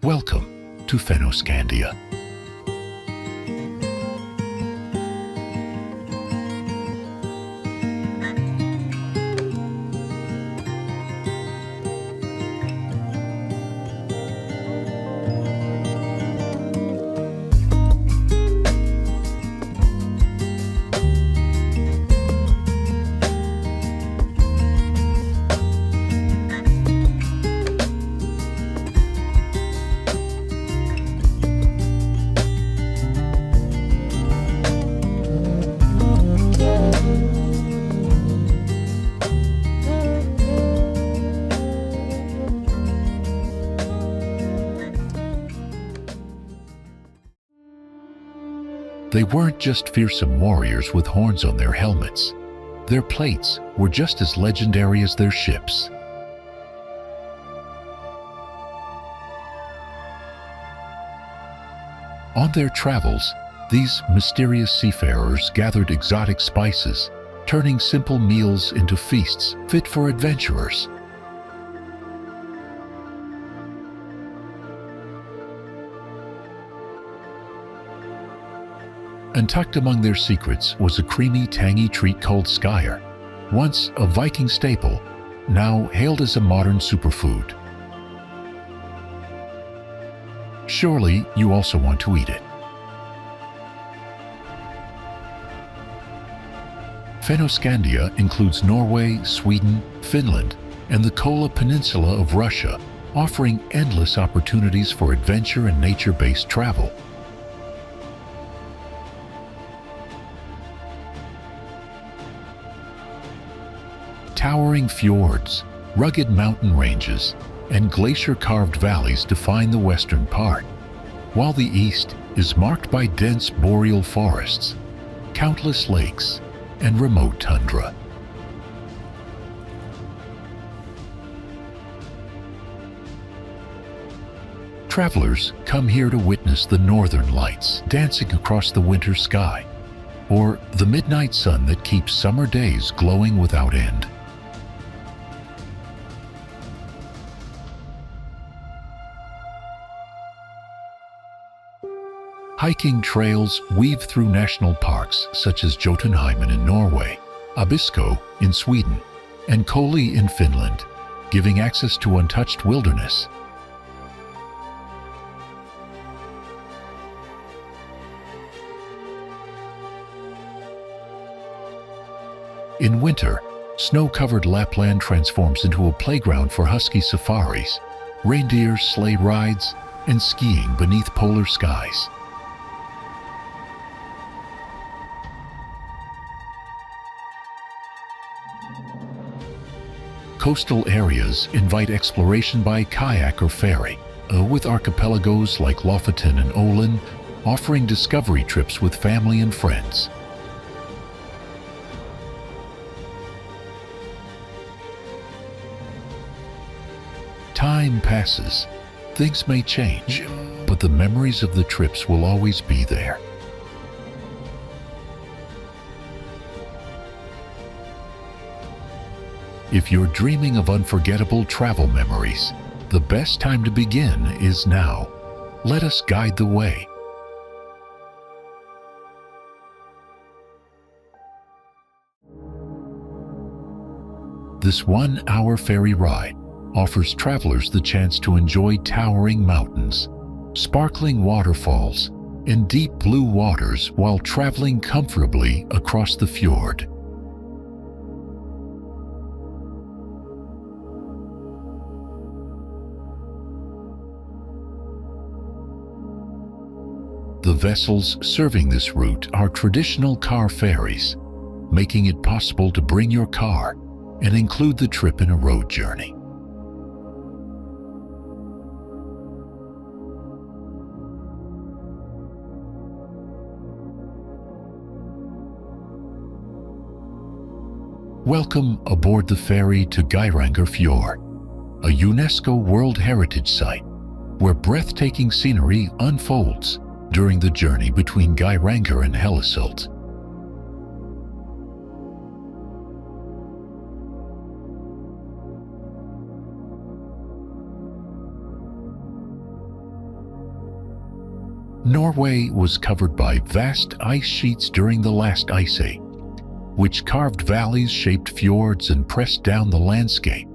Welcome to Fennoscandia. They weren't just fearsome warriors with horns on their helmets. Their plates were just as legendary as their ships. On their travels, these mysterious seafarers gathered exotic spices, turning simple meals into feasts fit for adventurers. And tucked among their secrets was a creamy, tangy treat called skyr, once a Viking staple, now hailed as a modern superfood. Surely you also want to eat it. Fennoscandia includes Norway, Sweden, Finland, and the Kola Peninsula of Russia, offering endless opportunities for adventure and nature-based travel. Towering fjords, rugged mountain ranges, and glacier-carved valleys define the western part, while the east is marked by dense boreal forests, countless lakes, and remote tundra. Travelers come here to witness the northern lights dancing across the winter sky, or the midnight sun that keeps summer days glowing without end. Hiking trails weave through national parks such as Jotunheimen in Norway, Abisko in Sweden, and Koli in Finland, giving access to untouched wilderness. In winter, snow-covered Lapland transforms into a playground for husky safaris, reindeer sleigh rides, and skiing beneath polar skies. Coastal areas invite exploration by kayak or ferry, with archipelagos like Lofoten and Åland offering discovery trips with family and friends. Time passes, things may change, but the memories of the trips will always be there. If you're dreaming of unforgettable travel memories, the best time to begin is now. Let us guide the way. This 1-hour ferry ride offers travelers the chance to enjoy towering mountains, sparkling waterfalls, and deep blue waters while traveling comfortably across the fjord. The vessels serving this route are traditional car ferries, making it possible to bring your car and include the trip in a road journey. Welcome aboard the ferry to Geirangerfjord, a UNESCO World Heritage Site where breathtaking scenery unfolds during the journey between Geiranger and Helsinki. Norway was covered by vast ice sheets during the last ice age, which carved valleys, shaped fjords, and pressed down the landscape.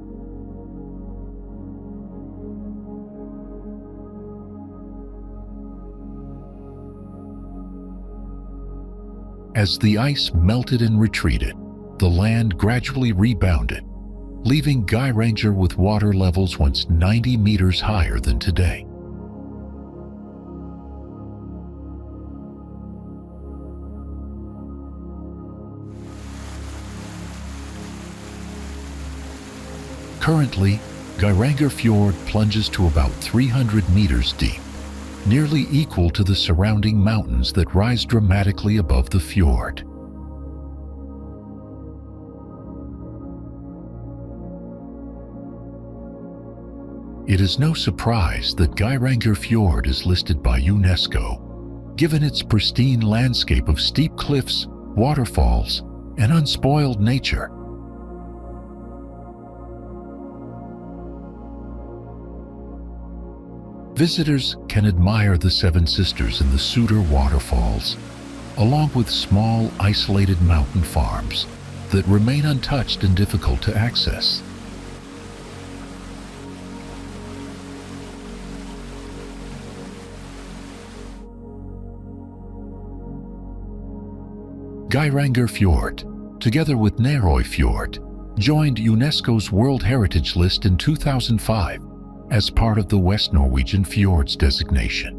As the ice melted and retreated, the land gradually rebounded, leaving Geiranger with water levels once 90 meters higher than today. Currently, Geirangerfjord plunges to about 300 meters deep, nearly equal to the surrounding mountains that rise dramatically above the fjord. It is no surprise that Geirangerfjord is listed by UNESCO, given its pristine landscape of steep cliffs, waterfalls, and unspoiled nature. Visitors can admire the Seven Sisters and the Suder waterfalls, along with small, isolated mountain farms that remain untouched and difficult to access. Geirangerfjord, together with Nærøyfjord, joined UNESCO's World Heritage List in 2005 as part of the West Norwegian Fjords designation.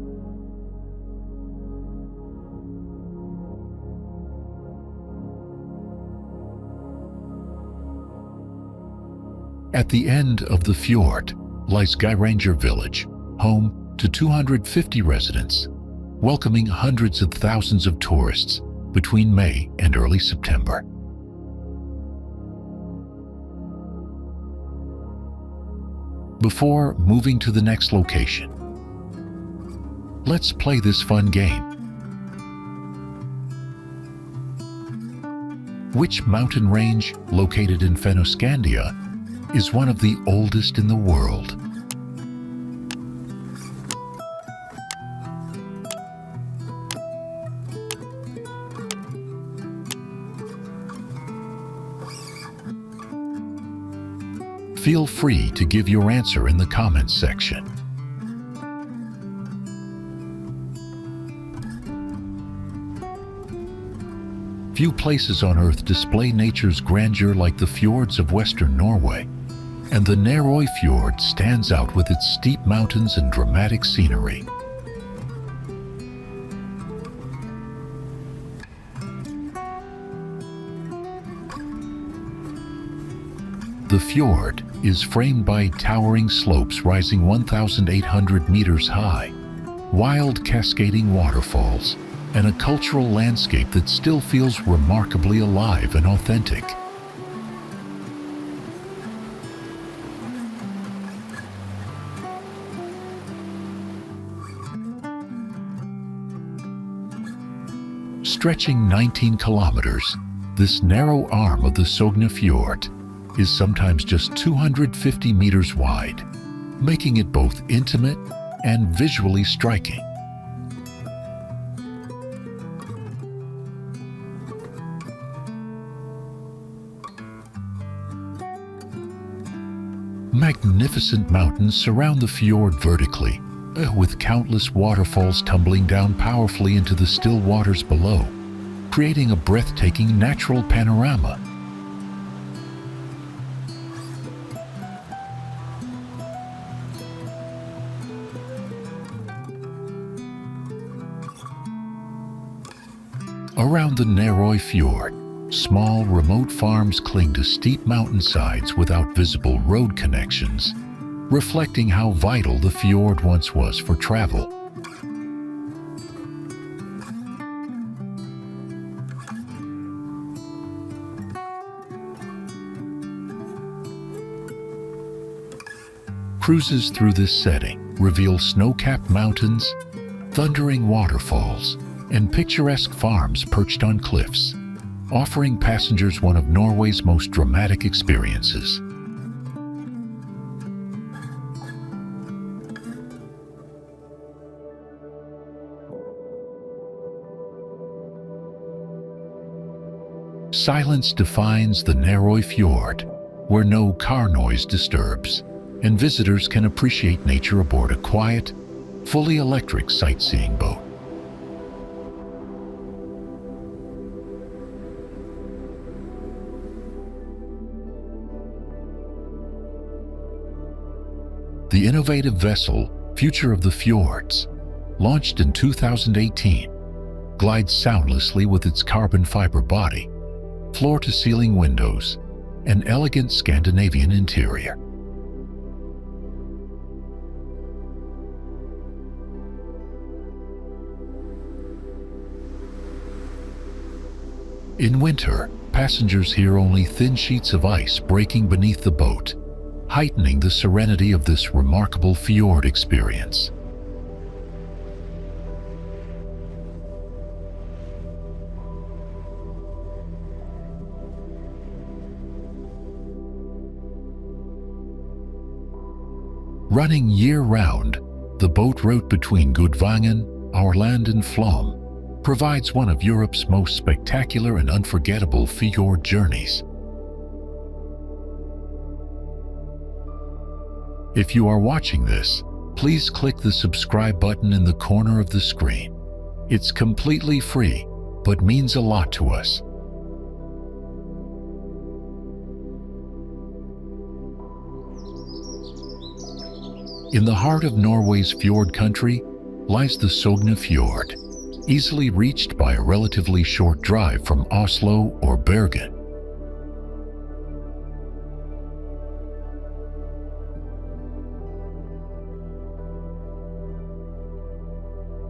At the end of the fjord lies Geiranger village, home to 250 residents, welcoming hundreds of thousands of tourists between May and early September. Before moving to the next location, let's play this fun game. Which mountain range located in Fennoscandia is one of the oldest in the world? Feel free to give your answer in the comments section. Few places on Earth display nature's grandeur like the fjords of Western Norway, and the Nærøyfjord stands out with its steep mountains and dramatic scenery. The fjord is framed by towering slopes rising 1,800 meters high, wild cascading waterfalls, and a cultural landscape that still feels remarkably alive and authentic. Stretching 19 kilometers, this narrow arm of the Sognefjord is sometimes just 250 meters wide, making it both intimate and visually striking. Magnificent mountains surround the fjord vertically, with countless waterfalls tumbling down powerfully into the still waters below, creating a breathtaking natural panorama. Around the Nærøyfjord, small remote farms cling to steep mountainsides without visible road connections, reflecting how vital the fjord once was for travel. Cruises through this setting reveal snow-capped mountains, thundering waterfalls, and picturesque farms perched on cliffs, offering passengers one of Norway's most dramatic experiences. Silence defines the Nærøyfjord, where no car noise disturbs, and visitors can appreciate nature aboard a quiet, fully electric sightseeing boat. The innovative vessel, Future of the Fjords, launched in 2018, glides soundlessly with its carbon fiber body, floor-to-ceiling windows, and elegant Scandinavian interior. In winter, passengers hear only thin sheets of ice breaking beneath the boat, heightening the serenity of this remarkable fjord experience. Running year-round, the boat route between Gudvangen, Åland and Flåm provides one of Europe's most spectacular and unforgettable fjord journeys. If you are watching this, please click the subscribe button in the corner of the screen. It's completely free, but means a lot to us. In the heart of Norway's fjord country lies the Sognefjord, easily reached by a relatively short drive from Oslo or Bergen.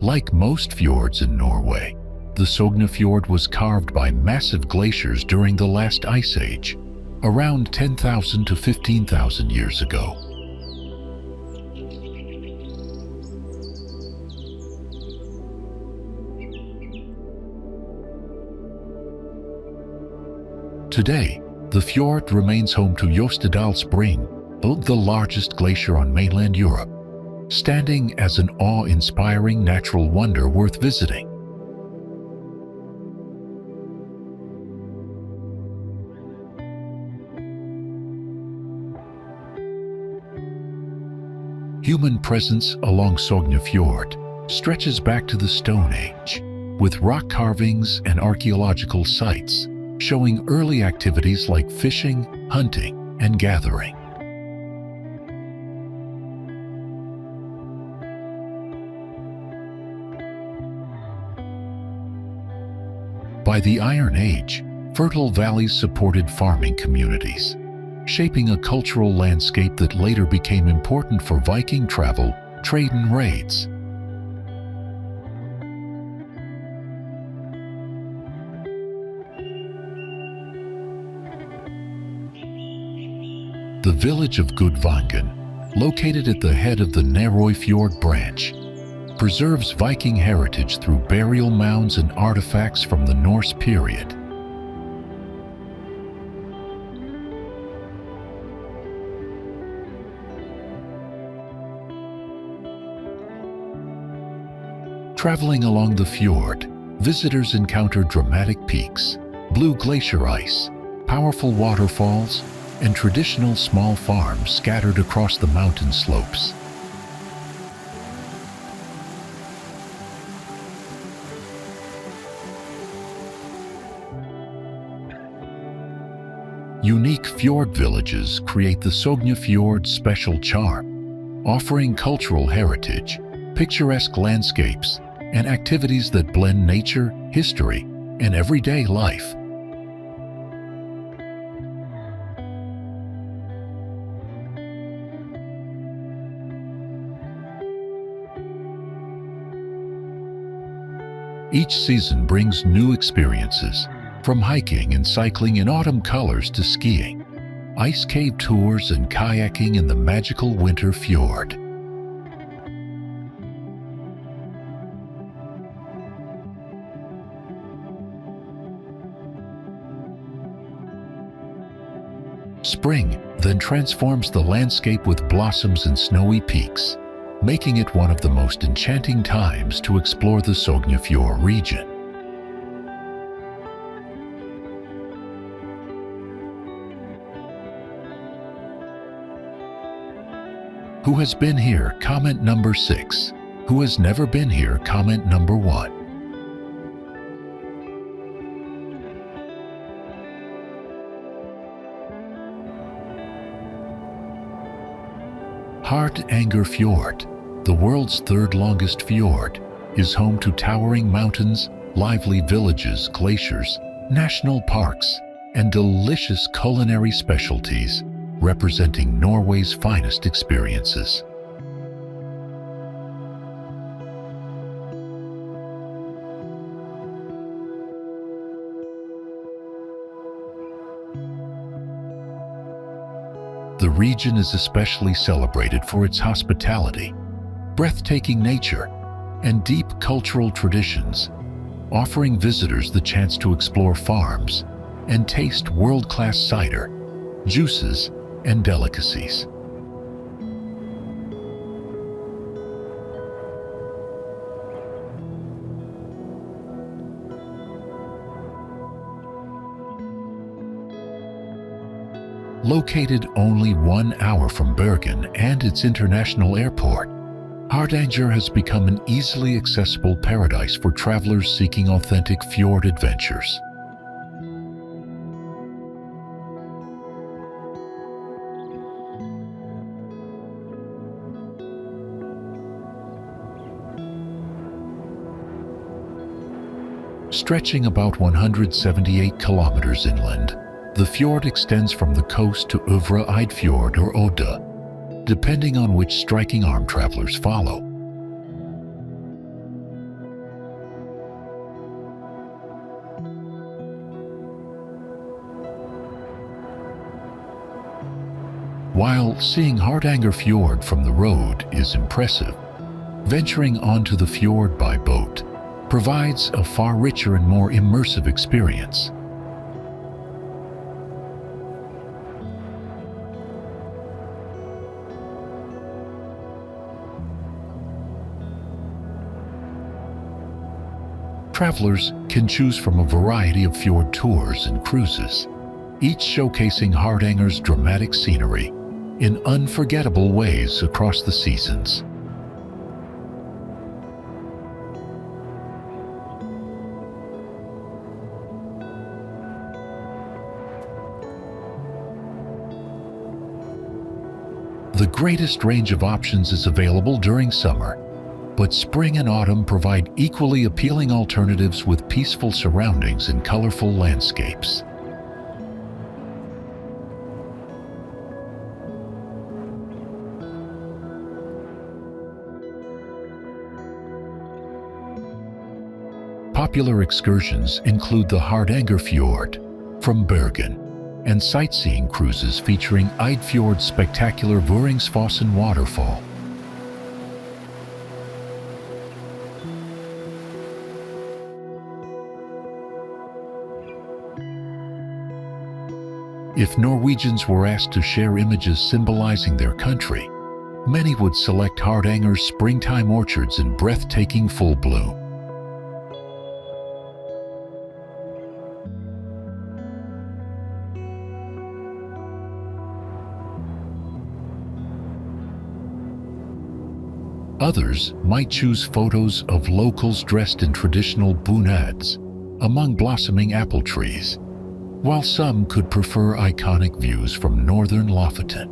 Like most fjords in Norway, the Sognefjord was carved by massive glaciers during the last ice age, around 10,000 to 15,000 years ago. Today, the fjord remains home to Jostedalsbreen, the largest glacier on mainland Europe, standing as an awe-inspiring natural wonder worth visiting. Human presence along Sognefjord stretches back to the Stone Age, with rock carvings and archaeological sites showing early activities like fishing, hunting, and gathering. By the Iron Age, fertile valleys supported farming communities, shaping a cultural landscape that later became important for Viking travel, trade, and raids. The village of Gudvangen, located at the head of the Nærøyfjord branch, preserves Viking heritage through burial mounds and artifacts from the Norse period. Traveling along the fjord, visitors encounter dramatic peaks, blue glacier ice, powerful waterfalls, and traditional small farms scattered across the mountain slopes. Unique fjord villages create the Sognefjord's special charm, offering cultural heritage, picturesque landscapes, and activities that blend nature, history, and everyday life. Each season brings new experiences, from hiking and cycling in autumn colors to skiing, ice cave tours and kayaking in the magical winter fjord. Spring then transforms the landscape with blossoms and snowy peaks, making it one of the most enchanting times to explore the Sognefjord region. Who has been here? Comment number 6. Who has never been here? Comment number 1. Hardangerfjord, the world's third longest fjord, is home to towering mountains, lively villages, glaciers, national parks, and delicious culinary specialties, representing Norway's finest experiences. The region is especially celebrated for its hospitality, breathtaking nature, and deep cultural traditions, offering visitors the chance to explore farms and taste world-class cider, juices, and delicacies. Located only 1 hour from Bryggen and its international airport, Hardanger has become an easily accessible paradise for travelers seeking authentic fjord adventures. Stretching about 178 kilometers inland, the fjord extends from the coast to Øvre Eidfjord or Oda, depending on which striking arm travelers follow. While seeing Hardangerfjord from the road is impressive, venturing onto the fjord by boat provides a far richer and more immersive experience. Travelers can choose from a variety of fjord tours and cruises, each showcasing Hardanger's dramatic scenery in unforgettable ways across the seasons. The greatest range of options is available during summer, but spring and autumn provide equally appealing alternatives with peaceful surroundings and colorful landscapes. Popular excursions include the Hardangerfjord from Bryggen, and sightseeing cruises featuring Eidfjord's spectacular Vøringsfossen Waterfall. If Norwegians were asked to share images symbolizing their country, many would select Hardanger's springtime orchards in breathtaking full bloom. Others might choose photos of locals dressed in traditional bunads among blossoming apple trees, while some could prefer iconic views from northern Lofoten.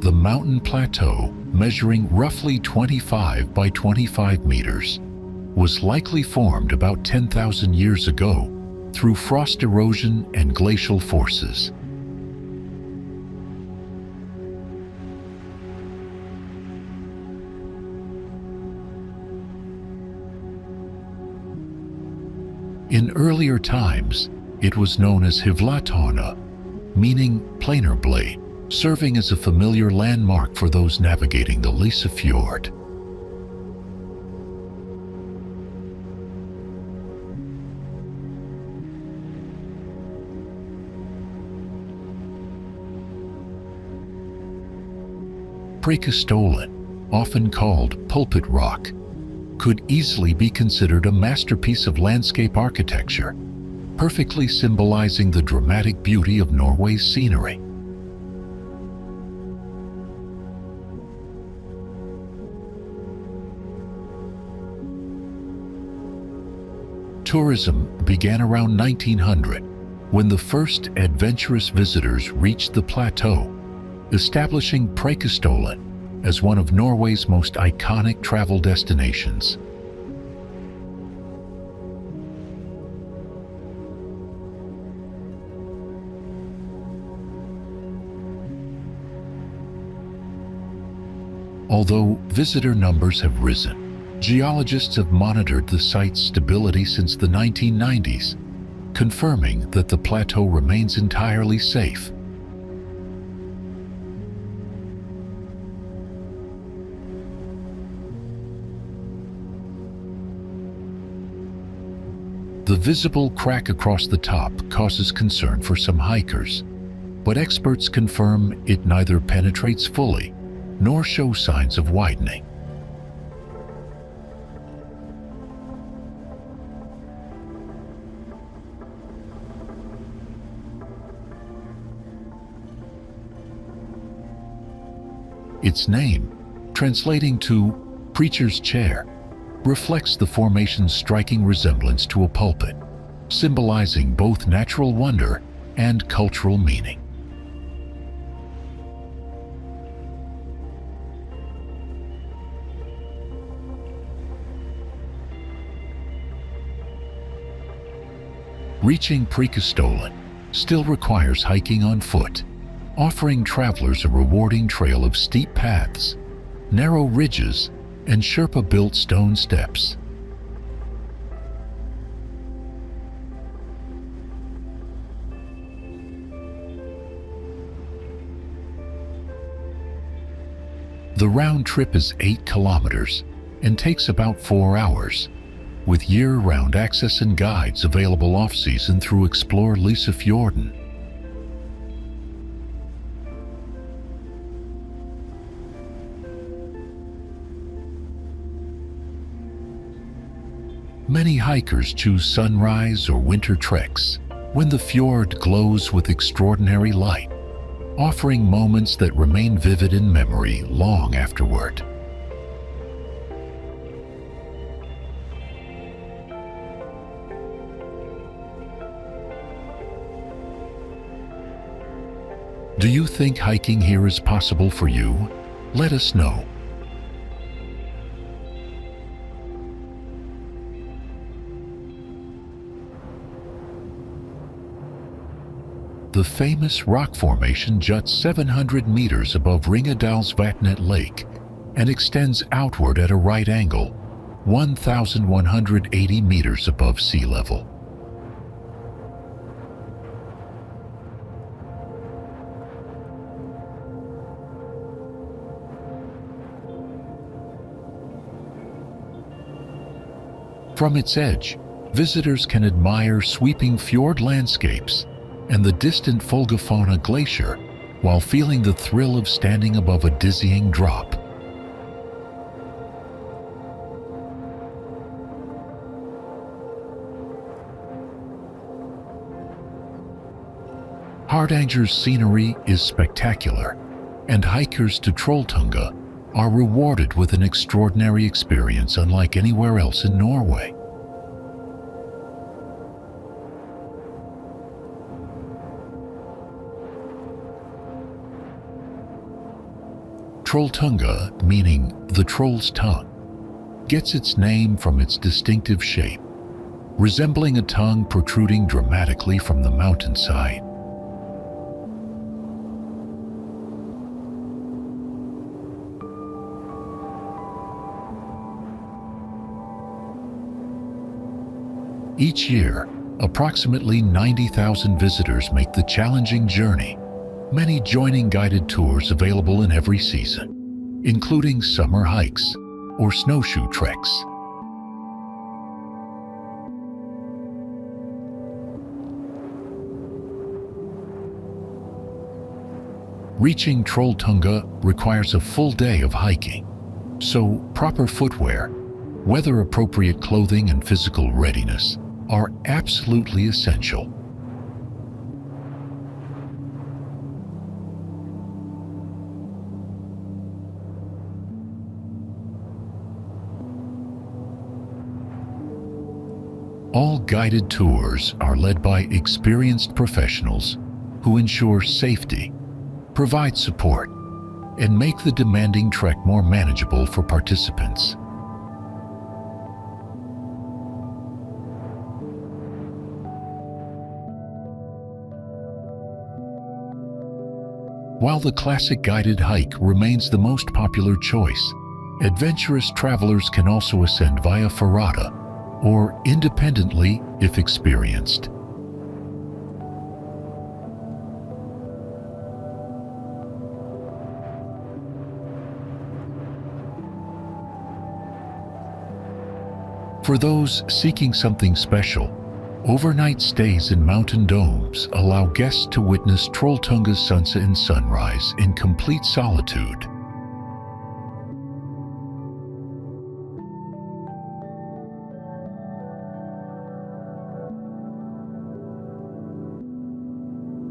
The mountain plateau, measuring roughly 25 by 25 meters, was likely formed about 10,000 years ago through frost erosion and glacial forces. In earlier times, it was known as Hivlatana, meaning planar blade, serving as a familiar landmark for those navigating the Lysefjord. Preikestolen, often called pulpit rock, could easily be considered a masterpiece of landscape architecture, perfectly symbolizing the dramatic beauty of Norway's scenery. Tourism began around 1900, when the first adventurous visitors reached the plateau, establishing Preikestolen as one of Norway's most iconic travel destinations. Although visitor numbers have risen, geologists have monitored the site's stability since the 1990s, confirming that the plateau remains entirely safe. The visible crack across the top causes concern for some hikers, but experts confirm it neither penetrates fully nor shows signs of widening. Its name, translating to preacher's chair, reflects the formation's striking resemblance to a pulpit, symbolizing both natural wonder and cultural meaning. Reaching Preikestolen still requires hiking on foot, offering travelers a rewarding trail of steep paths, narrow ridges, and Sherpa-built stone steps. The round trip is 8 kilometers and takes about 4 hours, with year-round access and guides available off-season through Explore Lysefjorden. Many hikers choose sunrise or winter treks when the fjord glows with extraordinary light, offering moments that remain vivid in memory long afterward. Do you think hiking here is possible for you? Let us know. The famous rock formation juts 700 meters above Ringedalsvatnet Lake and extends outward at a right angle, 1,180 meters above sea level. From its edge, visitors can admire sweeping fjord landscapes and the distant Folgefonna Glacier while feeling the thrill of standing above a dizzying drop. Hardanger's scenery is spectacular, and hikers to Trolltunga are rewarded with an extraordinary experience unlike anywhere else in Norway. Trolltunga, meaning the troll's tongue, gets its name from its distinctive shape, resembling a tongue protruding dramatically from the mountainside. Each year, approximately 90,000 visitors make the challenging journey, many joining guided tours available in every season, including summer hikes or snowshoe treks. Reaching Trolltunga requires a full day of hiking, So, proper footwear, weather-appropriate clothing, and physical readiness are absolutely essential. All guided tours are led by experienced professionals who ensure safety, provide support, and make the demanding trek more manageable for participants. While the classic guided hike remains the most popular choice, adventurous travelers can also ascend via ferrata or independently if experienced. For those seeking something special, overnight stays in mountain domes allow guests to witness Trolltunga's sunset and sunrise in complete solitude.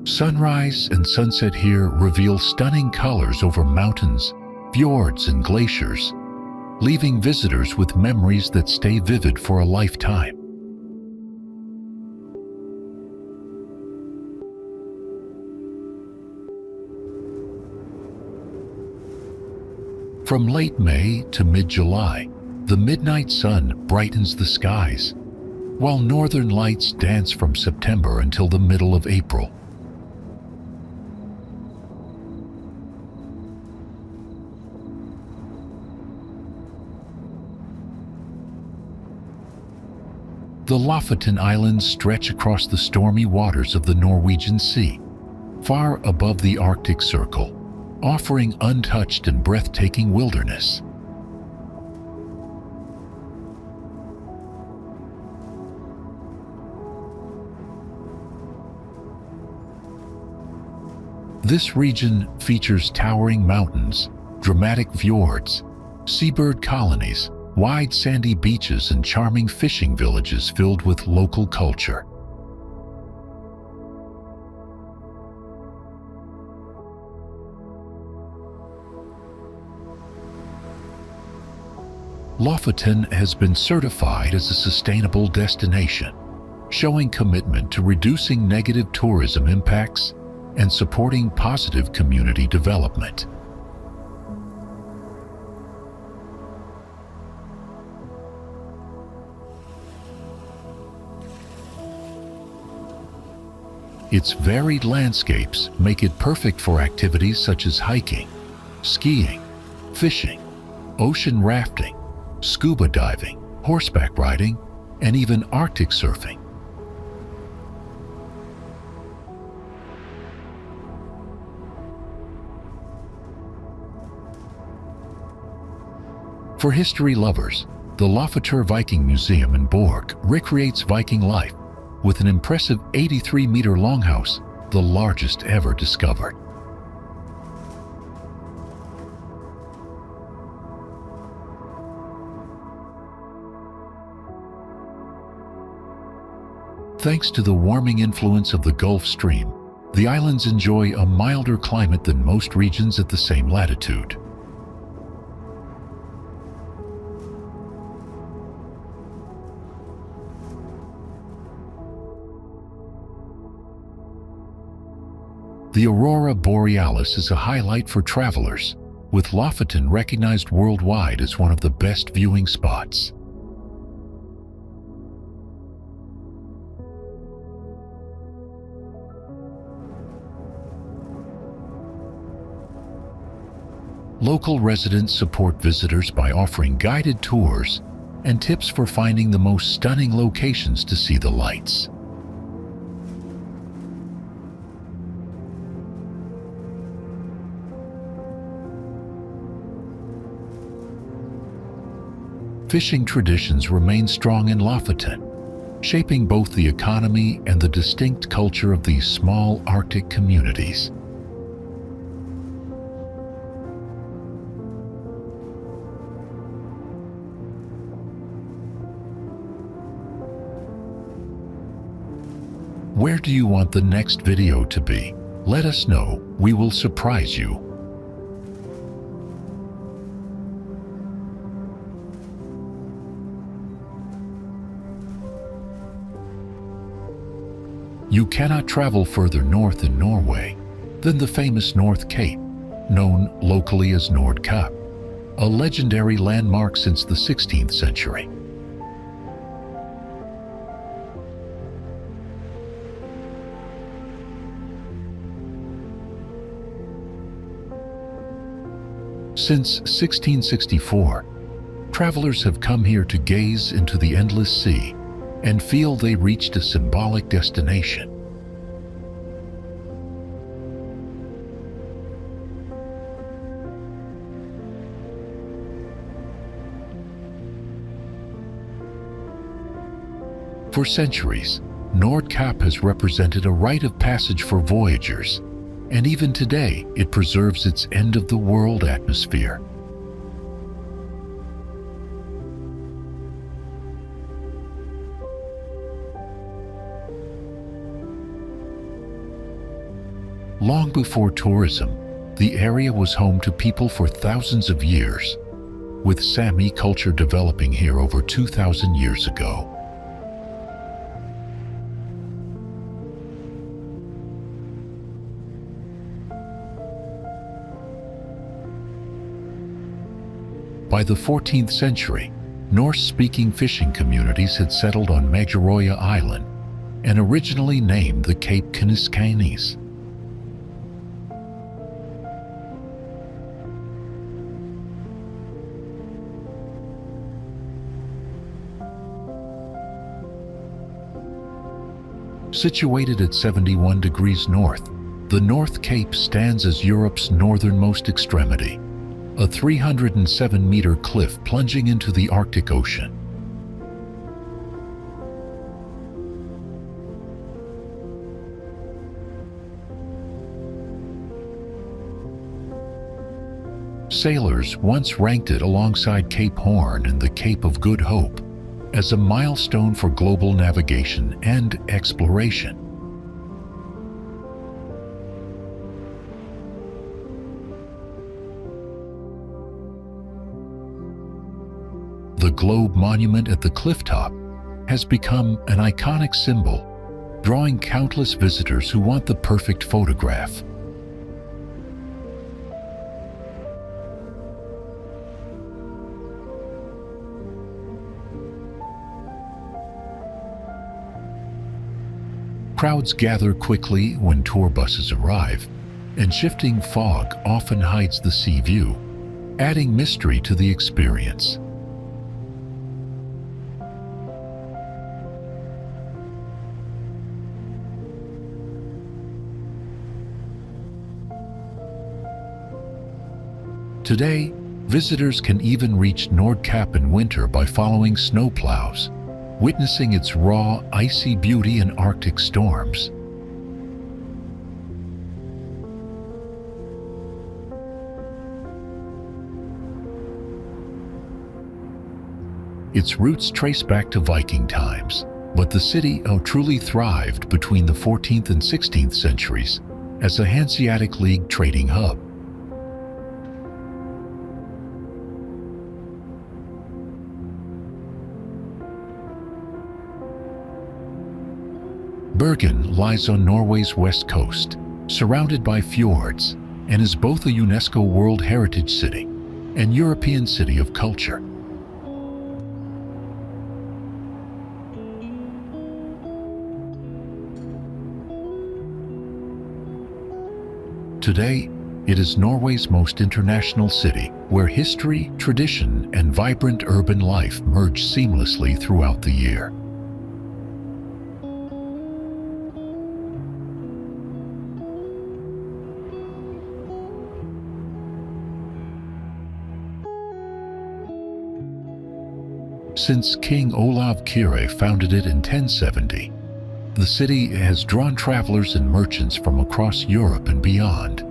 Sunrise and sunset here reveal stunning colors over mountains, fjords, and glaciers, leaving visitors with memories that stay vivid for a lifetime. From late May to mid-July, the midnight sun brightens the skies, while northern lights dance from September until the middle of April. The Lofoten Islands stretch across the stormy waters of the Norwegian Sea, far above the Arctic Circle, offering untouched and breathtaking wilderness. This region features towering mountains, dramatic fjords, seabird colonies, wide sandy beaches, and charming fishing villages filled with local culture. Lofoten has been certified as a sustainable destination, showing commitment to reducing negative tourism impacts and supporting positive community development. Its varied landscapes make it perfect for activities such as hiking, skiing, fishing, ocean rafting, scuba diving, horseback riding, and even Arctic surfing. For history lovers, the Lofoten Viking Museum in Borg recreates Viking life with an impressive 83-meter longhouse, the largest ever discovered. Thanks to the warming influence of the Gulf Stream, the islands enjoy a milder climate than most regions at the same latitude. The aurora borealis is a highlight for travelers, with Lofoten recognized worldwide as one of the best viewing spots. Local residents support visitors by offering guided tours and tips for finding the most stunning locations to see the lights. Fishing traditions remain strong in Lofoten, shaping both the economy and the distinct culture of these small Arctic communities. Where do you want the next video to be? Let us know, we will surprise you. You cannot travel further north in Norway than the famous North Cape, known locally as Nordkapp, a legendary landmark since the 16th century. Since 1664, travelers have come here to gaze into the endless sea and feel they reached a symbolic destination. For centuries, Nordkapp has represented a rite of passage for voyagers, and even today it preserves its end-of-the-world atmosphere. Long before tourism, the area was home to people for thousands of years, with Sami culture developing here over 2,000 years ago. By the 14th century, Norse-speaking fishing communities had settled on Magyaroja Island and originally named the Cape Fennoscandia. Situated at 71 degrees north, the North Cape stands as Europe's northernmost extremity, a 307-meter cliff plunging into the Arctic Ocean. Sailors once ranked it alongside Cape Horn and the Cape of Good Hope as a milestone for global navigation and exploration. The globe monument at the clifftop has become an iconic symbol, drawing countless visitors who want the perfect photograph. Crowds gather quickly when tour buses arrive, and shifting fog often hides the sea view, adding mystery to the experience. Today, visitors can even reach Nordkapp in winter by following snowplows, witnessing its raw, icy beauty in Arctic storms. Its roots trace back to Viking times, but the city truly thrived between the 14th and 16th centuries as a Hanseatic League trading hub. Bryggen lies on Norway's west coast, surrounded by fjords, and is both a UNESCO World Heritage City and European City of Culture. Today, it is Norway's most international city, where history, tradition, and vibrant urban life merge seamlessly throughout the year. Since King Olav Kyrre founded it in 1070, the city has drawn travelers and merchants from across Europe and beyond.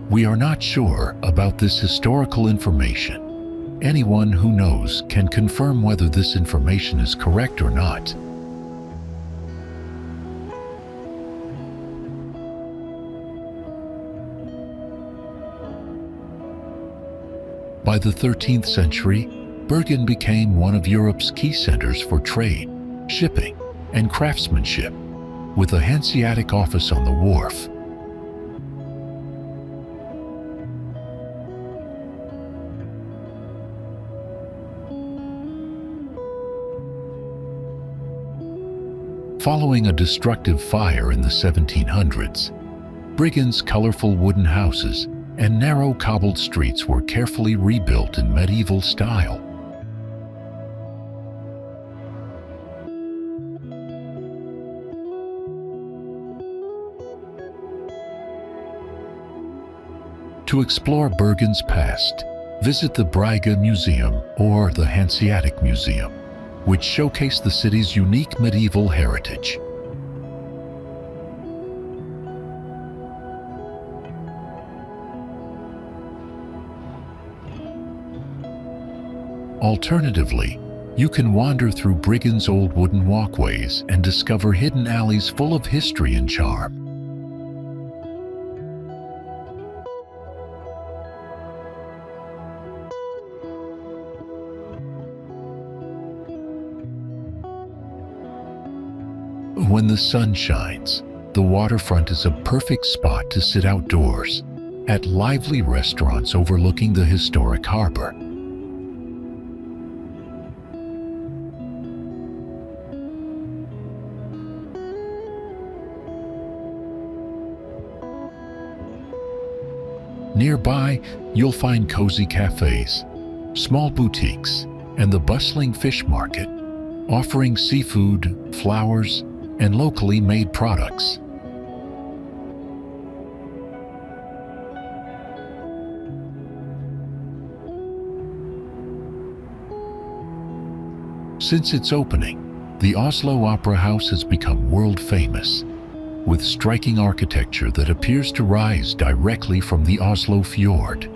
We are not sure about this historical information. Anyone who knows can confirm whether this information is correct or not. By the 13th century, Bryggen became one of Europe's key centers for trade, shipping, and craftsmanship, with a Hanseatic office on the wharf. Following a destructive fire in the 1700s, Bryggen's colorful wooden houses and narrow cobbled streets were carefully rebuilt in medieval style. To explore Bryggen's past, visit the Bryggen Museum or the Hanseatic Museum, which showcase the city's unique medieval heritage. Alternatively, you can wander through Bryggen's old wooden walkways and discover hidden alleys full of history and charm. When the sun shines, the waterfront is a perfect spot to sit outdoors at lively restaurants overlooking the historic harbor. Nearby, you'll find cozy cafes, small boutiques, and the bustling fish market, offering seafood, flowers, and locally made products. Since its opening, the Oslo Opera House has become world famous, with striking architecture that appears to rise directly from the Oslo fjord.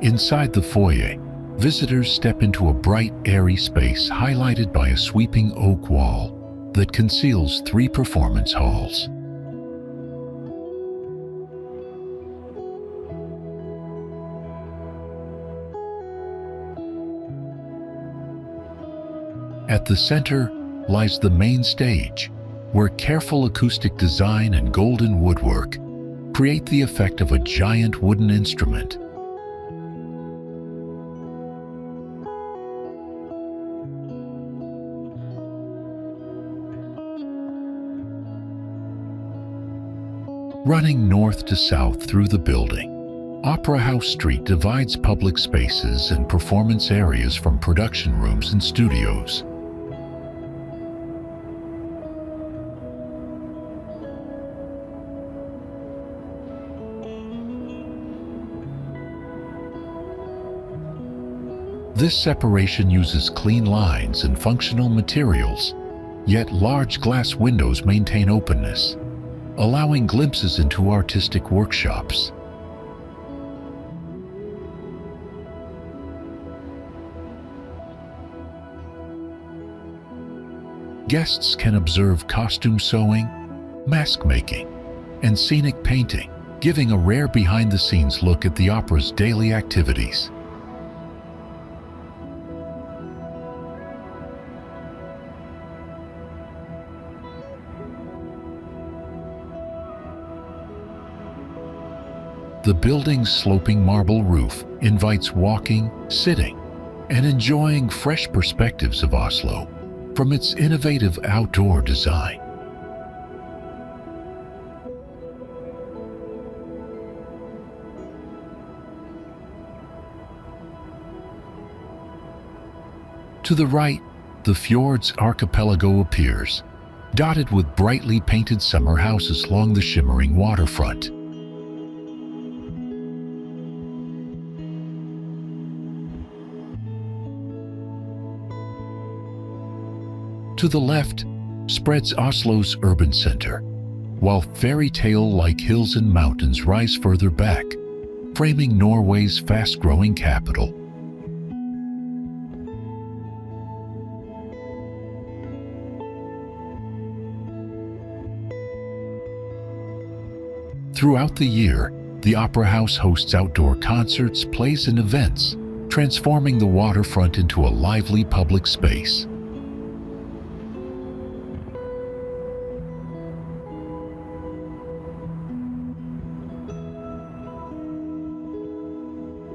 Inside the foyer, visitors step into a bright, airy space highlighted by a sweeping oak wall that conceals 3 performance halls. At the center lies the main stage, where careful acoustic design and golden woodwork create the effect of a giant wooden instrument. Running north to south through the building, Opera House Street divides public spaces and performance areas from production rooms and studios. This separation uses clean lines and functional materials, yet large glass windows maintain openness, allowing glimpses into artistic workshops. Guests can observe costume sewing, mask making, and scenic painting, giving a rare behind-the-scenes look at the opera's daily activities. The building's sloping marble roof invites walking, sitting, and enjoying fresh perspectives of Oslo from its innovative outdoor design. To the right, the fjord's archipelago appears, dotted with brightly painted summer houses along the shimmering waterfront. To the left spreads Oslo's urban center, while fairy tale-like hills and mountains rise further back, framing Norway's fast-growing capital. Throughout the year, the Opera House hosts outdoor concerts, plays, and events, transforming the waterfront into a lively public space.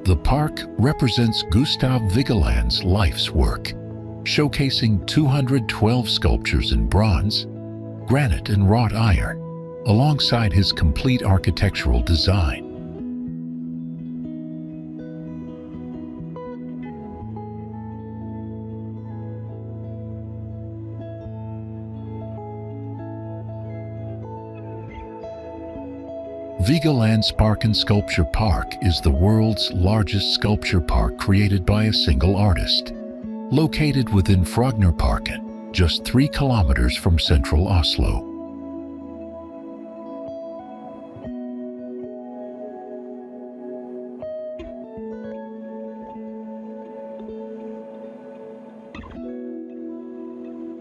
The park represents Gustav Vigeland's life's work, showcasing 212 sculptures in bronze, granite, and wrought iron, alongside his complete architectural design. Vigeland's Park and Sculpture Park is the world's largest sculpture park created by a single artist. Located within Frognerparken, just 3 kilometers from central Oslo.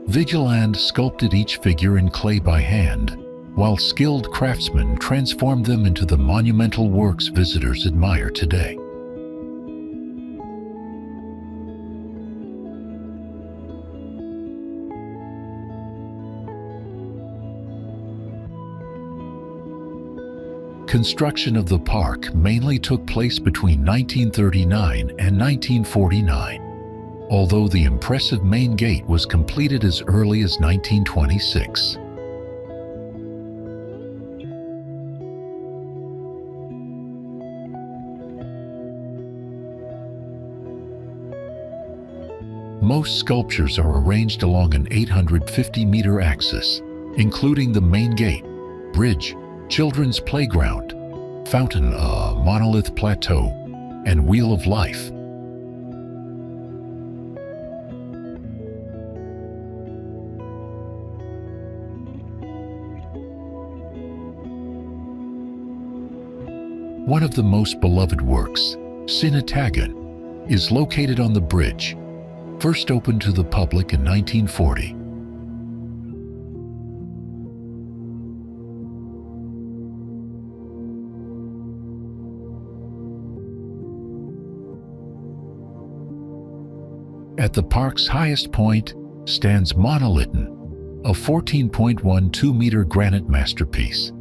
Vigeland sculpted each figure in clay by hand, while skilled craftsmen transformed them into the monumental works visitors admire today. Construction of the park mainly took place between 1939 and 1949, although the impressive main gate was completed as early as 1926. Most sculptures are arranged along an 850-meter axis, including the main gate, bridge, children's playground, fountain, monolith plateau, and wheel of life. One of the most beloved works, Sinnataggen, is located on the bridge, first opened to the public in 1940. At the park's highest point stands Monolitten, a 14.12-meter granite masterpiece,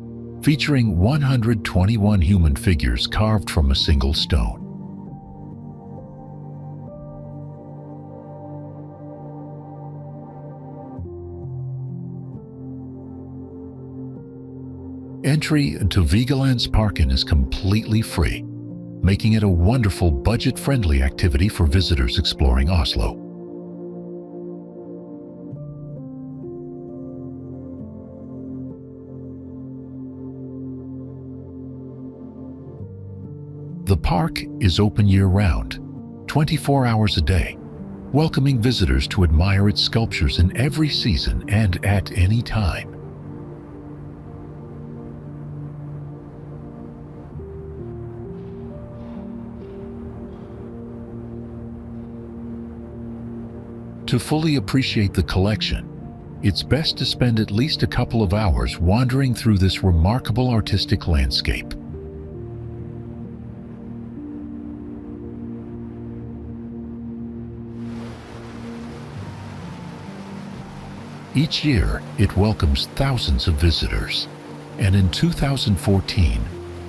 featuring 121 human figures carved from a single stone. Entry to Vigelands Parken is completely free, making it a wonderful budget-friendly activity for visitors exploring Oslo. The park is open year-round, 24 hours a day, welcoming visitors to admire its sculptures in every season and at any time. To fully appreciate the collection, it's best to spend at least a couple of hours wandering through this remarkable artistic landscape. Each year, it welcomes thousands of visitors, and in 2014,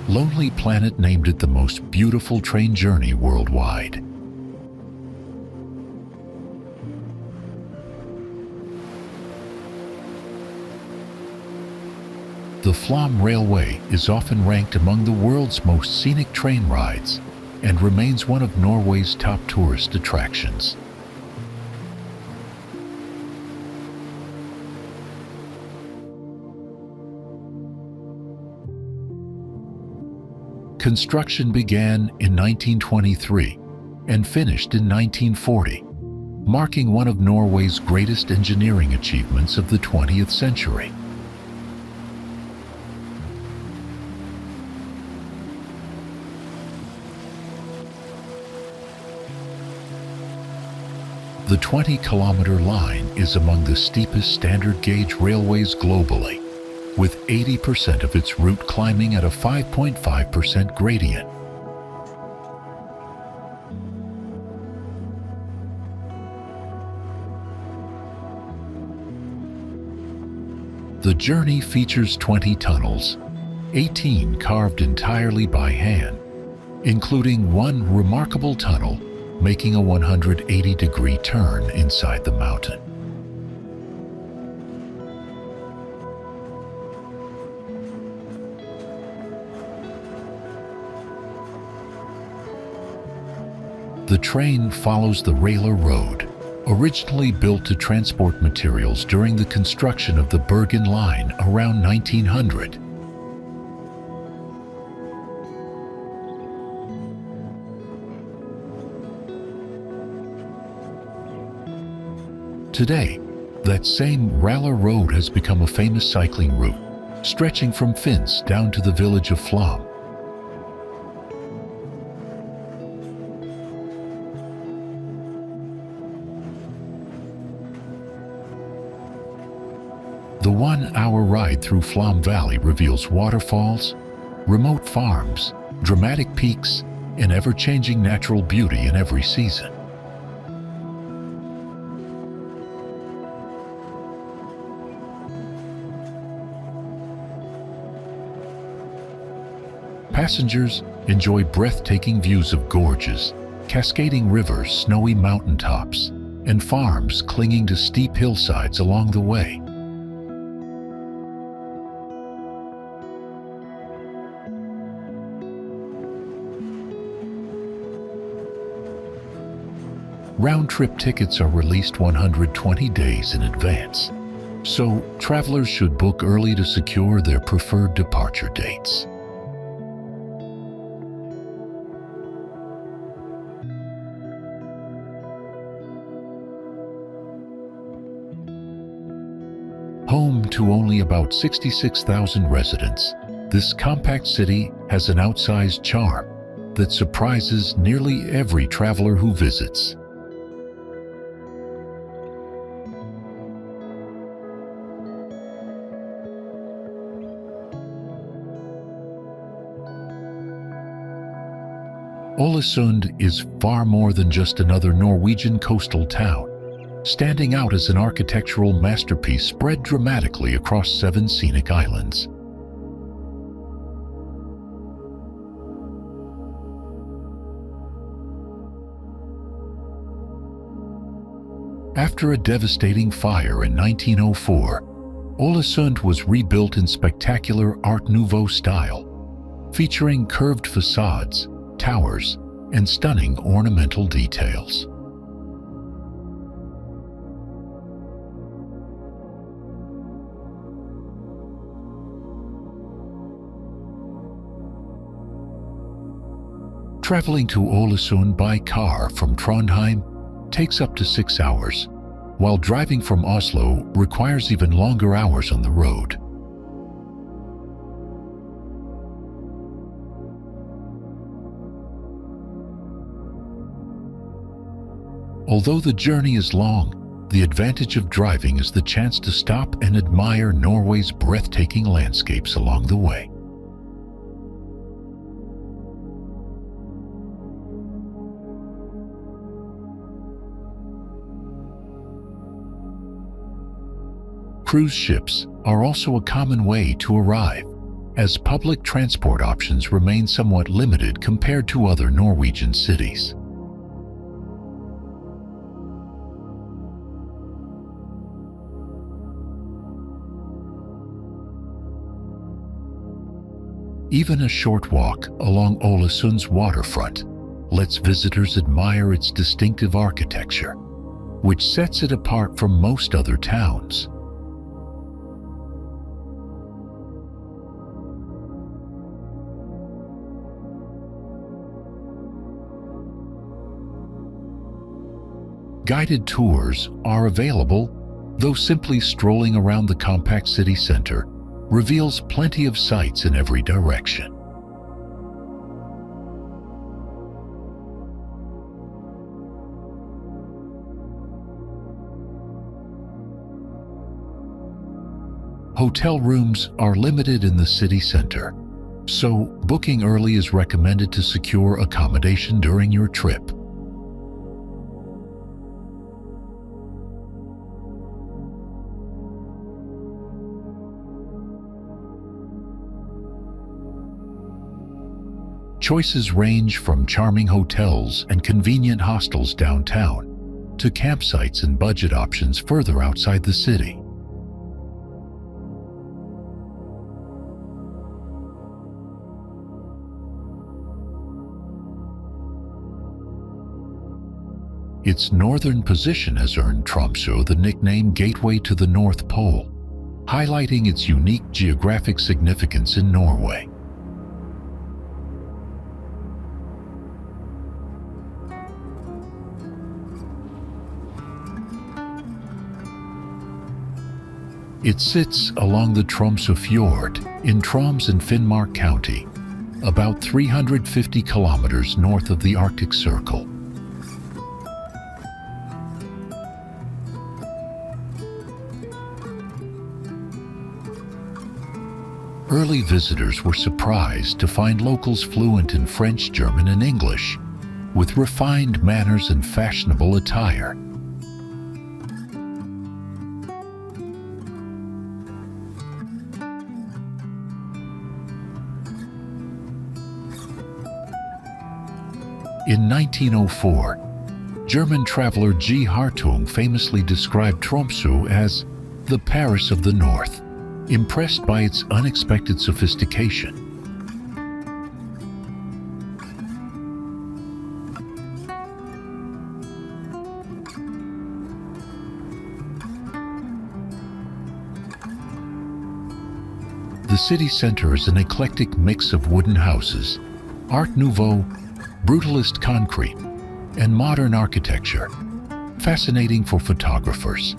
Lonely Planet named it the most beautiful train journey worldwide. The Flåm Railway is often ranked among the world's most scenic train rides and remains one of Norway's top tourist attractions. Construction began in 1923 and finished in 1940, marking one of Norway's greatest engineering achievements of the 20th century. The 20-kilometer line is among the steepest standard gauge railways globally, with 80% of its route climbing at a 5.5% gradient. The journey features 20 tunnels, 18 carved entirely by hand, including one remarkable tunnel making a 180-degree turn inside the mountain. The train follows the Railer Road, originally built to transport materials during the construction of the Bryggen line around 1900. Today, that same Railer Road has become a famous cycling route, stretching from Finns down to the village of Flåm. The 1-hour ride through Flåm Valley reveals waterfalls, remote farms, dramatic peaks, and ever-changing natural beauty in every season. Passengers enjoy breathtaking views of gorges, cascading rivers, snowy mountaintops, and farms clinging to steep hillsides along the way. Round-trip tickets are released 120 days in advance, so travelers should book early to secure their preferred departure dates. Home to only about 66,000 residents, this compact city has an outsized charm that surprises nearly every traveler who visits. Ålesund is far more than just another Norwegian coastal town, standing out as an architectural masterpiece spread dramatically across 7 scenic islands. After a devastating fire in 1904, Ålesund was rebuilt in spectacular Art Nouveau style, featuring curved facades, towers, and stunning ornamental details. Traveling to Ålesund by car from Trondheim takes up to 6 hours, while driving from Oslo requires even longer hours on the road. Although the journey is long, the advantage of driving is the chance to stop and admire Norway's breathtaking landscapes along the way. Cruise ships are also a common way to arrive, as public transport options remain somewhat limited compared to other Norwegian cities. Even a short walk along Ålesund's waterfront lets visitors admire its distinctive architecture, which sets it apart from most other towns. Guided tours are available, though simply strolling around the compact city center reveals plenty of sights in every direction. Hotel rooms are limited in the city center, so booking early is recommended to secure accommodation during your trip. Choices range from charming hotels and convenient hostels downtown to campsites and budget options further outside the city. Its northern position has earned Tromsø the nickname Gateway to the North Pole, highlighting its unique geographic significance in Norway. It sits along the Tromsø Fjord in Troms in Finnmark County, about 350 kilometers north of the Arctic Circle. Early visitors were surprised to find locals fluent in French, German, and English, with refined manners and fashionable attire. In 1904, German traveler G. Hartung famously described Tromsø as the Paris of the North, impressed by its unexpected sophistication. The city center is an eclectic mix of wooden houses, Art Nouveau, brutalist concrete, and modern architecture, fascinating for photographers.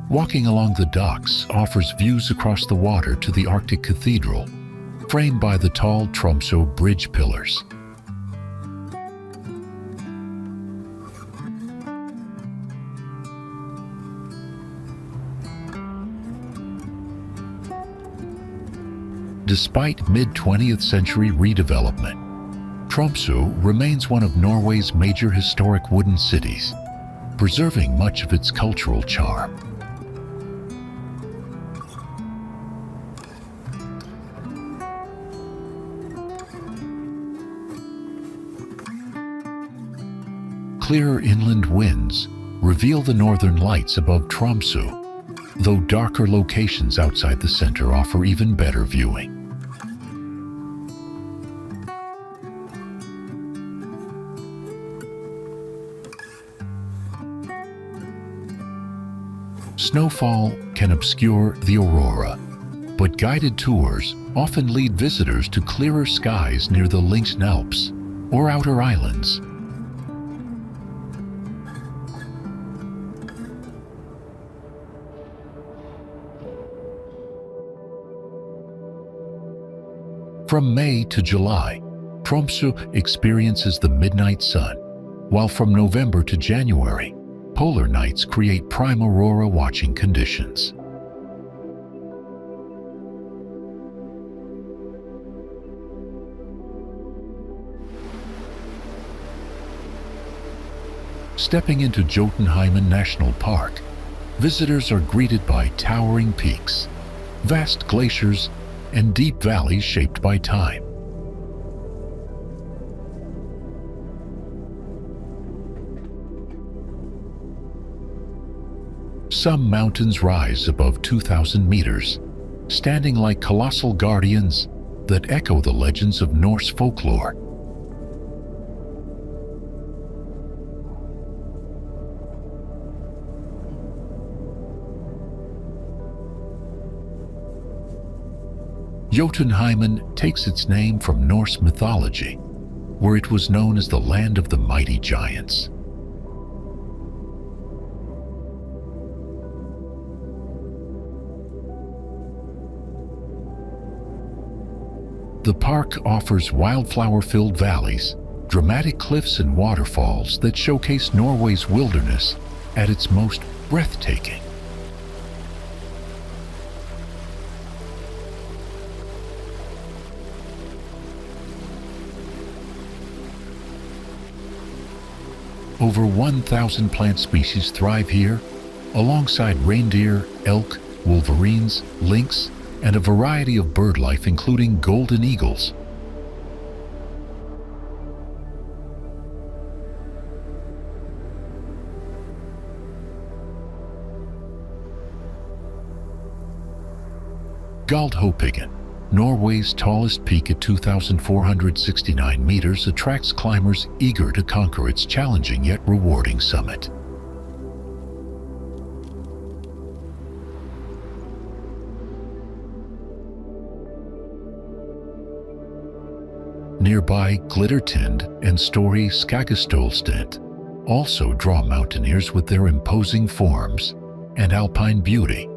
Walking along the docks offers views across the water to the Arctic Cathedral, framed by the tall Tromsø Bridge pillars. Despite mid-20th century redevelopment, Tromsø remains one of Norway's major historic wooden cities, preserving much of its cultural charm. Clearer inland winds reveal the northern lights above Tromsø, though darker locations outside the center offer even better viewing. Snowfall can obscure the aurora, but guided tours often lead visitors to clearer skies near the Lyngen Alps or outer islands. From May to July, Tromsø experiences the midnight sun, while from November to January, polar nights create prime aurora watching conditions. Stepping into Jotunheimen National Park, visitors are greeted by towering peaks, vast glaciers, and deep valleys shaped by time. Some mountains rise above 2,000 meters, standing like colossal guardians that echo the legends of Norse folklore. Jotunheimen takes its name from Norse mythology, where it was known as the land of the mighty giants. The park offers wildflower-filled valleys, dramatic cliffs and waterfalls that showcase Norway's wilderness at its most breathtaking. Over 1,000 plant species thrive here, alongside reindeer, elk, wolverines, lynx, and a variety of bird life including golden eagles. Galdhøpiggen, Norway's tallest peak at 2,469 meters, attracts climbers eager to conquer its challenging yet rewarding summit. Nearby Glittertind and Store Skagestølsten also draw mountaineers with their imposing forms and alpine beauty.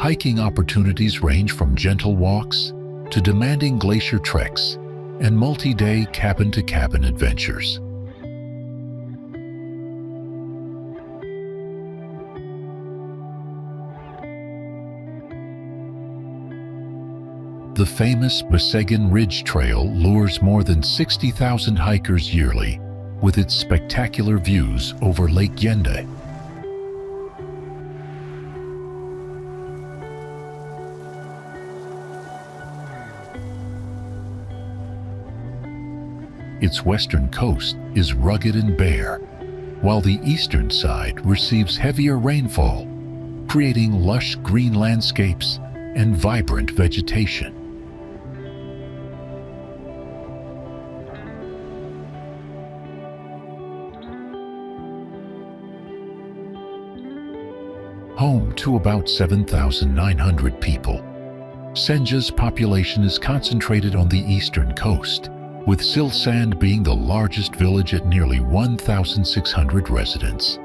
Hiking opportunities range from gentle walks to demanding glacier treks and multi-day cabin-to-cabin adventures. The famous Beseggen Ridge Trail lures more than 60,000 hikers yearly with its spectacular views over Lake Gjende. Its western coast is rugged and bare, while the eastern side receives heavier rainfall, creating lush green landscapes and vibrant vegetation. Home to about 7,900 people, Senja's population is concentrated on the eastern coast, with Silsand being the largest village at nearly 1,600 residents.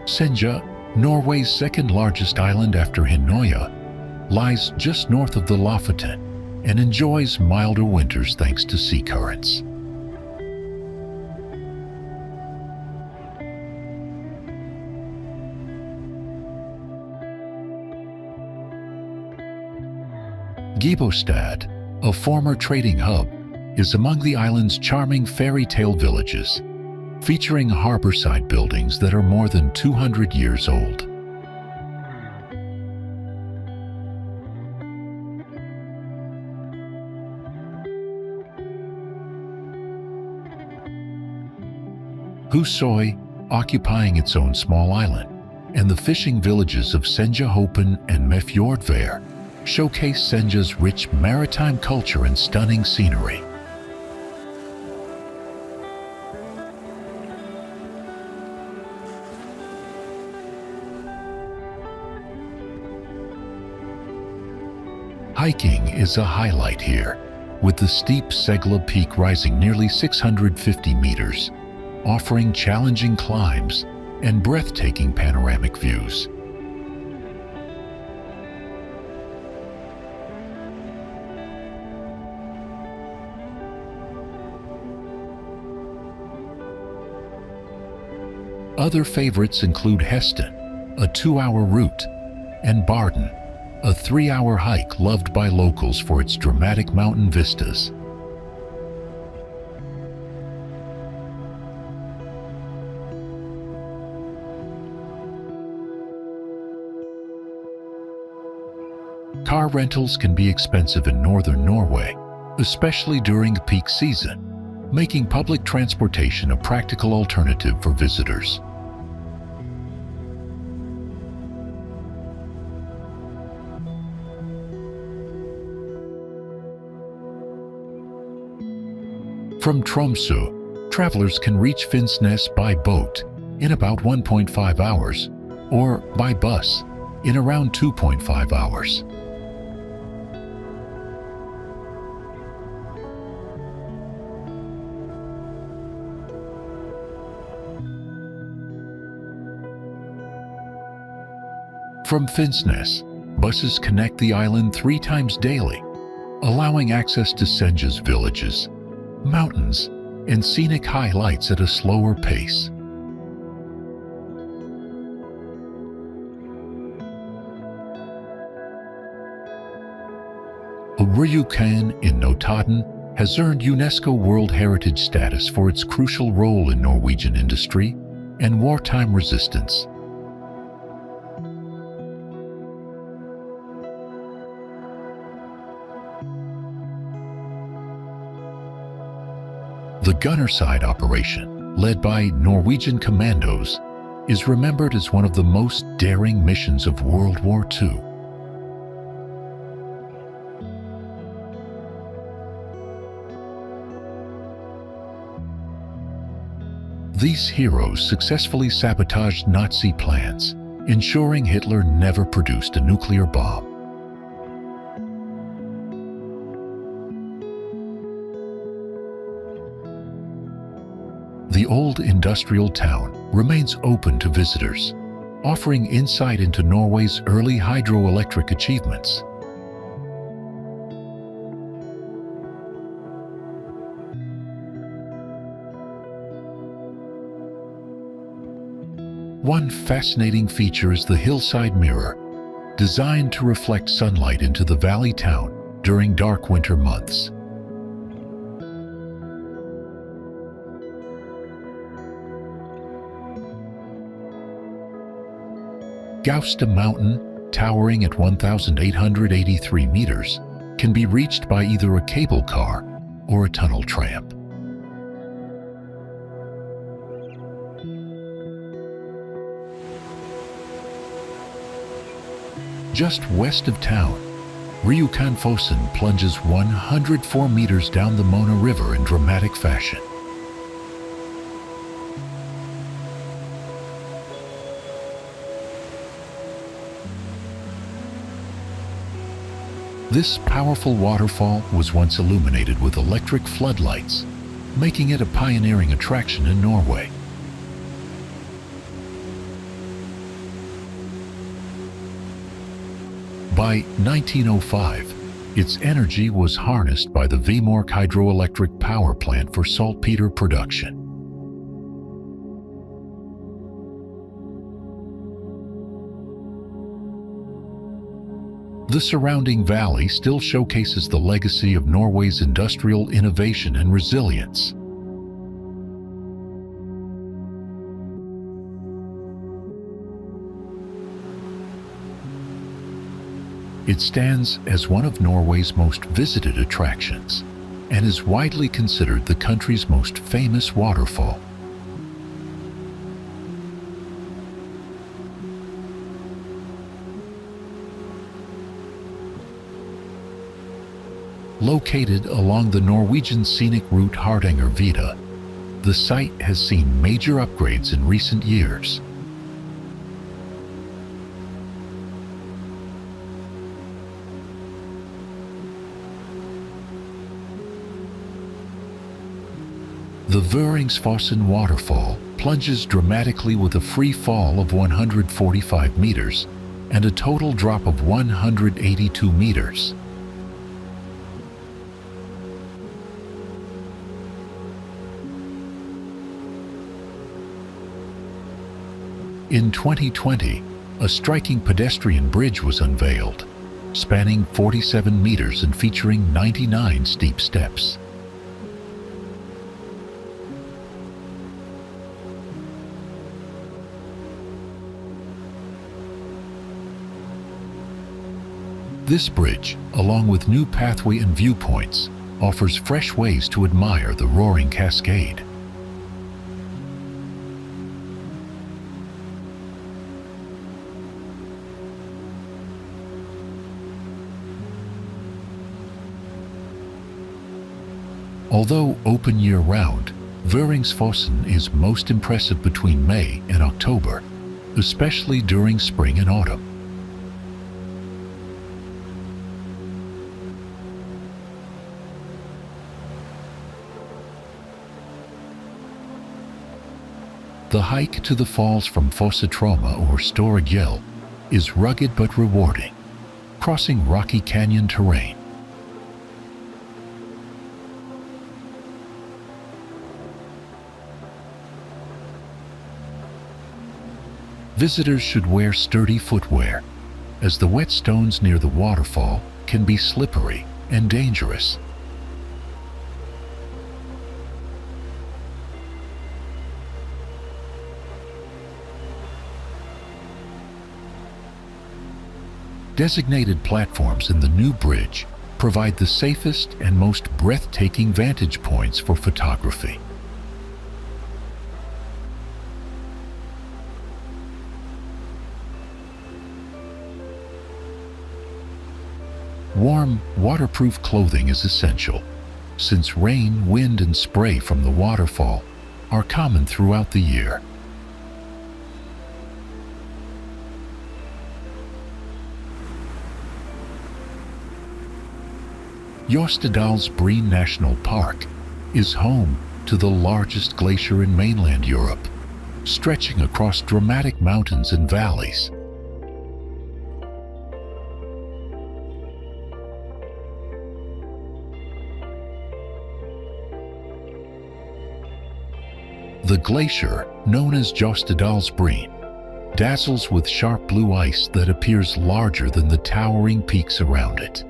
Senja, Norway's second largest island after Hinnøya, lies just north of the Lofoten and enjoys milder winters thanks to sea currents. Gibostad, a former trading hub, is among the island's charming fairy tale villages, featuring harborside buildings that are more than 200 years old. Husøy, occupying its own small island, and the fishing villages of Senjahopen and Mefjordvær showcase Senja's rich maritime culture and stunning scenery. Hiking is a highlight here, with the steep Segla Peak rising nearly 650 meters, offering challenging climbs and breathtaking panoramic views. Other favorites include Heston, a 2-hour route, and Barden, a 3-hour hike loved by locals for its dramatic mountain vistas. Car rentals can be expensive in northern Norway, especially during peak season, making public transportation a practical alternative for visitors. From Tromsø, travelers can reach Finnsnes by boat in about 1.5 hours or by bus in around 2.5 hours. From Finnsnes, buses connect the island 3 times daily, allowing access to Senja's villages, mountains, and scenic highlights at a slower pace. Rjukan in Lofoten has earned UNESCO World Heritage status for its crucial role in Norwegian industry and wartime resistance. The gunnerside operation, led by Norwegian commandos, is remembered as one of the most daring missions of World War II. These heroes successfully sabotaged Nazi plans, ensuring Hitler never produced a nuclear bomb. The old industrial town remains open to visitors, offering insight into Norway's early hydroelectric achievements. One fascinating feature is the hillside mirror, designed to reflect sunlight into the valley town during dark winter months. Gausta Mountain, towering at 1,883 meters, can be reached by either a cable car or a tunnel tramp. Just west of town, Rjukanfossen plunges 104 meters down the Mona River in dramatic fashion. This powerful waterfall was once illuminated with electric floodlights, making it a pioneering attraction in Norway. By 1905, its energy was harnessed by the Vemork hydroelectric power plant for saltpeter production. The surrounding valley still showcases the legacy of Norway's industrial innovation and resilience. It stands as one of Norway's most visited attractions and is widely considered the country's most famous waterfall. Located along the Norwegian scenic route Hardangerfjord, the site has seen major upgrades in recent years. The Vøringsfossen Waterfall plunges dramatically with a free fall of 145 meters and a total drop of 182 meters. In 2020, a striking pedestrian bridge was unveiled, spanning 47 meters and featuring 99 steep steps. This bridge, along with new pathway and viewpoints, offers fresh ways to admire the roaring cascade. Although open year-round, Vøringsfossen is most impressive between May and October, especially during spring and autumn. The hike to the falls from Fossetroma or Stora Gjell is rugged but rewarding, crossing rocky canyon terrain. Visitors should wear sturdy footwear, as the wet stones near the waterfall can be slippery and dangerous. Designated platforms in the new bridge provide the safest and most breathtaking vantage points for photography. Warm, waterproof clothing is essential, since rain, wind, and spray from the waterfall are common throughout the year. Jostedalsbreen National Park is home to the largest glacier in mainland Europe, stretching across dramatic mountains and valleys. The glacier, known as Jostedalsbreen, dazzles with sharp blue ice that appears larger than the towering peaks around it.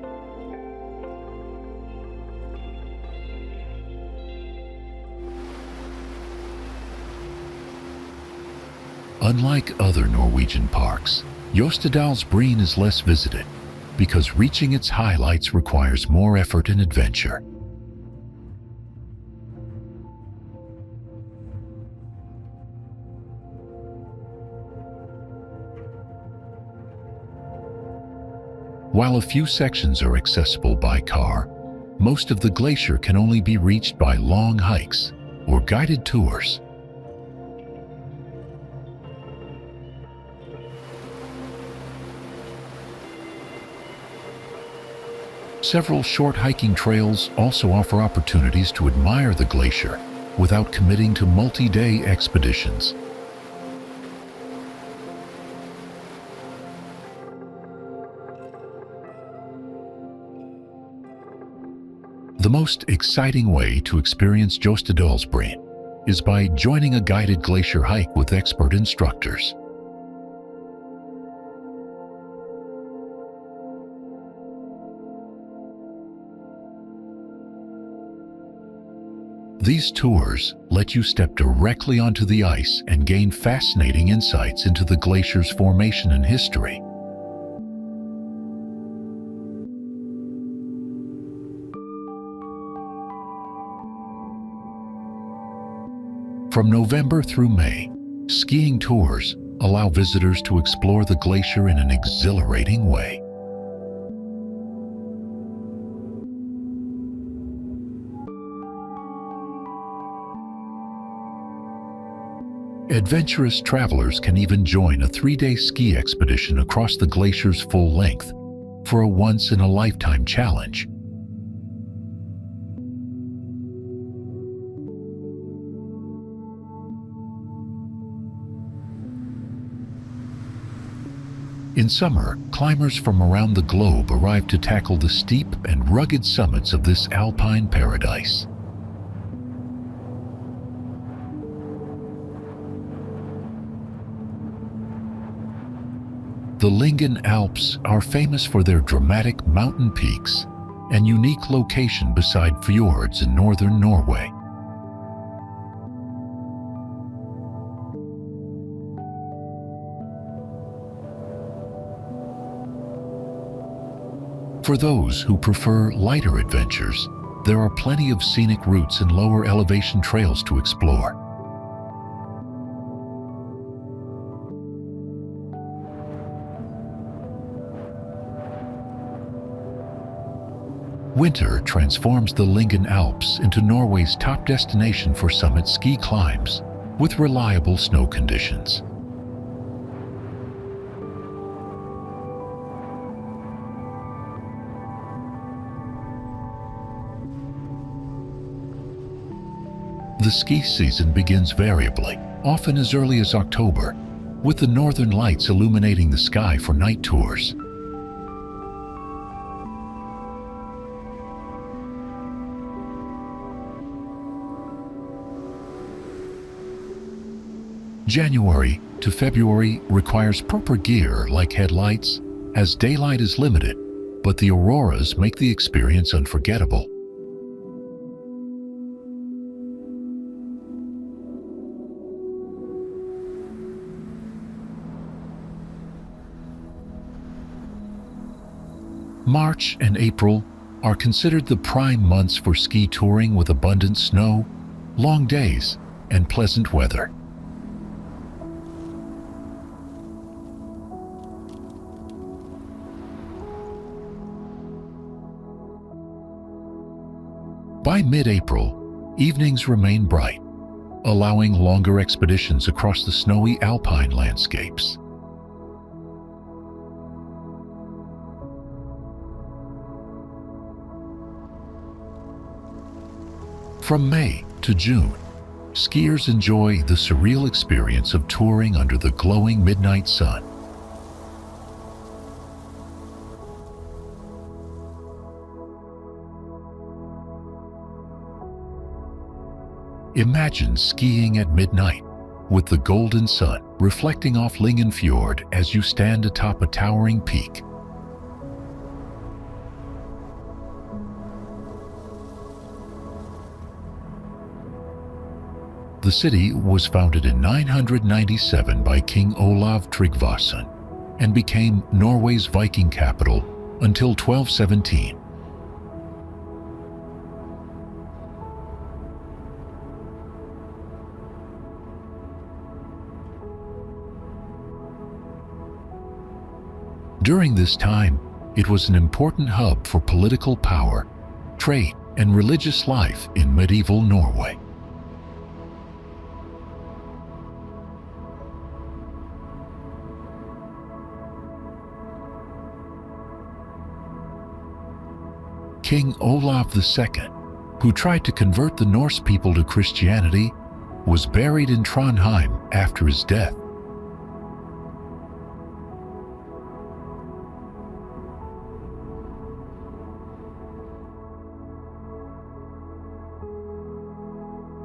Unlike other Norwegian parks, Jostedalsbreen is less visited because reaching its highlights requires more effort and adventure. While a few sections are accessible by car, most of the glacier can only be reached by long hikes or guided tours. Several short hiking trails also offer opportunities to admire the glacier without committing to multi-day expeditions. The most exciting way to experience Jostedalsbreen is by joining a guided glacier hike with expert instructors. These tours let you step directly onto the ice and gain fascinating insights into the glacier's formation and history. From November through May, skiing tours allow visitors to explore the glacier in an exhilarating way. Adventurous travelers can even join a 3-day ski expedition across the glacier's full length for a once-in-a-lifetime challenge. In summer, climbers from around the globe arrive to tackle the steep and rugged summits of this alpine paradise. The Lyngen Alps are famous for their dramatic mountain peaks and unique location beside fjords in northern Norway. For those who prefer lighter adventures, there are plenty of scenic routes and lower elevation trails to explore. Winter transforms the Lyngen Alps into Norway's top destination for summit ski climbs, with reliable snow conditions. The ski season begins variably, often as early as October, with the northern lights illuminating the sky for night tours. January to February requires proper gear like headlights, as daylight is limited, but the auroras make the experience unforgettable. March and April are considered the prime months for ski touring, with abundant snow, long days, and pleasant weather. By mid-April, evenings remain bright, allowing longer expeditions across the snowy alpine landscapes. From May to June, skiers enjoy the surreal experience of touring under the glowing midnight sun. Imagine skiing at midnight, with the golden sun reflecting off Lyngen Fjord as you stand atop a towering peak. The city was founded in 997 by King Olav Tryggvason and became Norway's Viking capital until 1217. During this time, it was an important hub for political power, trade, and religious life in medieval Norway. King Olav II, who tried to convert the Norse people to Christianity, was buried in Trondheim after his death.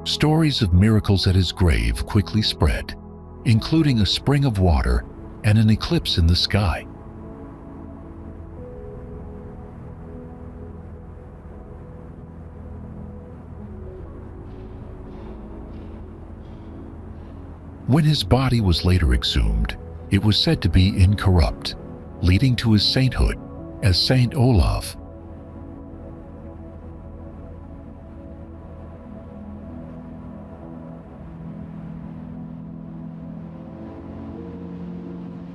Stories of miracles at his grave quickly spread, including a spring of water and an eclipse in the sky. When his body was later exhumed, it was said to be incorrupt, leading to his sainthood as Saint Olav.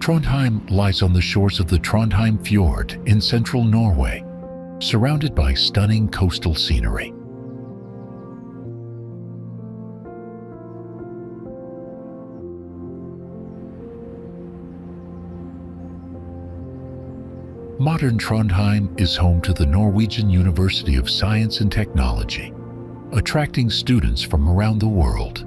Trondheim lies on the shores of the Trondheim Fjord in central Norway, surrounded by stunning coastal scenery. Modern Trondheim is home to the Norwegian University of Science and Technology, attracting students from around the world.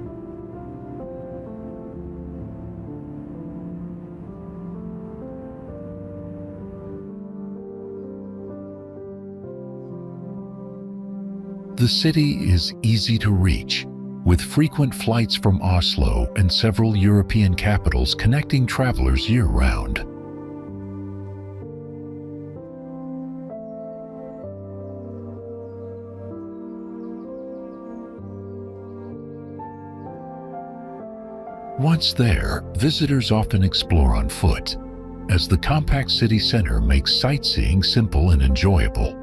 The city is easy to reach, with frequent flights from Oslo and several European capitals connecting travelers year-round. Once there, visitors often explore on foot, as the compact city center makes sightseeing simple and enjoyable.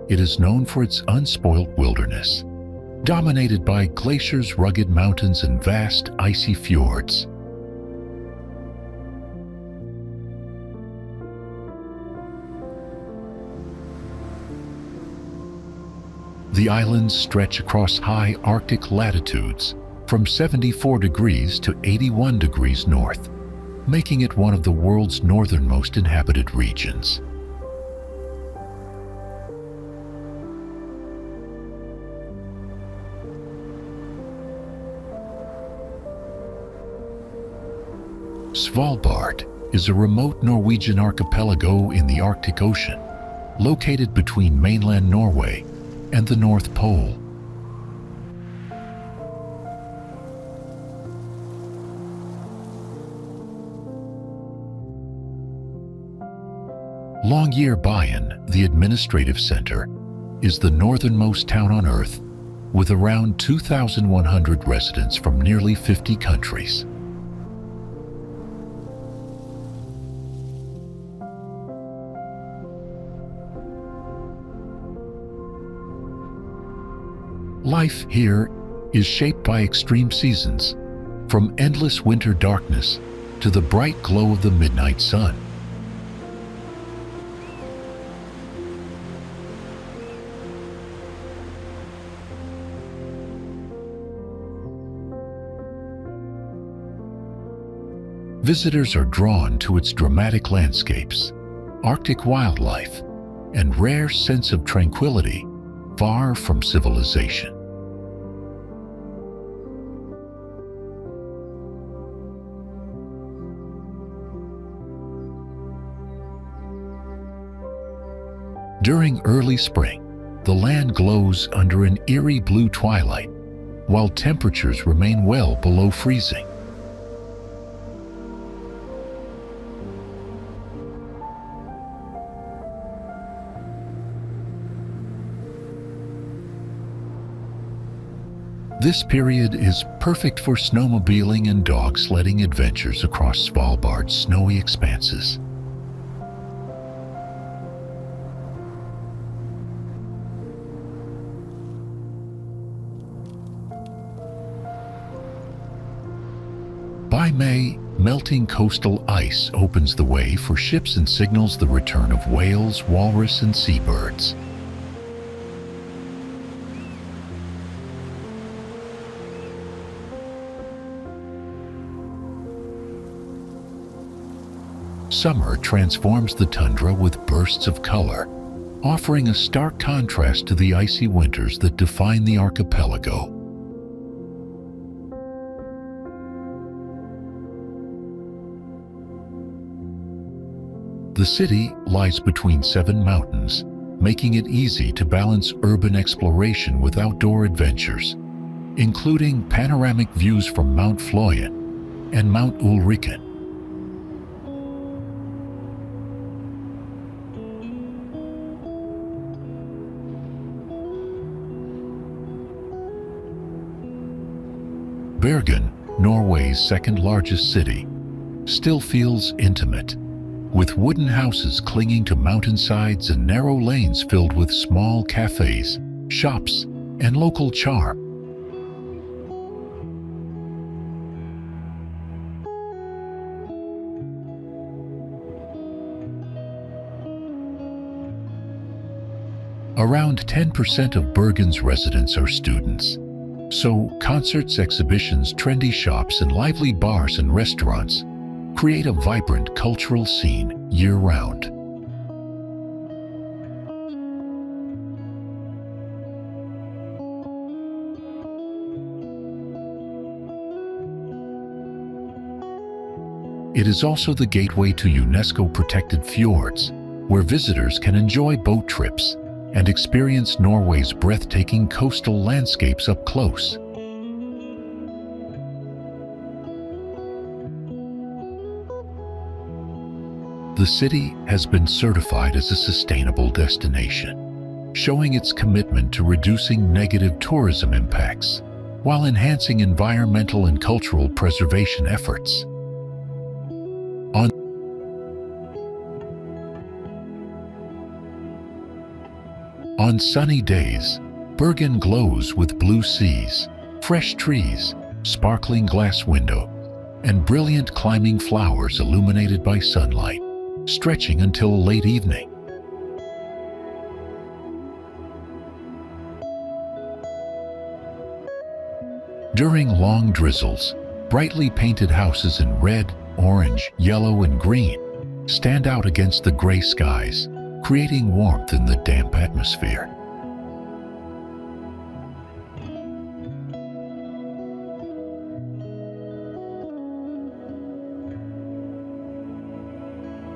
It is known for its unspoilt wilderness, dominated by glaciers, rugged mountains, and vast icy fjords. The islands stretch across high Arctic latitudes from 74 degrees to 81 degrees north, making it one of the world's northernmost inhabited regions. Svalbard is a remote Norwegian archipelago in the Arctic Ocean, located between mainland Norway and the North Pole. Longyearbyen, the administrative center, is the northernmost town on Earth, with around 2,100 residents from nearly 50 countries. Life here is shaped by extreme seasons, from endless winter darkness to the bright glow of the midnight sun. Visitors are drawn to its dramatic landscapes, Arctic wildlife, and rare sense of tranquility far from civilization. During early spring, the land glows under an eerie blue twilight, while temperatures remain well below freezing. This period is perfect for snowmobiling and dog sledding adventures across Svalbard's snowy expanses. By May, melting coastal ice opens the way for ships and signals the return of whales, walrus, and seabirds. Summer transforms the tundra with bursts of color, offering a stark contrast to the icy winters that define the archipelago. The city lies between 7 mountains, making it easy to balance urban exploration with outdoor adventures, including panoramic views from Mount Flåyen and Mount Ulriken. Bergen, Norway's second-largest city, still feels intimate, with wooden houses clinging to mountainsides and narrow lanes filled with small cafes, shops, and local charm. Around 10% of Bergen's residents are students, so concerts, exhibitions, trendy shops, and lively bars and restaurants create a vibrant cultural scene year-round. It is also the gateway to UNESCO-protected fjords, where visitors can enjoy boat trips and experience Norway's breathtaking coastal landscapes up close. The city has been certified as a sustainable destination, showing its commitment to reducing negative tourism impacts while enhancing environmental and cultural preservation efforts. On sunny days, Bergen glows with blue seas, fresh trees, sparkling glass windows, and brilliant climbing flowers illuminated by sunlight, stretching until late evening. During long drizzles, brightly painted houses in red, orange, yellow, and green stand out against the gray skies, creating warmth in the damp atmosphere.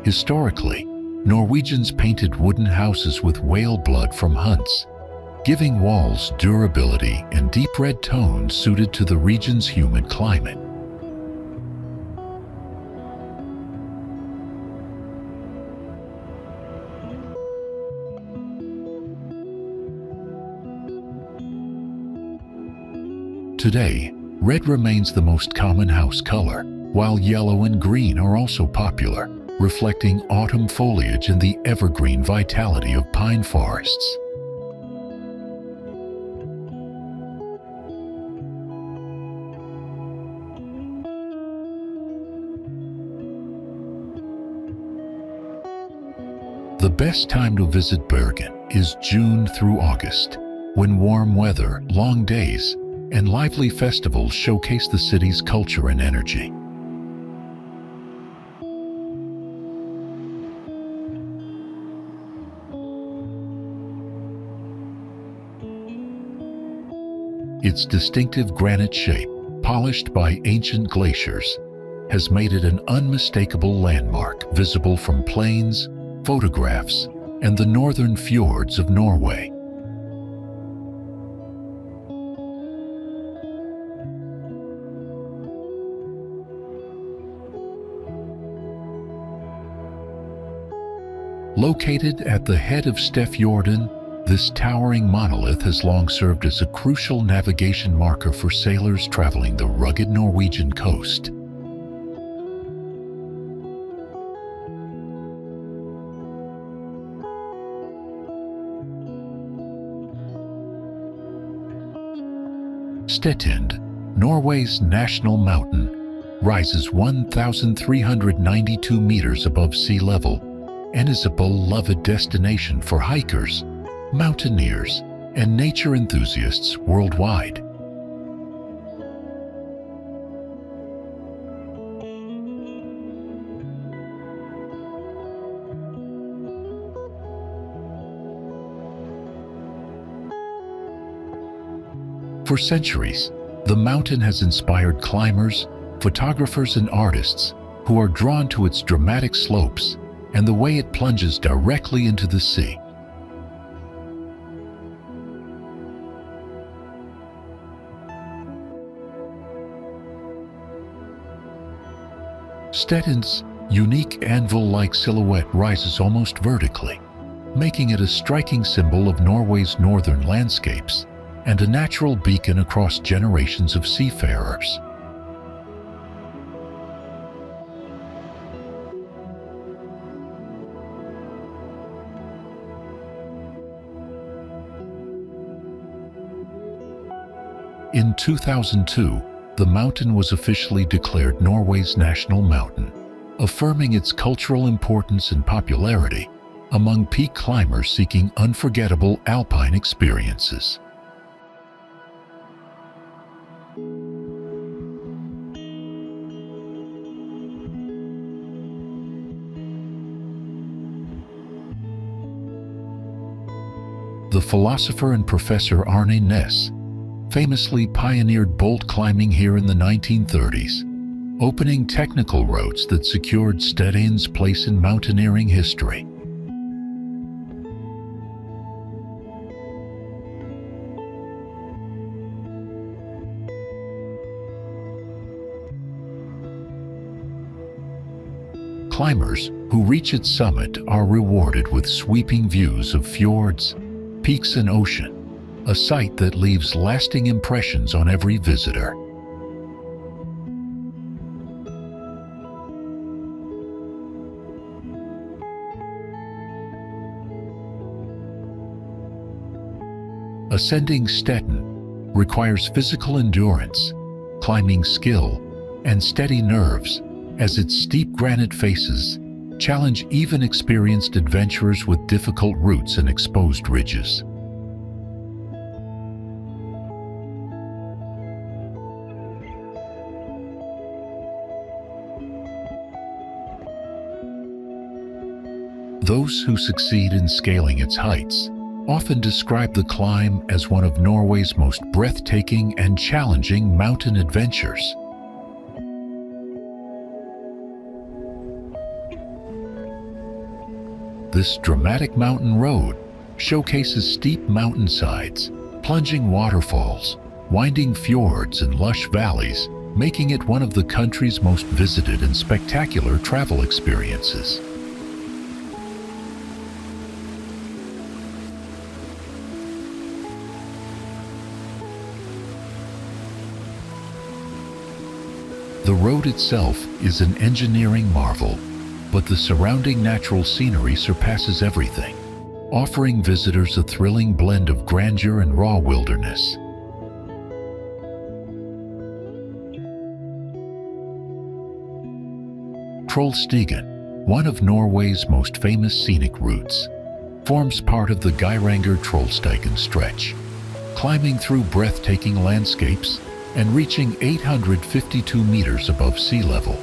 Historically, Norwegians painted wooden houses with whale blood from hunts, giving walls durability and deep red tones suited to the region's humid climate. Today, red remains the most common house color, while yellow and green are also popular, reflecting autumn foliage and the evergreen vitality of pine forests. The best time to visit Bergen is June through August, when warm weather, long days, and lively festivals showcase the city's culture and energy. Its distinctive granite shape, polished by ancient glaciers, has made it an unmistakable landmark visible from plains, photographs, and the northern fjords of Norway. Located at the head of Stefjorden, this towering monolith has long served as a crucial navigation marker for sailors traveling the rugged Norwegian coast. Stetind, Norway's national mountain, rises 1,392 meters above sea level and is a beloved destination for hikers, mountaineers, and nature enthusiasts worldwide. For centuries, the mountain has inspired climbers, photographers, and artists who are drawn to its dramatic slopes and the way it plunges directly into the sea. Stettin's unique anvil-like silhouette rises almost vertically, making it a striking symbol of Norway's northern landscapes and a natural beacon across generations of seafarers. In 2002, the mountain was officially declared Norway's national mountain, affirming its cultural importance and popularity among peak climbers seeking unforgettable alpine experiences. The philosopher and professor Arne Næss famously pioneered bolt climbing here in the 1930s, opening technical routes that secured Stettin's place in mountaineering history. Climbers who reach its summit are rewarded with sweeping views of fjords, peaks, and ocean, a sight that leaves lasting impressions on every visitor. Ascending Stettin requires physical endurance, climbing skill, and steady nerves, as its steep granite faces challenge even experienced adventurers with difficult routes and exposed ridges. Those who succeed in scaling its heights often describe the climb as one of Norway's most breathtaking and challenging mountain adventures. This dramatic mountain road showcases steep mountainsides, plunging waterfalls, winding fjords, and lush valleys, making it one of the country's most visited and spectacular travel experiences. The road itself is an engineering marvel, but the surrounding natural scenery surpasses everything, offering visitors a thrilling blend of grandeur and raw wilderness. Trollstigen, one of Norway's most famous scenic routes, forms part of the Geirangerfjord stretch, climbing through breathtaking landscapes and reaching 852 meters above sea level.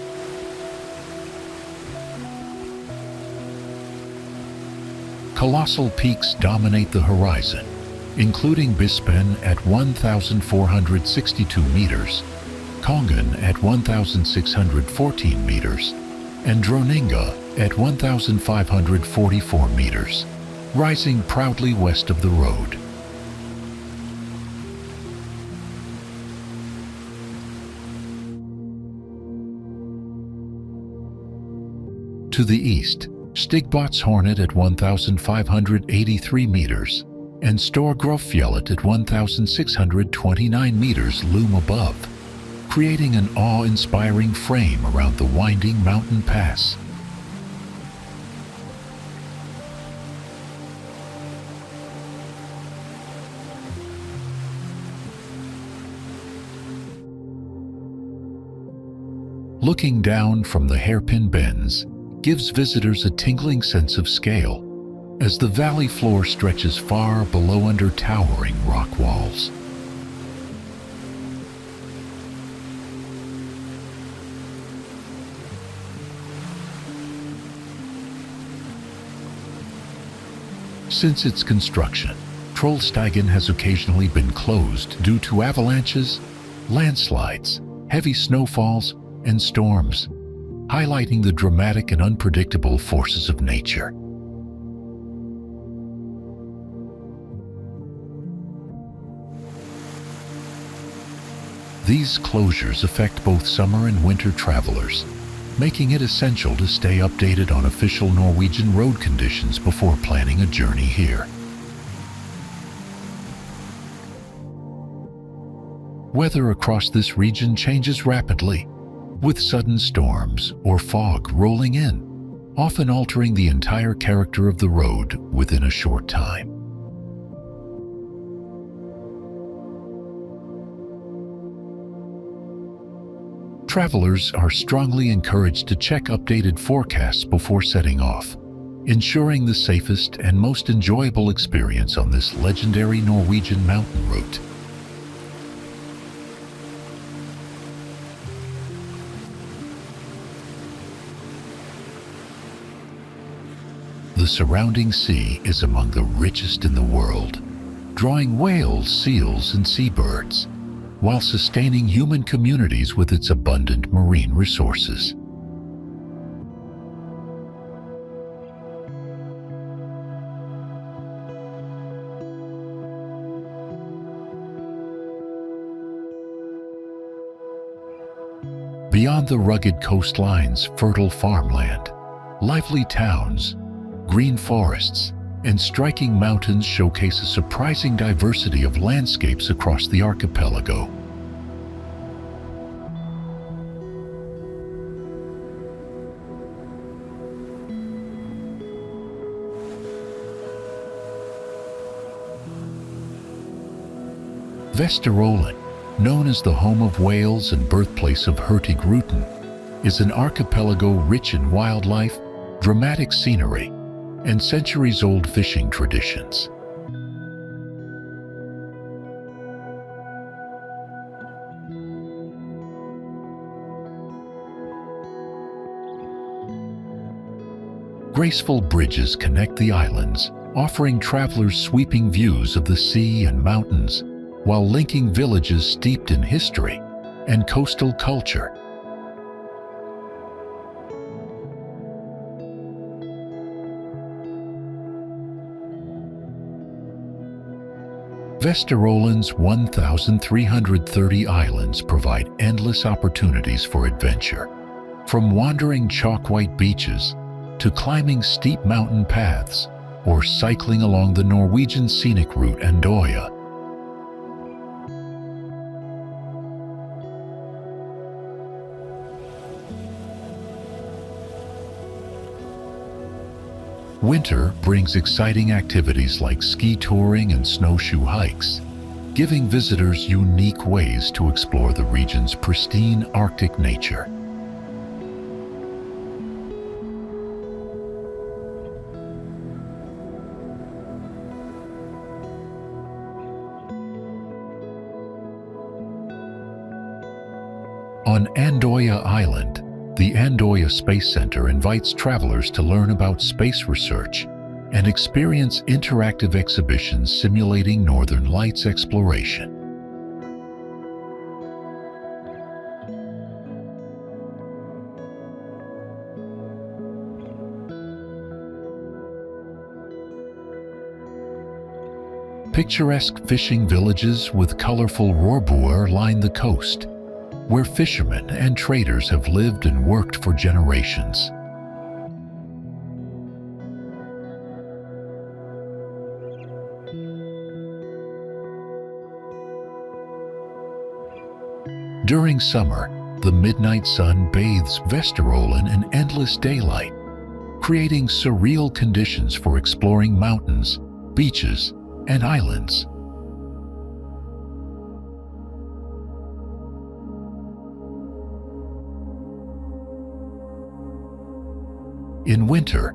Colossal peaks dominate the horizon, including Bispen at 1,462 meters, Kongen at 1,614 meters, and Droninga at 1,544 meters, rising proudly west of the road. To the east, Stigbotsholmen at 1,583 meters and Storgrofjellet at 1,629 meters loom above, creating an awe-inspiring frame around the winding mountain pass. Looking down from the hairpin bends gives visitors a tingling sense of scale, as the valley floor stretches far below under towering rock walls. Since its construction, Trollstigen has occasionally been closed due to avalanches, landslides, heavy snowfalls, and storms, highlighting the dramatic and unpredictable forces of nature. These closures affect both summer and winter travelers, making it essential to stay updated on official Norwegian road conditions before planning a journey here. Weather across this region changes rapidly, with sudden storms or fog rolling in, often altering the entire character of the road within a short time. Travelers are strongly encouraged to check updated forecasts before setting off, ensuring the safest and most enjoyable experience on this legendary Norwegian mountain route. The surrounding sea is among the richest in the world, drawing whales, seals, and seabirds, while sustaining human communities with its abundant marine resources. Beyond the rugged coastlines, fertile farmland, lively towns, green forests, and striking mountains showcase a surprising diversity of landscapes across the archipelago. Vesterålen, known as the home of whales and birthplace of Hurtigruten, is an archipelago rich in wildlife, dramatic scenery, and centuries-old fishing traditions. Graceful bridges connect the islands, offering travelers sweeping views of the sea and mountains, while linking villages steeped in history and coastal culture. Vesterålen's 1,330 islands provide endless opportunities for adventure, from wandering chalk-white beaches to climbing steep mountain paths or cycling along the Norwegian scenic route Andøya. Winter brings exciting activities like ski touring and snowshoe hikes, giving visitors unique ways to explore the region's pristine Arctic nature. On Andøya Island, the Andøya Space Center invites travelers to learn about space research and experience interactive exhibitions simulating Northern Lights exploration. Picturesque fishing villages with colorful roerbuer line the coast, where fishermen and traders have lived and worked for generations. During summer, the midnight sun bathes Vesterålen in endless daylight, creating surreal conditions for exploring mountains, beaches, and islands. In winter,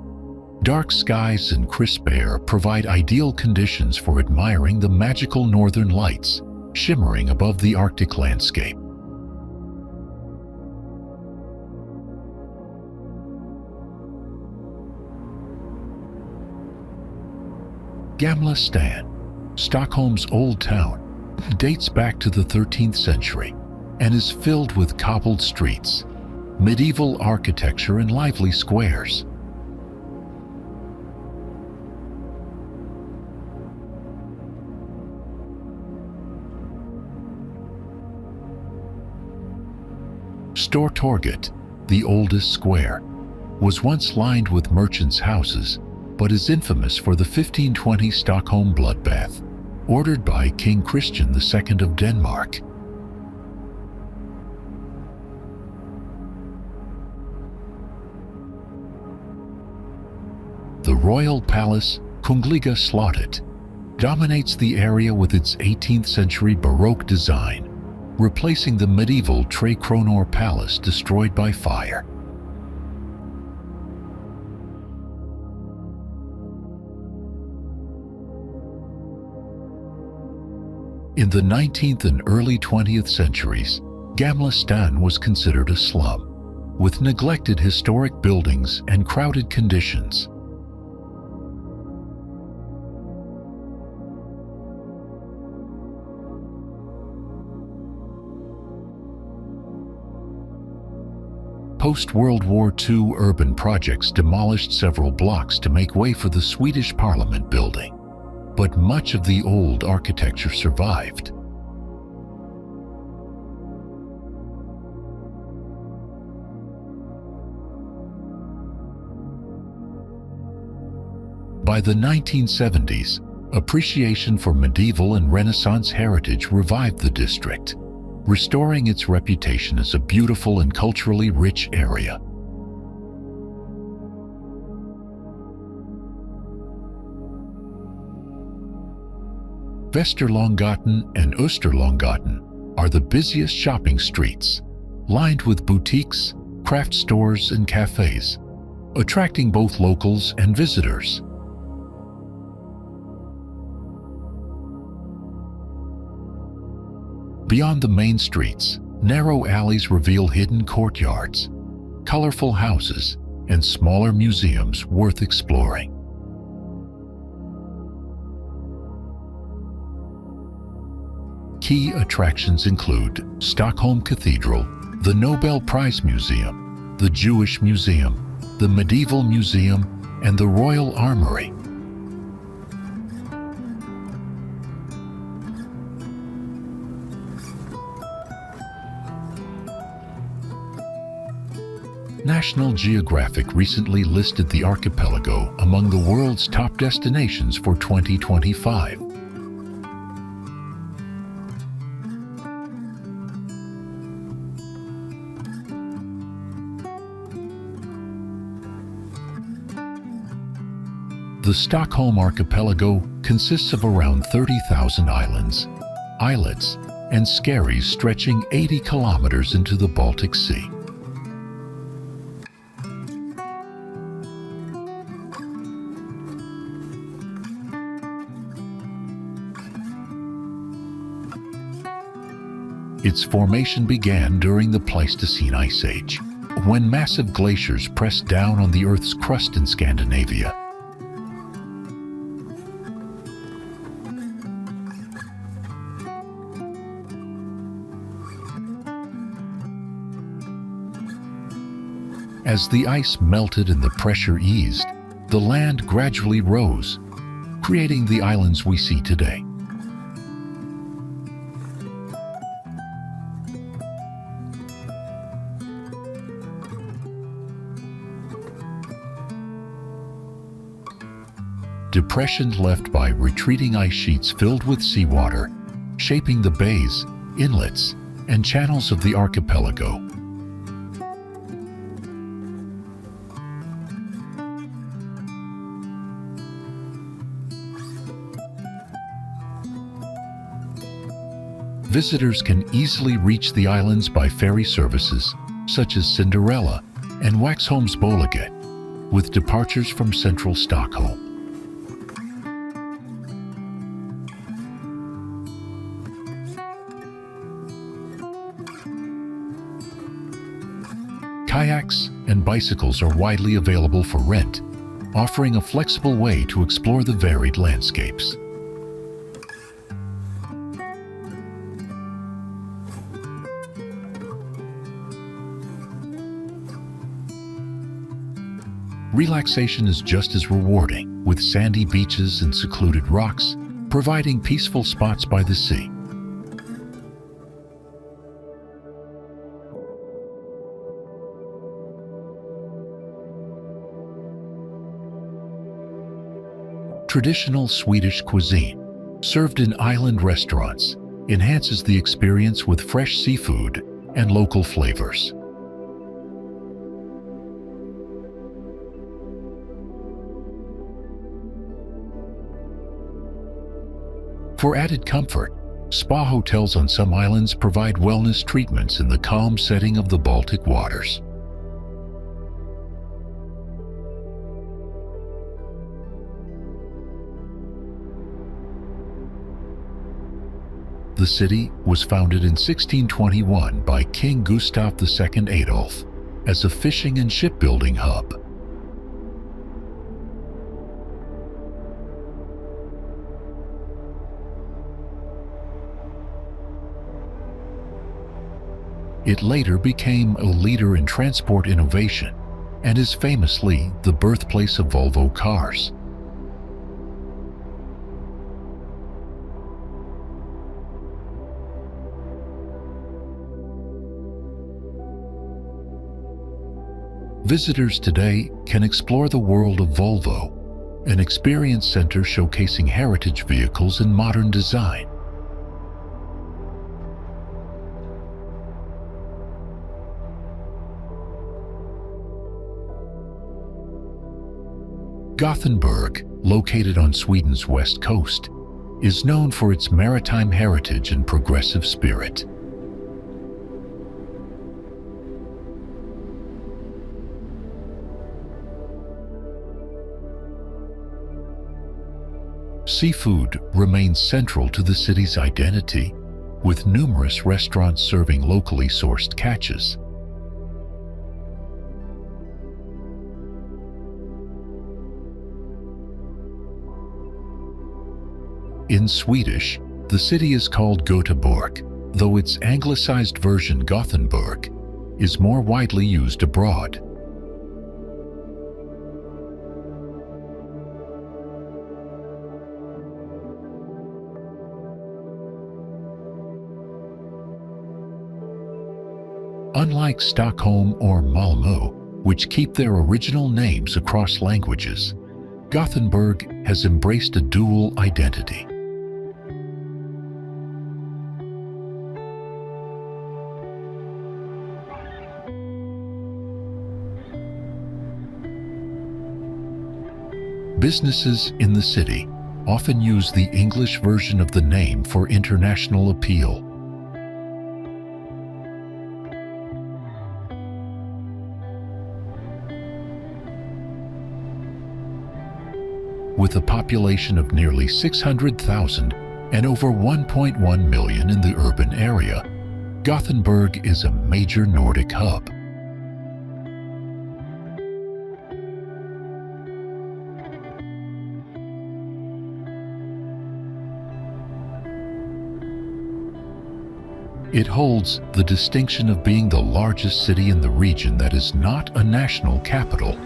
dark skies and crisp air provide ideal conditions for admiring the magical northern lights shimmering above the Arctic landscape. Gamla Stan, Stockholm's old town, dates back to the 13th century and is filled with cobbled streets, medieval architecture, and lively squares. Stortorget, the oldest square, was once lined with merchants' houses, but is infamous for the 1520 Stockholm bloodbath, ordered by King Christian II of Denmark. The royal palace, Kungliga Slottet, dominates the area with its 18th century Baroque design, replacing the medieval Tre Kronor Palace destroyed by fire. In the 19th and early 20th centuries, Gamla Stan was considered a slum, with neglected historic buildings and crowded conditions. Post-World War II urban projects demolished several blocks to make way for the Swedish Parliament building, but much of the old architecture survived. By the 1970s, appreciation for medieval and Renaissance heritage revived the district, restoring its reputation as a beautiful and culturally rich area. Västerlånggatan and Österlånggatan are the busiest shopping streets, lined with boutiques, craft stores, and cafes, attracting both locals and visitors. Beyond the main streets, narrow alleys reveal hidden courtyards, colorful houses, and smaller museums worth exploring. Key attractions include Stockholm Cathedral, the Nobel Prize Museum, the Jewish Museum, the Medieval Museum, and the Royal Armoury. National Geographic recently listed the archipelago among the world's top destinations for 2025. The Stockholm Archipelago consists of around 30,000 islands, islets, and skerries stretching 80 kilometers into the Baltic Sea. Its formation began during the Pleistocene Ice Age, when massive glaciers pressed down on the Earth's crust in Scandinavia. As the ice melted and the pressure eased, the land gradually rose, creating the islands we see today. Depressions left by retreating ice sheets filled with seawater, shaping the bays, inlets, and channels of the archipelago. Visitors can easily reach the islands by ferry services, such as Cinderella and Waxholmsbolaget, with departures from central Stockholm. Kayaks and bicycles are widely available for rent, offering a flexible way to explore the varied landscapes. Relaxation is just as rewarding, with sandy beaches and secluded rocks, providing peaceful spots by the sea. Traditional Swedish cuisine, served in island restaurants, enhances the experience with fresh seafood and local flavors. For added comfort, spa hotels on some islands provide wellness treatments in the calm setting of the Baltic waters. The city was founded in 1621 by King Gustav II Adolf as a fishing and shipbuilding hub. It later became a leader in transport innovation and is famously the birthplace of Volvo cars. Visitors today can explore the world of Volvo, an experience center showcasing heritage vehicles and modern design. Gothenburg, located on Sweden's west coast, is known for its maritime heritage and progressive spirit. Seafood remains central to the city's identity, with numerous restaurants serving locally sourced catches. In Swedish, the city is called Göteborg, though its anglicized version Gothenburg is more widely used abroad. Unlike Stockholm or Malmö, which keep their original names across languages, Gothenburg has embraced a dual identity. Businesses in the city often use the English version of the name for international appeal. With a population of nearly 600,000 and over 1.1 million in the urban area, Gothenburg is a major Nordic hub. It holds the distinction of being the largest city in the region that is not a national capital.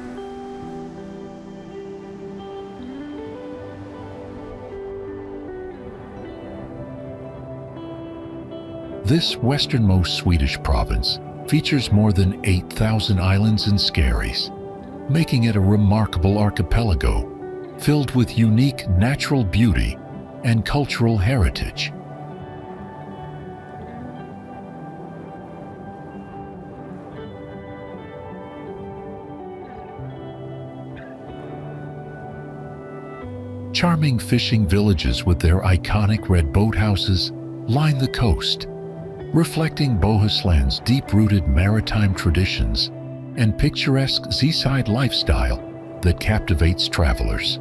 This westernmost Swedish province features more than 8,000 islands and skerries, making it a remarkable archipelago filled with unique natural beauty and cultural heritage. Charming fishing villages with their iconic red boathouses line the coast, reflecting Bohuslan's deep-rooted maritime traditions and picturesque seaside lifestyle that captivates travelers.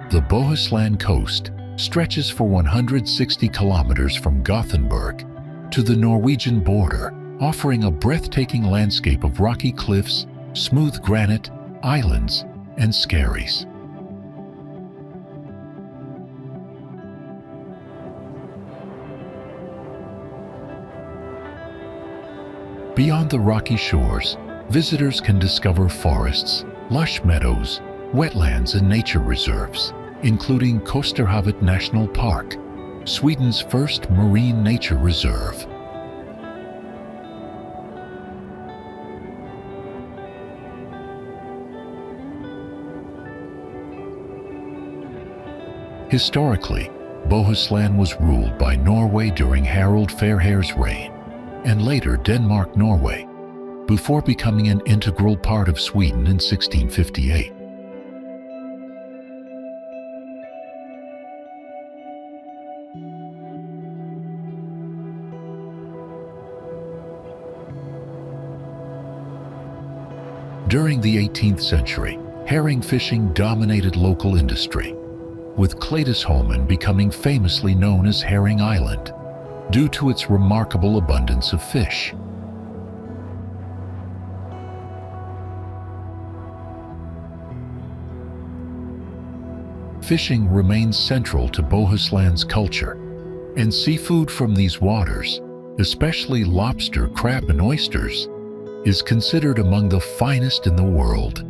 The Bohuslän coast stretches for 160 kilometers from Gothenburg to the Norwegian border, offering a breathtaking landscape of rocky cliffs, smooth granite, islands, and skerries. Beyond the rocky shores, visitors can discover forests, lush meadows, wetlands, and nature reserves, including Kosterhavet National Park, Sweden's first marine nature reserve. Historically, Bohuslän was ruled by Norway during Harald Fairhair's reign, and later Denmark-Norway, before becoming an integral part of Sweden in 1658. During the 18th century, herring fishing dominated local industry, with Klædesholmen becoming famously known as Herring Island, due to its remarkable abundance of fish. Fishing remains central to Bohuslän's culture, and seafood from these waters, especially lobster, crab, and oysters, is considered among the finest in the world.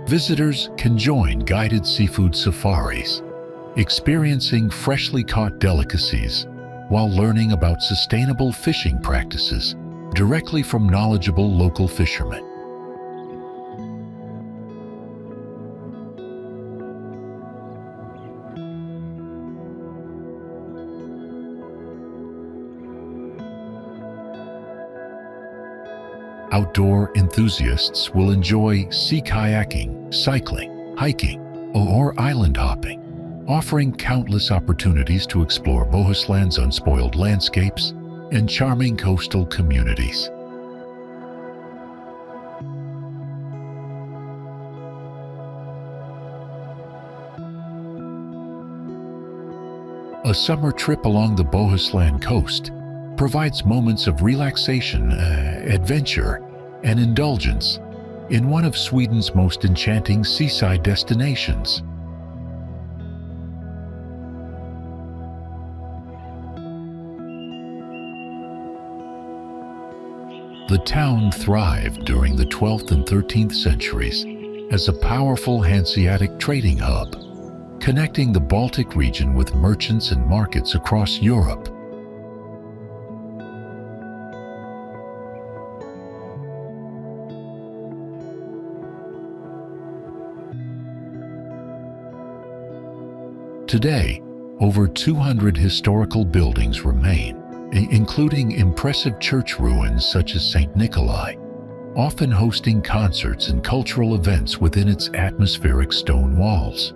Visitors can join guided seafood safaris, experiencing freshly caught delicacies while learning about sustainable fishing practices directly from knowledgeable local fishermen. Outdoor enthusiasts will enjoy sea kayaking, cycling, hiking, or island hopping, offering countless opportunities to explore Bohuslan's unspoiled landscapes and charming coastal communities. A summer trip along the Bohuslan coast provides moments of relaxation, adventure, and indulgence in one of Sweden's most enchanting seaside destinations. The town thrived during the 12th and 13th centuries as a powerful Hanseatic trading hub, connecting the Baltic region with merchants and markets across Europe. Today, over 200 historical buildings remain, including impressive church ruins such as St. Nikolai, often hosting concerts and cultural events within its atmospheric stone walls.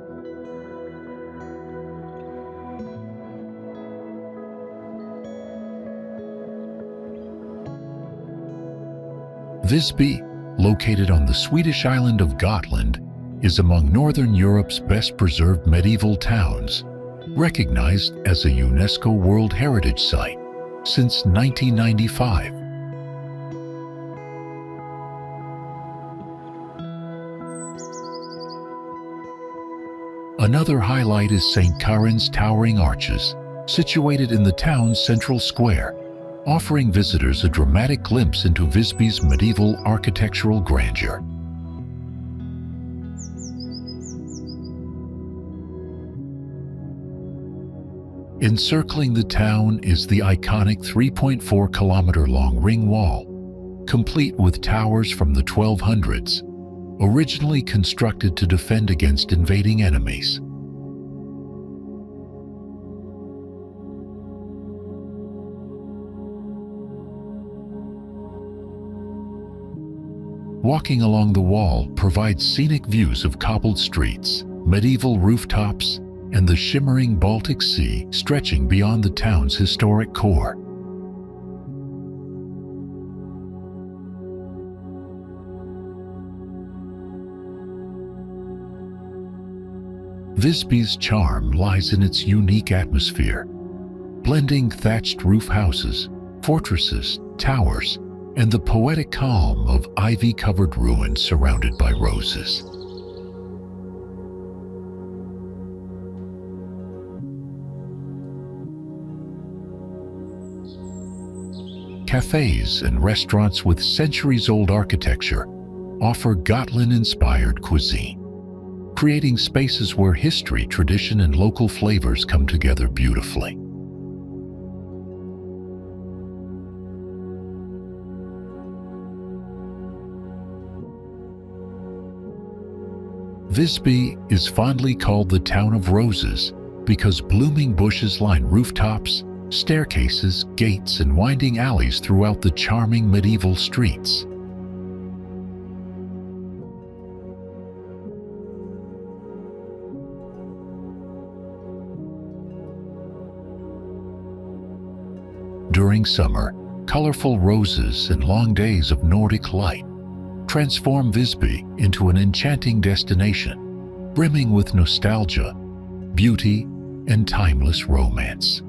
Visby, located on the Swedish island of Gotland, is among Northern Europe's best preserved medieval towns, recognized as a UNESCO World Heritage Site since 1995. Another highlight is St. Karin's towering arches, situated in the town's central square, offering visitors a dramatic glimpse into Visby's medieval architectural grandeur. Encircling the town is the iconic 3.4-kilometer-long ring wall, complete with towers from the 1200s, originally constructed to defend against invading enemies. Walking along the wall provides scenic views of cobbled streets, medieval rooftops, and the shimmering Baltic Sea stretching beyond the town's historic core. Visby's charm lies in its unique atmosphere, blending thatched roof houses, fortresses, towers, and the poetic calm of ivy-covered ruins surrounded by roses. Cafes and restaurants with centuries-old architecture offer Gotland-inspired cuisine, creating spaces where history, tradition, and local flavors come together beautifully. Visby is fondly called the town of roses because blooming bushes line rooftops, staircases, gates, and winding alleys throughout the charming medieval streets. During summer, colorful roses and long days of Nordic light transform Visby into an enchanting destination, brimming with nostalgia, beauty, and timeless romance.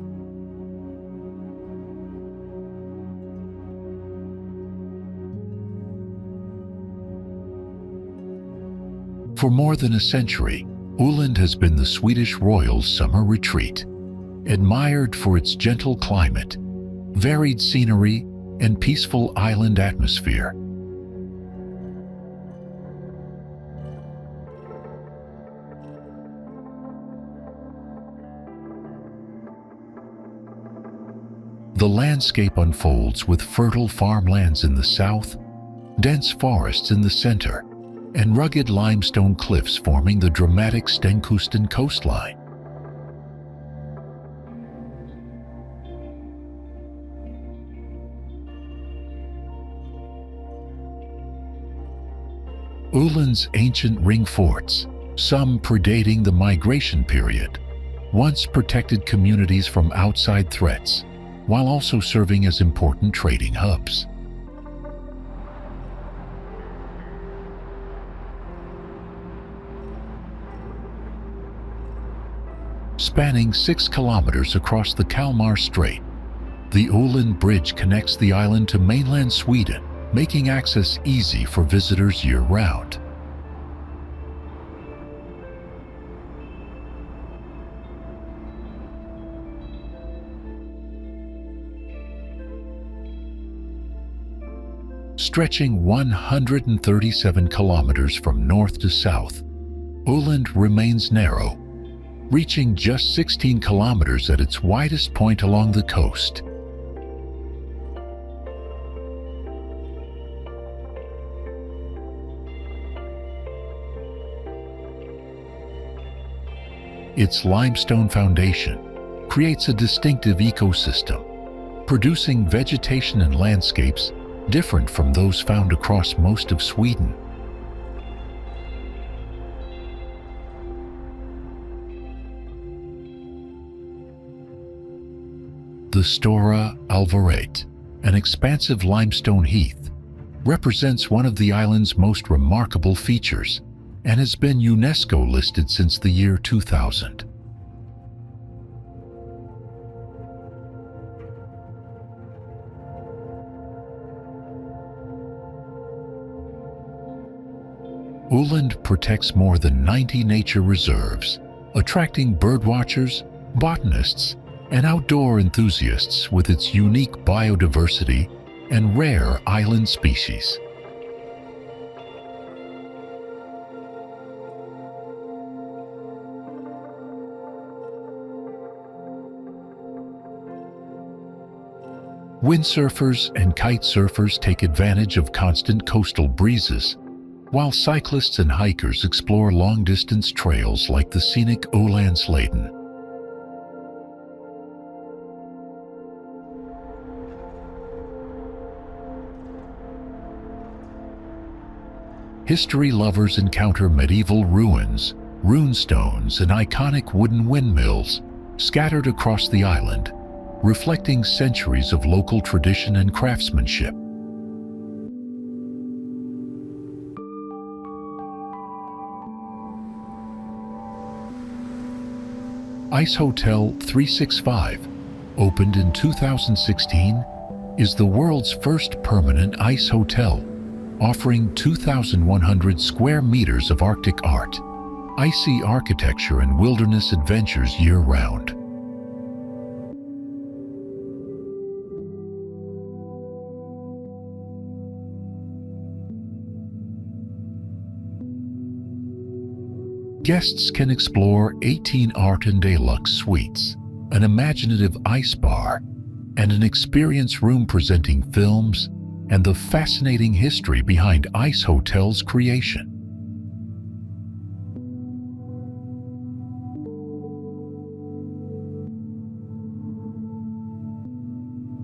For more than a century, Åland has been the Swedish royals' summer retreat, admired for its gentle climate, varied scenery, and peaceful island atmosphere. The landscape unfolds with fertile farmlands in the south, dense forests in the center, and rugged limestone cliffs forming the dramatic Stenkusten coastline. Åland's ancient ring forts, some predating the migration period, once protected communities from outside threats, while also serving as important trading hubs. Spanning 6 kilometers across the Kalmar Strait, the Åland Bridge connects the island to mainland Sweden, making access easy for visitors year-round. Stretching 137 kilometers from north to south, Åland remains narrow, reaching just 16 kilometers at its widest point along the coast. Its limestone foundation creates a distinctive ecosystem, producing vegetation and landscapes different from those found across most of Sweden. The Stora Alvaret, an expansive limestone heath, represents one of the island's most remarkable features and has been UNESCO listed since the year 2000. Åland protects more than 90 nature reserves, attracting birdwatchers, botanists, and outdoor enthusiasts with its unique biodiversity and rare island species. Windsurfers and kite surfers take advantage of constant coastal breezes, while cyclists and hikers explore long-distance trails like the scenic Ålands Leden. History lovers encounter medieval ruins, runestones, and iconic wooden windmills scattered across the island, reflecting centuries of local tradition and craftsmanship. Ice Hotel 365, opened in 2016, is the world's first permanent ice hotel, offering 2,100 square meters of Arctic art, icy architecture, and wilderness adventures year-round. Guests can explore 18 Art and Deluxe suites, an imaginative ice bar, and an experience room presenting films and the fascinating history behind Ice Hotel's creation.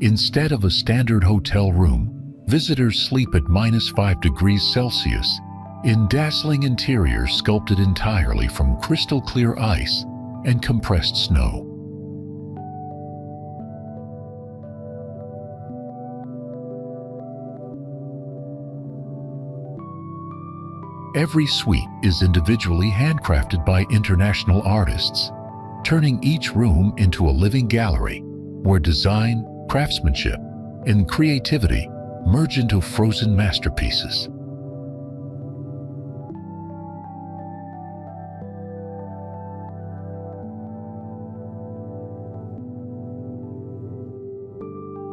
Instead of a standard hotel room, visitors sleep at -5 degrees Celsius in dazzling interiors sculpted entirely from crystal-clear ice and compressed snow. Every suite is individually handcrafted by international artists, turning each room into a living gallery where design, craftsmanship, and creativity merge into frozen masterpieces.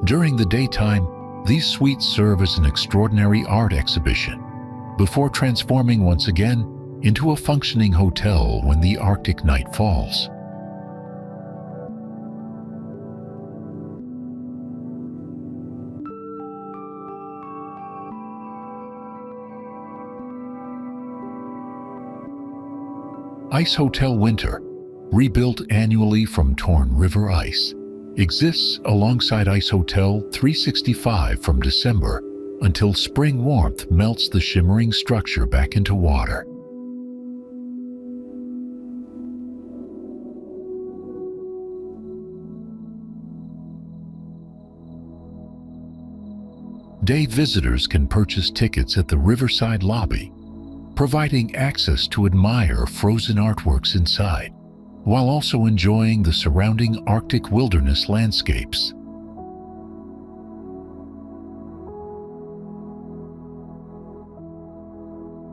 During the daytime, these suites serve as an extraordinary art exhibition, before transforming once again into a functioning hotel when the Arctic night falls. Ice Hotel Winter, rebuilt annually from torn river ice, exists alongside Ice Hotel 365 from December until spring warmth melts the shimmering structure back into water. Day visitors can purchase tickets at the riverside lobby, providing access to admire frozen artworks inside, while also enjoying the surrounding Arctic wilderness landscapes.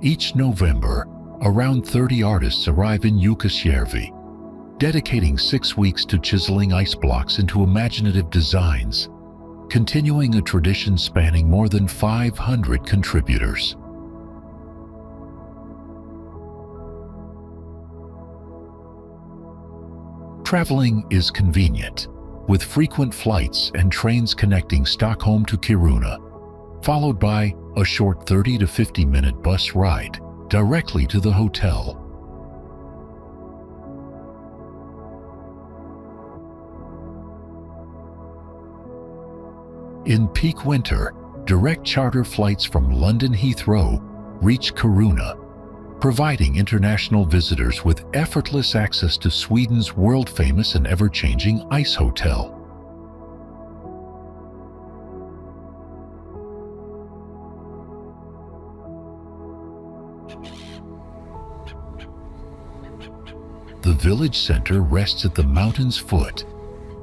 Each November, around 30 artists arrive in Jukkasjärvi, dedicating 6 weeks to chiseling ice blocks into imaginative designs, continuing a tradition spanning more than 500 contributors. Traveling is convenient, with frequent flights and trains connecting Stockholm to Kiruna, followed by a short 30 to 50-minute bus ride directly to the hotel. In peak winter, direct charter flights from London Heathrow reach Kiruna, providing international visitors with effortless access to Sweden's world-famous and ever-changing ice hotel. The village center rests at the mountain's foot,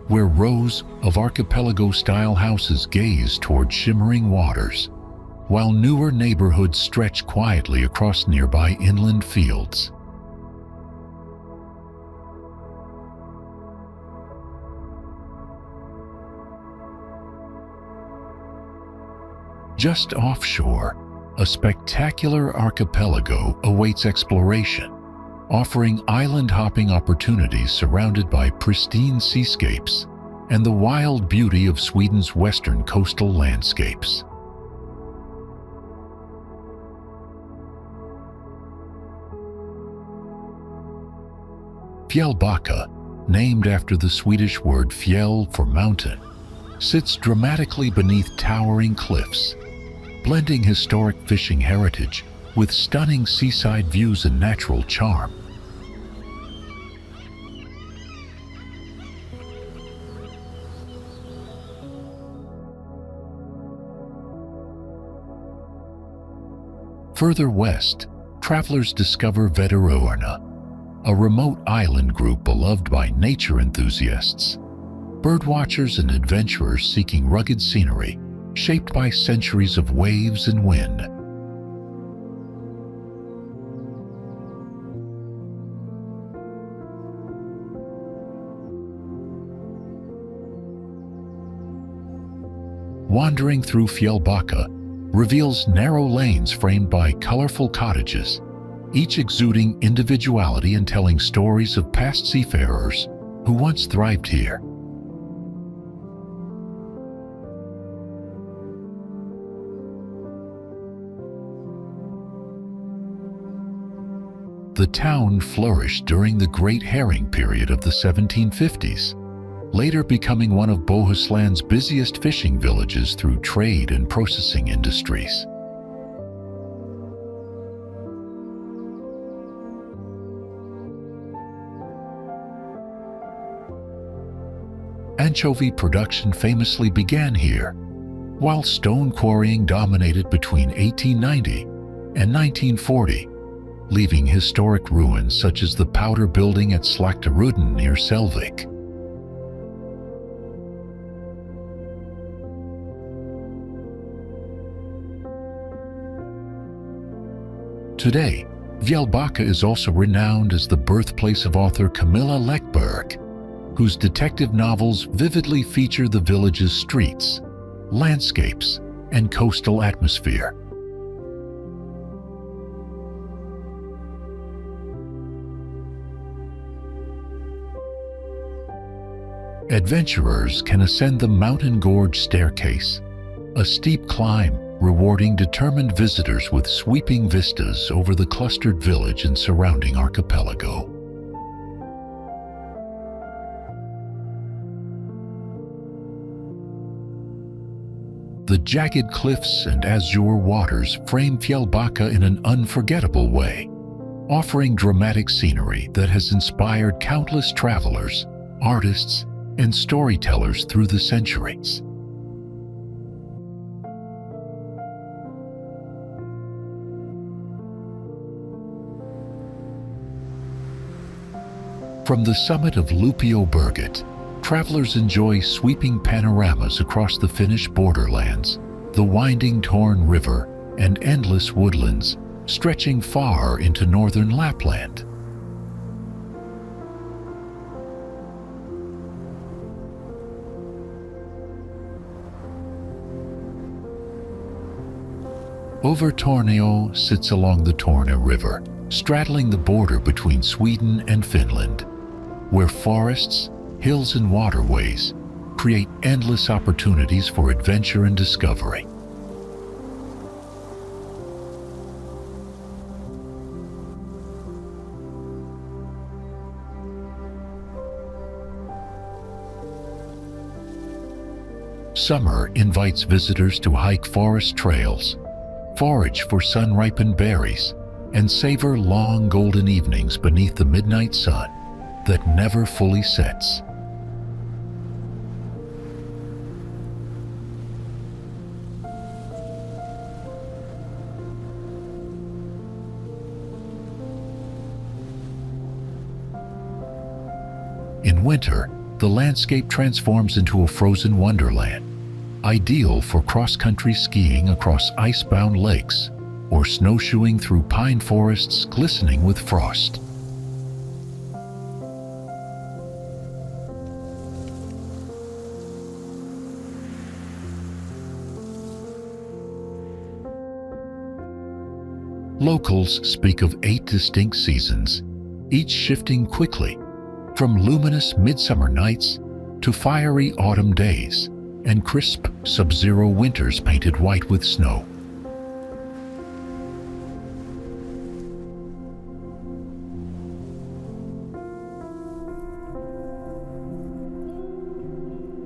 where rows of archipelago-style houses gaze toward shimmering waters, while newer neighborhoods stretch quietly across nearby inland fields. Just offshore, a spectacular archipelago awaits exploration, offering island-hopping opportunities surrounded by pristine seascapes and the wild beauty of Sweden's western coastal landscapes. Fjällbacka, named after the Swedish word fjäll for mountain, sits dramatically beneath towering cliffs, blending historic fishing heritage with stunning seaside views and natural charm. Further west, travelers discover Vederöarna, a remote island group beloved by nature enthusiasts, birdwatchers and adventurers seeking rugged scenery shaped by centuries of waves and wind. Wandering through Fjällbacka reveals narrow lanes framed by colorful cottages, each exuding individuality and telling stories of past seafarers who once thrived here. The town flourished during the Great Herring period of the 1750s, later becoming one of Bohuslän's busiest fishing villages through trade and processing industries. Anchovy production famously began here, while stone quarrying dominated between 1890 and 1940, leaving historic ruins such as the powder building at Slakterudden near Selvik. Today, Fjällbacka is also renowned as the birthplace of author Camilla Läckberg, whose detective novels vividly feature the village's streets, landscapes, and coastal atmosphere. Adventurers can ascend the mountain gorge staircase, a steep climb rewarding determined visitors with sweeping vistas over the clustered village and surrounding archipelago. The The jagged cliffs and azure waters frame Fjällbacka in an unforgettable way, offering dramatic scenery that has inspired countless travelers, artists, and storytellers through the centuries. From the summit of Luleåberget, travelers enjoy sweeping panoramas across the Finnish borderlands, the winding Torn River, and endless woodlands stretching far into northern Lapland. Övertorneå sits along the Torne River, straddling the border between Sweden and Finland, where forests, hills, and waterways create endless opportunities for adventure and discovery. Summer invites visitors to hike forest trails, forage for sun-ripened berries, and savor long golden evenings beneath the midnight sun that never fully sets. In winter, the landscape transforms into a frozen wonderland, ideal for cross-country skiing across ice-bound lakes or snowshoeing through pine forests glistening with frost. Locals speak of 8 distinct seasons, each shifting quickly, from luminous midsummer nights to fiery autumn days and crisp sub-zero winters painted white with snow.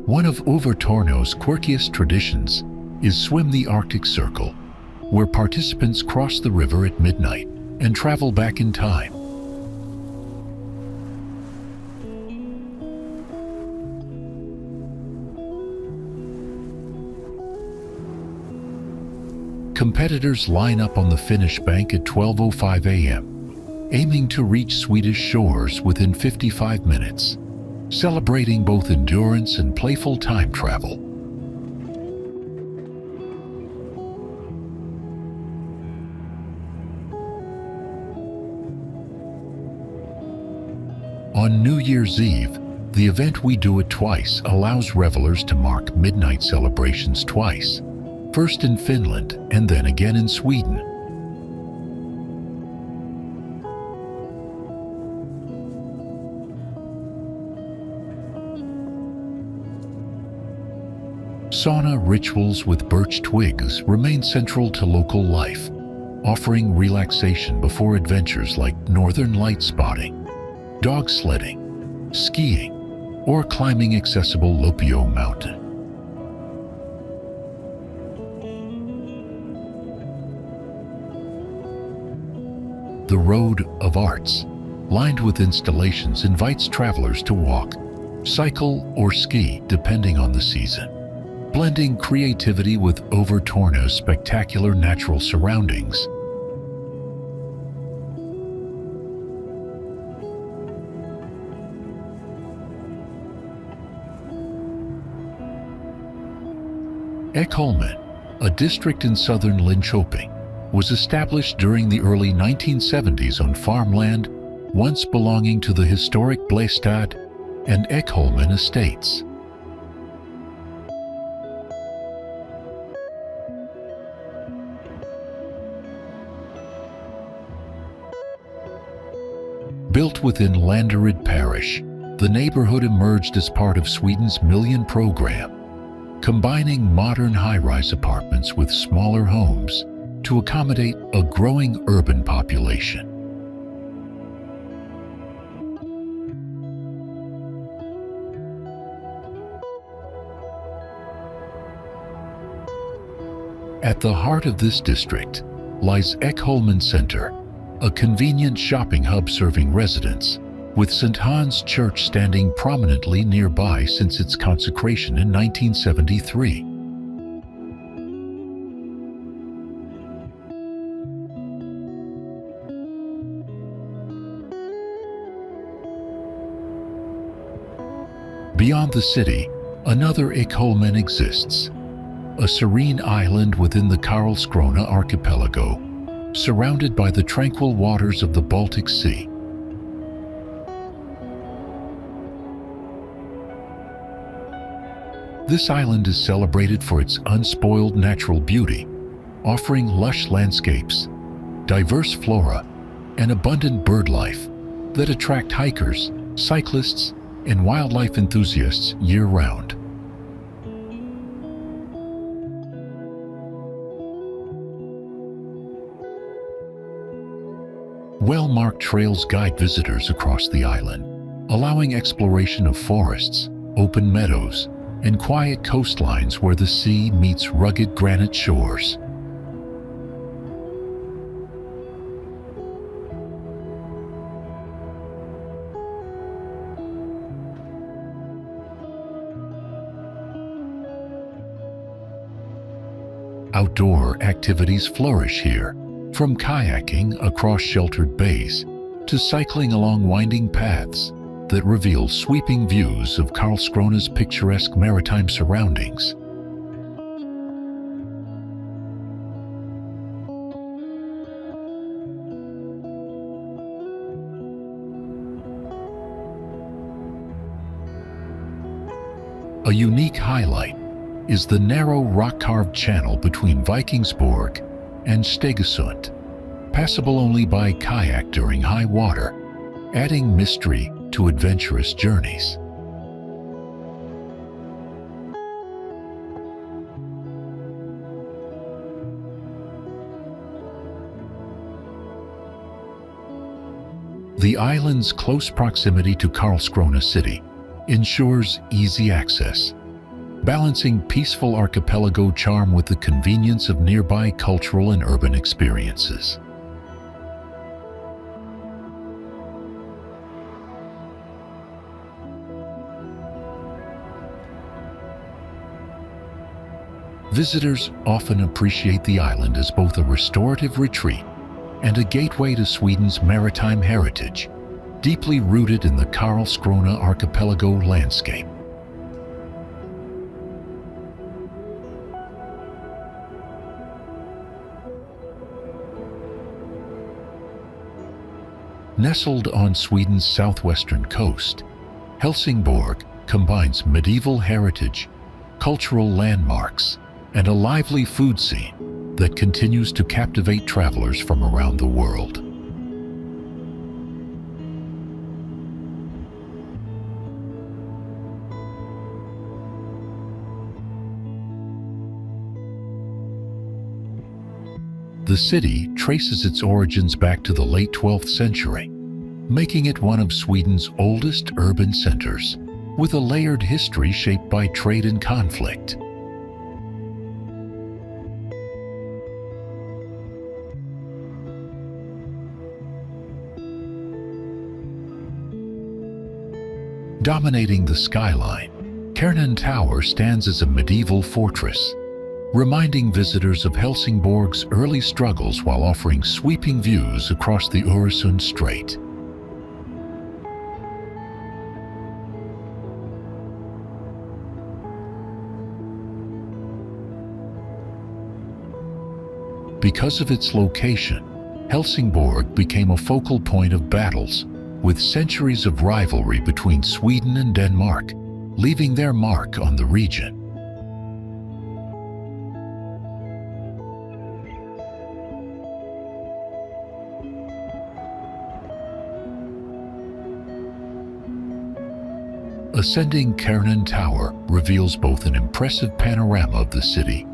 One of Övertorneå's quirkiest traditions is Swim the Arctic Circle, where participants cross the river at midnight and travel back in time. Competitors line up on the Finnish bank at 12:05 a.m., aiming to reach Swedish shores within 55 minutes, celebrating both endurance and playful time travel. On New Year's Eve, the event We Do It Twice allows revelers to mark midnight celebrations twice, first in Finland and then again in Sweden. Sauna rituals with birch twigs remain central to local life, offering relaxation before adventures like northern light spotting, dog sledding, skiing, or climbing accessible Lopuo Mountain. The Road of Arts, lined with installations, invites travelers to walk, cycle, or ski depending on the season, blending creativity with Övertorneå's spectacular natural surroundings. Ekholmen, a district in southern Linköping, was established during the early 1970s on farmland once belonging to the historic Blestad and Ekholmen estates. Built within Landeryd parish, the neighborhood emerged as part of Sweden's Million Program, combining modern high-rise apartments with smaller homes to accommodate a growing urban population. At the heart of this district lies Ekholmen Center, a convenient shopping hub serving residents, with St. Hans Church standing prominently nearby since its consecration in 1973. Beyond the city, another Ekholmen exists, a serene island within the Karlskrona archipelago, surrounded by the tranquil waters of the Baltic Sea. This island is celebrated for its unspoiled natural beauty, offering lush landscapes, diverse flora, and abundant bird life that attract hikers, cyclists, and wildlife enthusiasts year-round. Well-marked trails guide visitors across the island, allowing exploration of forests, open meadows, and quiet coastlines where the sea meets rugged granite shores. Outdoor activities flourish here, from kayaking across sheltered bays to cycling along winding paths that reveal sweeping views of Karlskrona's picturesque maritime surroundings. A unique highlight is the narrow rock-carved channel between Vikingsborg and Stegesund, passable only by kayak during high water, adding mystery to adventurous journeys. The island's close proximity to Karlskrona city ensures easy access, balancing peaceful archipelago charm with the convenience of nearby cultural and urban experiences. Visitors often appreciate the island as both a restorative retreat and a gateway to Sweden's maritime heritage, deeply rooted in the Karlskrona archipelago landscape. Nestled on Sweden's southwestern coast, Helsingborg combines medieval heritage, cultural landmarks, and a lively food scene that continues to captivate travelers from around the world. The city traces its origins back to the late 12th century, making it one of Sweden's oldest urban centers, with a layered history shaped by trade and conflict. Dominating the skyline, Kärnan Tower stands as a medieval fortress, reminding visitors of Helsingborg's early struggles while offering sweeping views across the Øresund Strait. Because of its location, Helsingborg became a focal point of battles, with centuries of rivalry between Sweden and Denmark, leaving their mark on the region. Ascending Kärnan Tower reveals both an impressive panorama of the city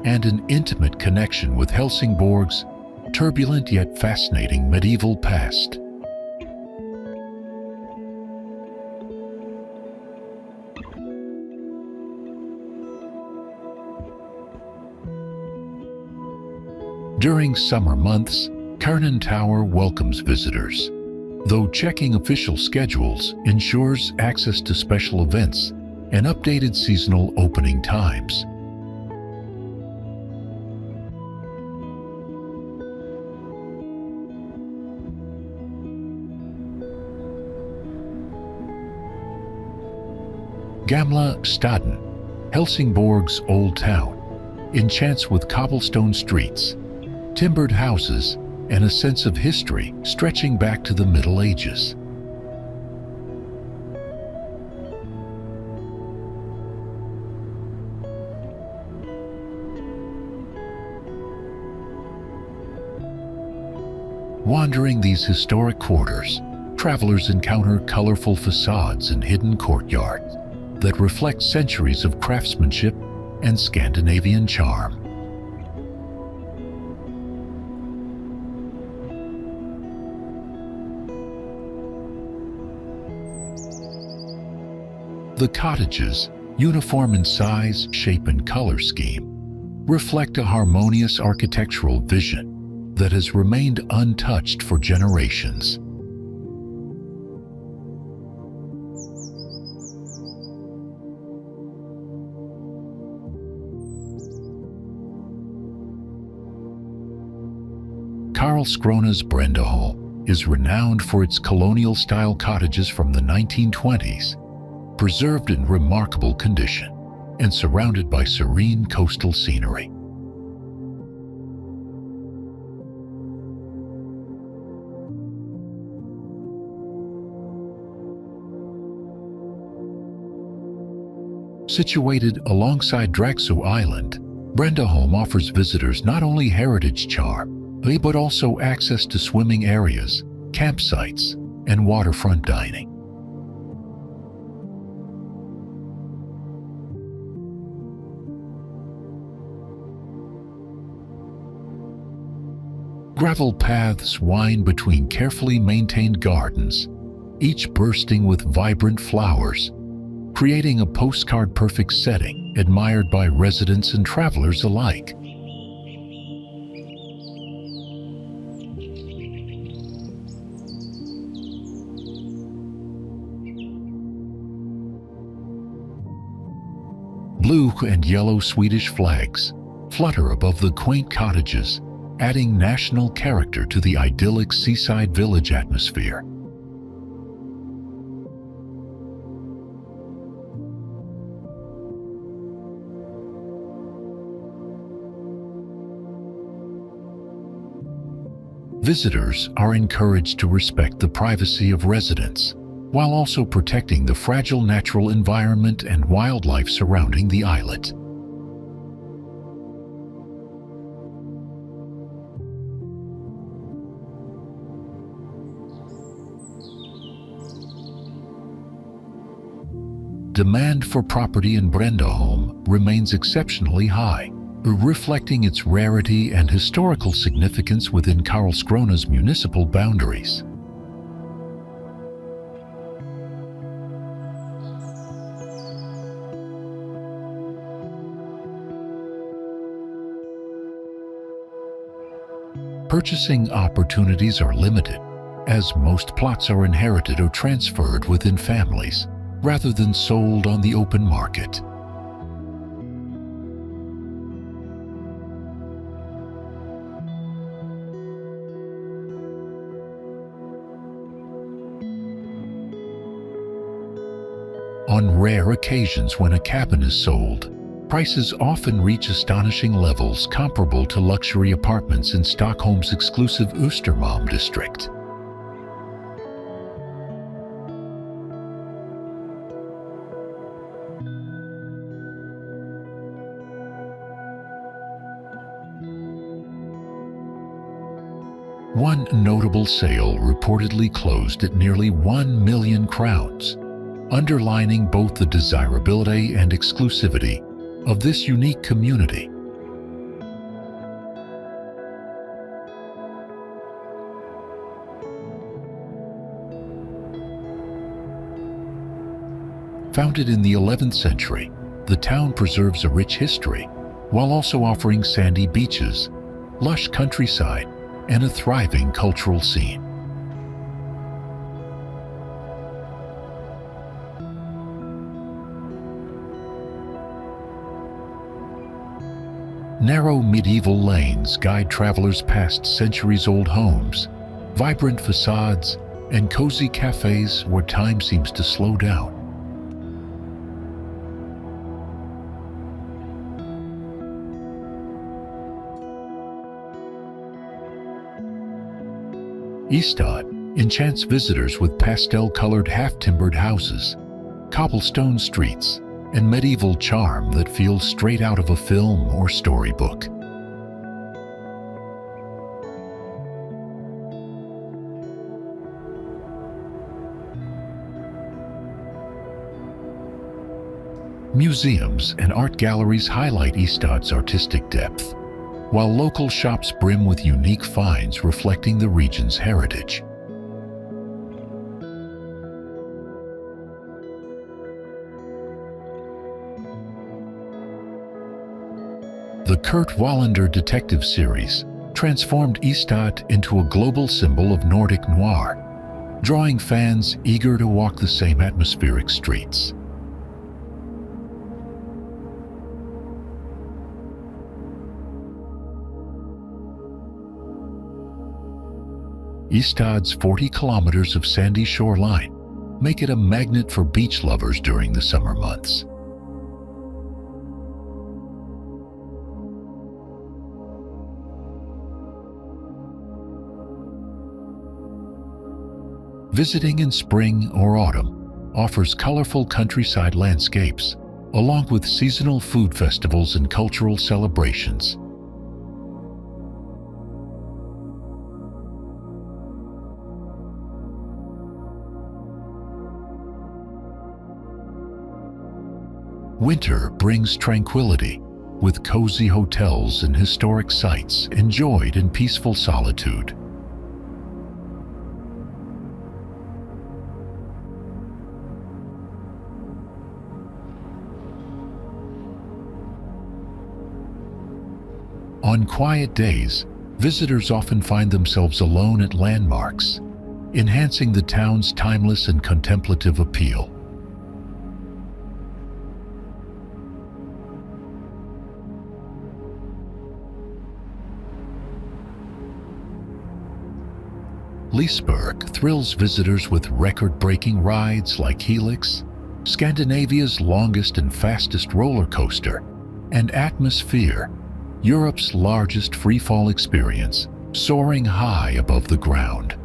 and an intimate connection with Helsingborg's turbulent yet fascinating medieval past. During summer months, Kernan Tower welcomes visitors, though checking official schedules ensures access to special events and updated seasonal opening times. Gamla Stan, Helsingborg's old town, enchants with cobblestone streets, timbered houses, and a sense of history stretching back to the Middle Ages. Wandering these historic quarters, travelers encounter colorful facades and hidden courtyards that reflect centuries of craftsmanship and Scandinavian charm. The cottages, uniform in size, shape, and color scheme, reflect a harmonious architectural vision that has remained untouched for generations. Karlskrona's Brändeholm is renowned for its colonial-style cottages from the 1920s, preserved in remarkable condition and surrounded by serene coastal scenery. Situated alongside Dragsö Island, Brändeholm offers visitors not only heritage charm, but also access to swimming areas, campsites, and waterfront dining. Gravel paths wind between carefully maintained gardens, each bursting with vibrant flowers, creating a postcard-perfect setting admired by residents and travelers alike. Blue and yellow Swedish flags flutter above the quaint cottages, adding national character to the idyllic seaside village atmosphere. Visitors are encouraged to respect the privacy of residents, while also protecting the fragile natural environment and wildlife surrounding the islet. Demand for property in Brändeholm remains exceptionally high, reflecting its rarity and historical significance within Karlskrona's municipal boundaries. Purchasing opportunities are limited, as most plots are inherited or transferred within families, rather than sold on the open market. On rare occasions when a cabin is sold, prices often reach astonishing levels comparable to luxury apartments in Stockholm's exclusive Östermalm district. One notable sale reportedly closed at nearly 1 million crowns, underlining both the desirability and exclusivity of this unique community. Founded in the 11th century, the town preserves a rich history, while also offering sandy beaches, lush countryside, and a thriving cultural scene. Narrow medieval lanes guide travelers past centuries-old homes, vibrant facades, and cozy cafes where time seems to slow down. Ystad enchants visitors with pastel-colored half-timbered houses, cobblestone streets, and medieval charm that feels straight out of a film or storybook. Museums and art galleries highlight Ystad's artistic depth, while local shops brim with unique finds reflecting the region's heritage. The Kurt Wallander detective series transformed Ystad into a global symbol of Nordic noir, drawing fans eager to walk the same atmospheric streets. Ystad's 40 kilometers of sandy shoreline make it a magnet for beach lovers during the summer months. Visiting in spring or autumn offers colorful countryside landscapes, along with seasonal food festivals and cultural celebrations. Winter brings tranquility, with cozy hotels and historic sites enjoyed in peaceful solitude. On quiet days, visitors often find themselves alone at landmarks, enhancing the town's timeless and contemplative appeal. Liseberg thrills visitors with record-breaking rides like Helix, Scandinavia's longest and fastest roller coaster, and Atmosphere, Europe's largest free-fall experience, soaring high above the ground.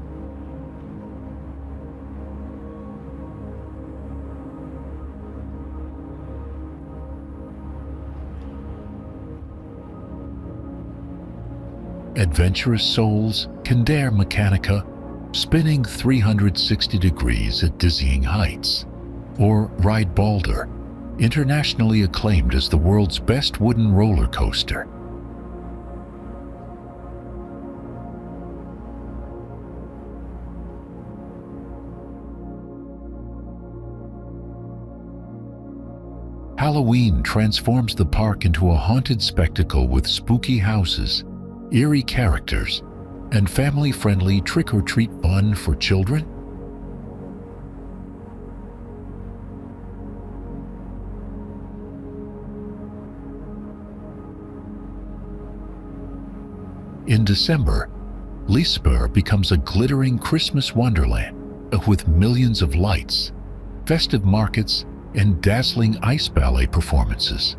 Adventurous souls can dare Mechanica, spinning 360 degrees at dizzying heights, or ride Balder, internationally acclaimed as the world's best wooden roller coaster. Halloween transforms the park into a haunted spectacle with spooky houses, eerie characters, and family-friendly trick-or-treat fun for children. In December, Liseberg becomes a glittering Christmas wonderland with millions of lights, festive markets, and dazzling ice ballet performances.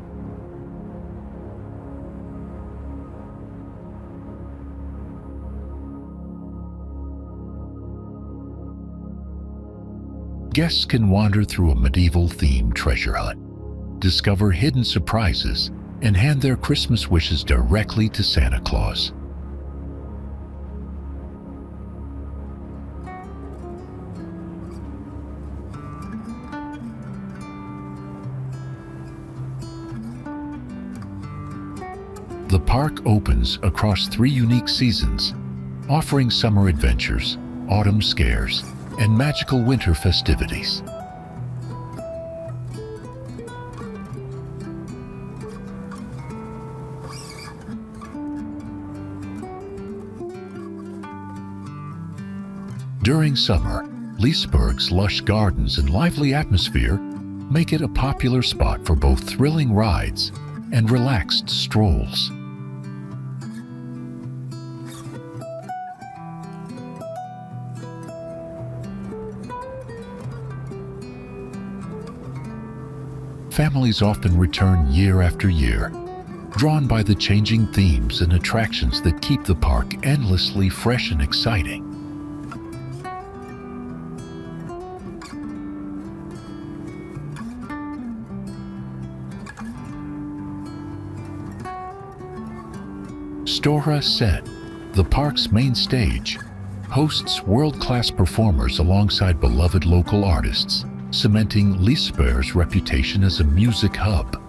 Guests can wander through a medieval-themed treasure hunt, discover hidden surprises, and hand their Christmas wishes directly to Santa Claus. The park opens across 3 unique seasons, offering summer adventures, autumn scares, and magical winter festivities. During summer, Liseberg's lush gardens and lively atmosphere make it a popular spot for both thrilling rides and relaxed strolls. Families often return year after year, drawn by the changing themes and attractions that keep the park endlessly fresh and exciting. Stora Set, the park's main stage, hosts world-class performers alongside beloved local artists, cementing Liseberg's reputation as a music hub.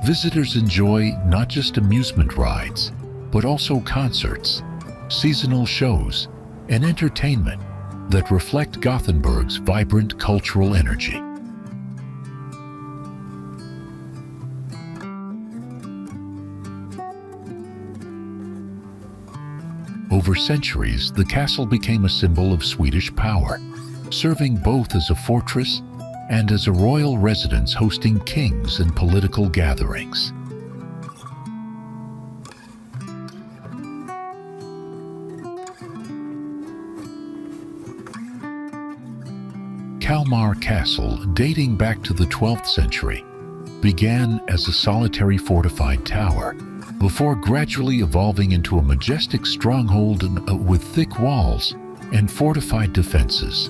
Visitors enjoy not just amusement rides, but also concerts, seasonal shows, and entertainment that reflect Gothenburg's vibrant cultural energy. Over centuries, the castle became a symbol of Swedish power, serving both as a fortress and as a royal residence hosting kings and political gatherings. Kalmar Castle, dating back to the 12th century, began as a solitary fortified tower, before gradually evolving into a majestic stronghold with thick walls and fortified defenses.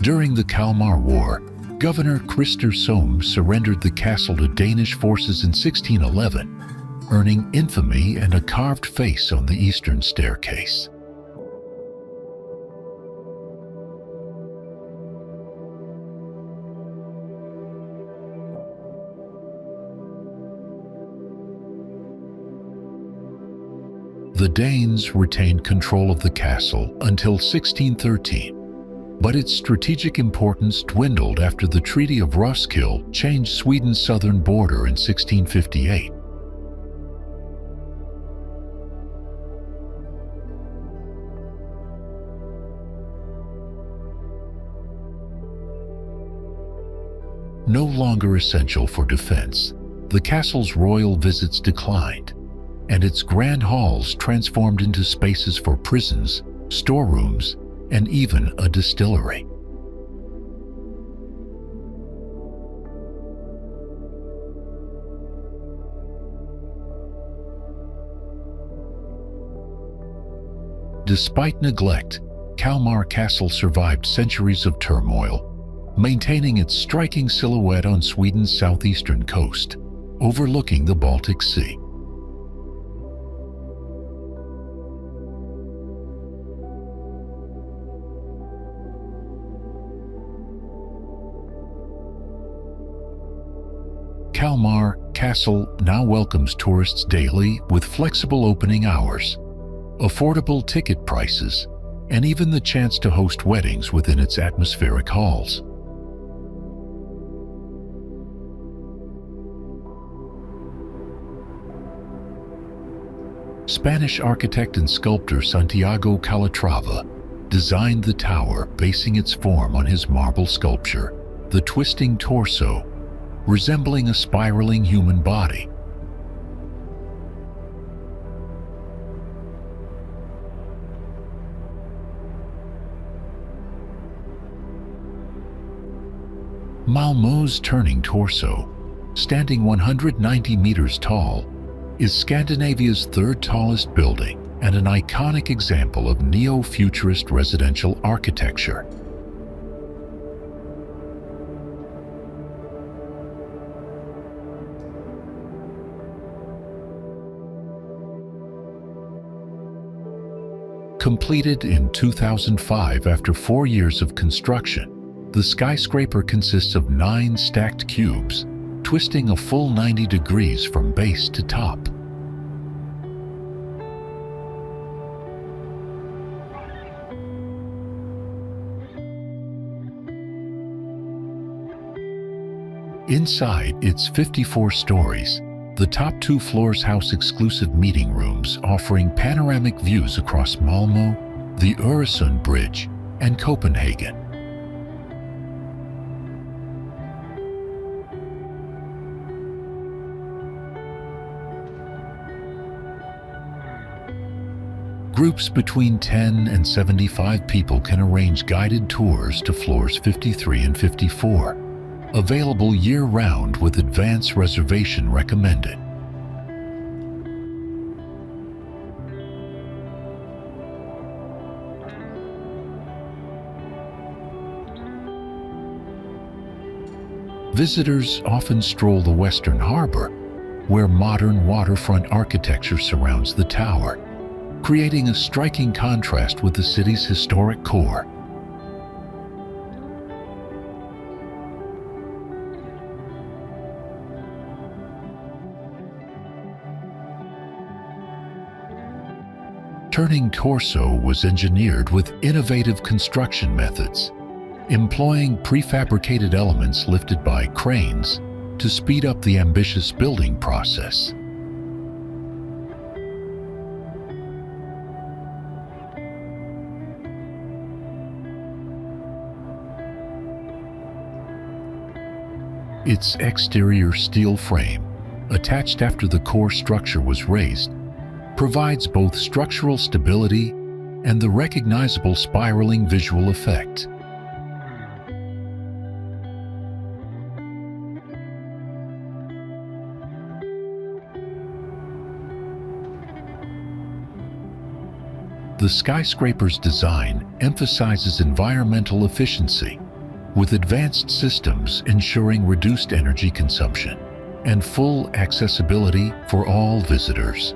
During the Kalmar War, Governor Krister Sohm surrendered the castle to Danish forces in 1611, earning infamy and a carved face on the eastern staircase. The Danes retained control of the castle until 1613, but its strategic importance dwindled after the Treaty of Roskilde changed Sweden's southern border in 1658. No longer essential for defense, the castle's royal visits declined, and its grand halls transformed into spaces for prisons, storerooms, and even a distillery. Despite neglect, Kalmar Castle survived centuries of turmoil, maintaining its striking silhouette on Sweden's southeastern coast, overlooking the Baltic Sea. Kalmar Castle now welcomes tourists daily with flexible opening hours, affordable ticket prices, and even the chance to host weddings within its atmospheric halls. Spanish architect and sculptor Santiago Calatrava designed the tower, basing its form on his marble sculpture, the twisting torso, resembling a spiraling human body. Malmö's turning torso, standing 190 meters tall, is Scandinavia's third tallest building and an iconic example of neo-futurist residential architecture. Completed in 2005 after 4 years of construction, the skyscraper consists of 9 stacked cubes, twisting a full 90 degrees from base to top. Inside its 54 stories, the top 2 floors house exclusive meeting rooms offering panoramic views across Malmö, the Øresund Bridge, and Copenhagen. Groups between 10 and 75 people can arrange guided tours to floors 53 and 54, available year-round with advance reservation recommended. Visitors often stroll the Western Harbor, where modern waterfront architecture surrounds the tower, creating a striking contrast with the city's historic core. Turning torso was engineered with innovative construction methods, employing prefabricated elements lifted by cranes to speed up the ambitious building process. Its exterior steel frame, attached after the core structure was raised, provides both structural stability and the recognizable spiraling visual effect. The skyscraper's design emphasizes environmental efficiency, with advanced systems ensuring reduced energy consumption and full accessibility for all visitors.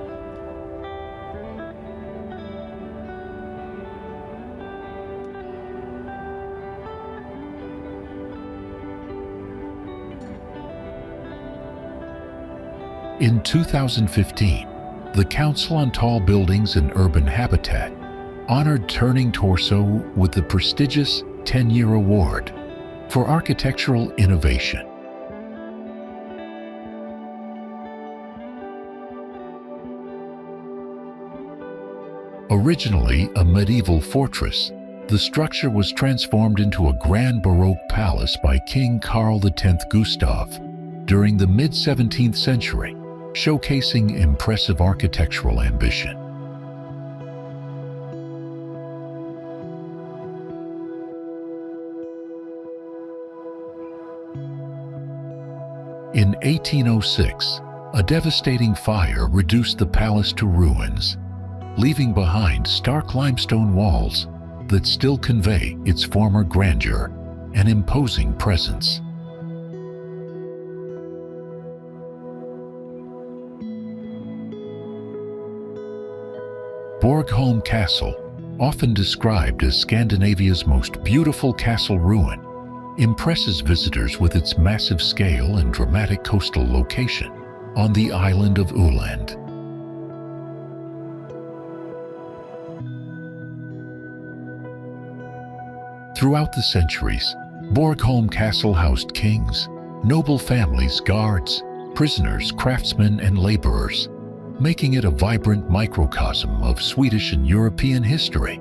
In 2015, the Council on Tall Buildings and Urban Habitat honored Turning Torso with the prestigious 10-year award for architectural innovation. Originally a medieval fortress, the structure was transformed into a grand Baroque palace by King Carl X Gustav during the mid-17th century, showcasing impressive architectural ambition. In 1806, a devastating fire reduced the palace to ruins, leaving behind stark limestone walls that still convey its former grandeur and imposing presence. Borgholm Castle, often described as Scandinavia's most beautiful castle ruin, impresses visitors with its massive scale and dramatic coastal location on the island of Åland. Throughout the centuries, Borgholm Castle housed kings, noble families, guards, prisoners, craftsmen, and laborers, making it a vibrant microcosm of Swedish and European history.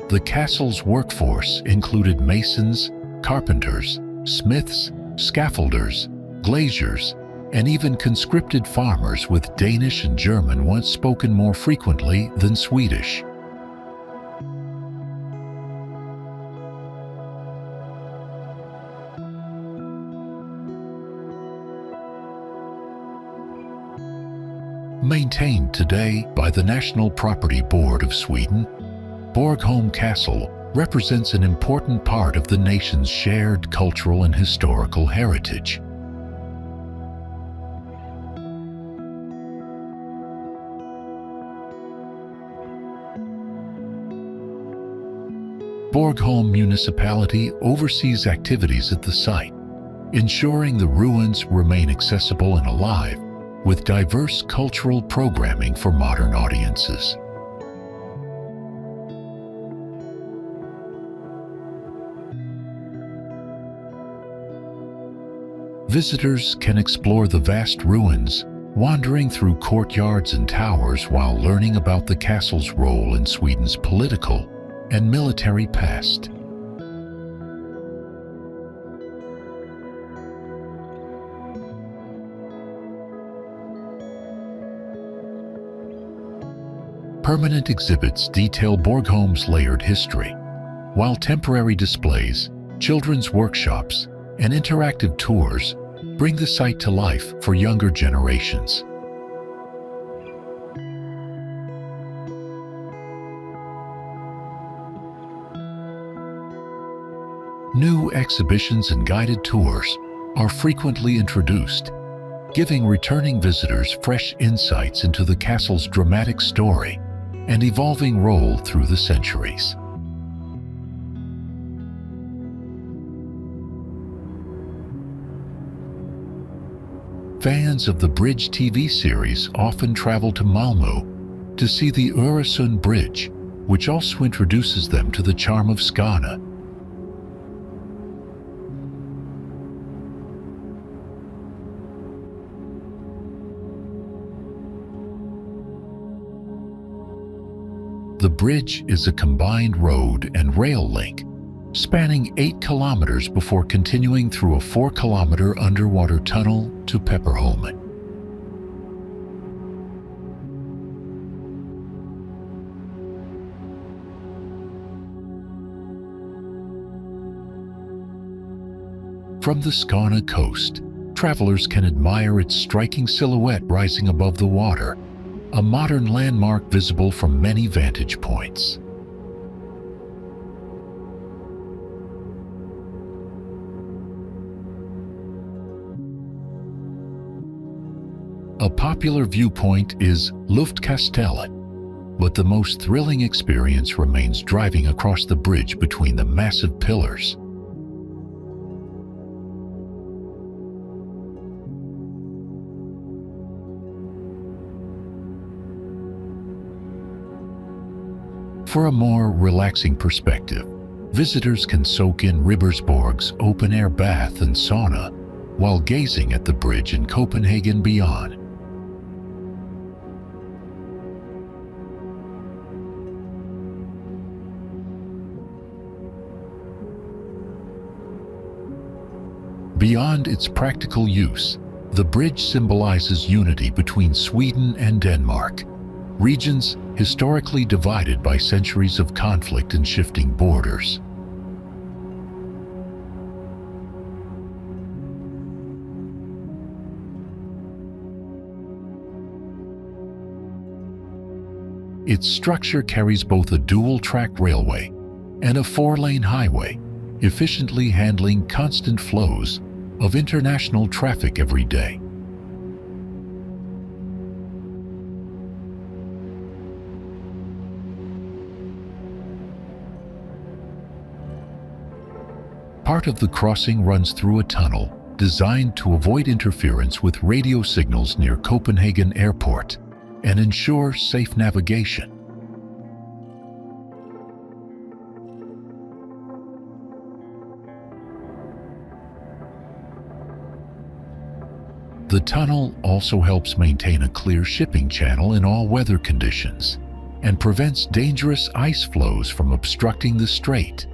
The castle's workforce included masons, carpenters, smiths, scaffolders, glaziers, and even conscripted farmers, with Danish and German once spoken more frequently than Swedish. Maintained today by the National Property Board of Sweden, Borgholm Castle represents an important part of the nation's shared cultural and historical heritage. Borgholm Municipality oversees activities at the site, ensuring the ruins remain accessible and alive, with diverse cultural programming for modern audiences. Visitors can explore the vast ruins, wandering through courtyards and towers while learning about the castle's role in Sweden's political and military past. Permanent exhibits detail Borgholm's layered history, while temporary displays, children's workshops, and interactive tours bring the site to life for younger generations. New exhibitions and guided tours are frequently introduced, giving returning visitors fresh insights into the castle's dramatic story and evolving role through the centuries. Fans of the Bridge TV series often travel to Malmö to see the Øresund Bridge, which also introduces them to the charm of Skåne. The bridge is a combined road and rail link, spanning 8 kilometers before continuing through a 4-kilometer underwater tunnel to Pepperholmen. From the Skåne coast, travelers can admire its striking silhouette rising above the water, a modern landmark visible from many vantage points. A popular viewpoint is Luftkastellet, but the most thrilling experience remains driving across the bridge between the massive pillars. For a more relaxing perspective, visitors can soak in Ribersborg's open-air bath and sauna while gazing at the bridge in Copenhagen beyond. Beyond its practical use, the bridge symbolizes unity between Sweden and Denmark, regions historically divided by centuries of conflict and shifting borders. Its structure carries both a dual-track railway and a 4-lane highway, efficiently handling constant flows of international traffic every day. Part of the crossing runs through a tunnel designed to avoid interference with radio signals near Copenhagen Airport and ensure safe navigation. The tunnel also helps maintain a clear shipping channel in all weather conditions and prevents dangerous ice flows from obstructing the strait.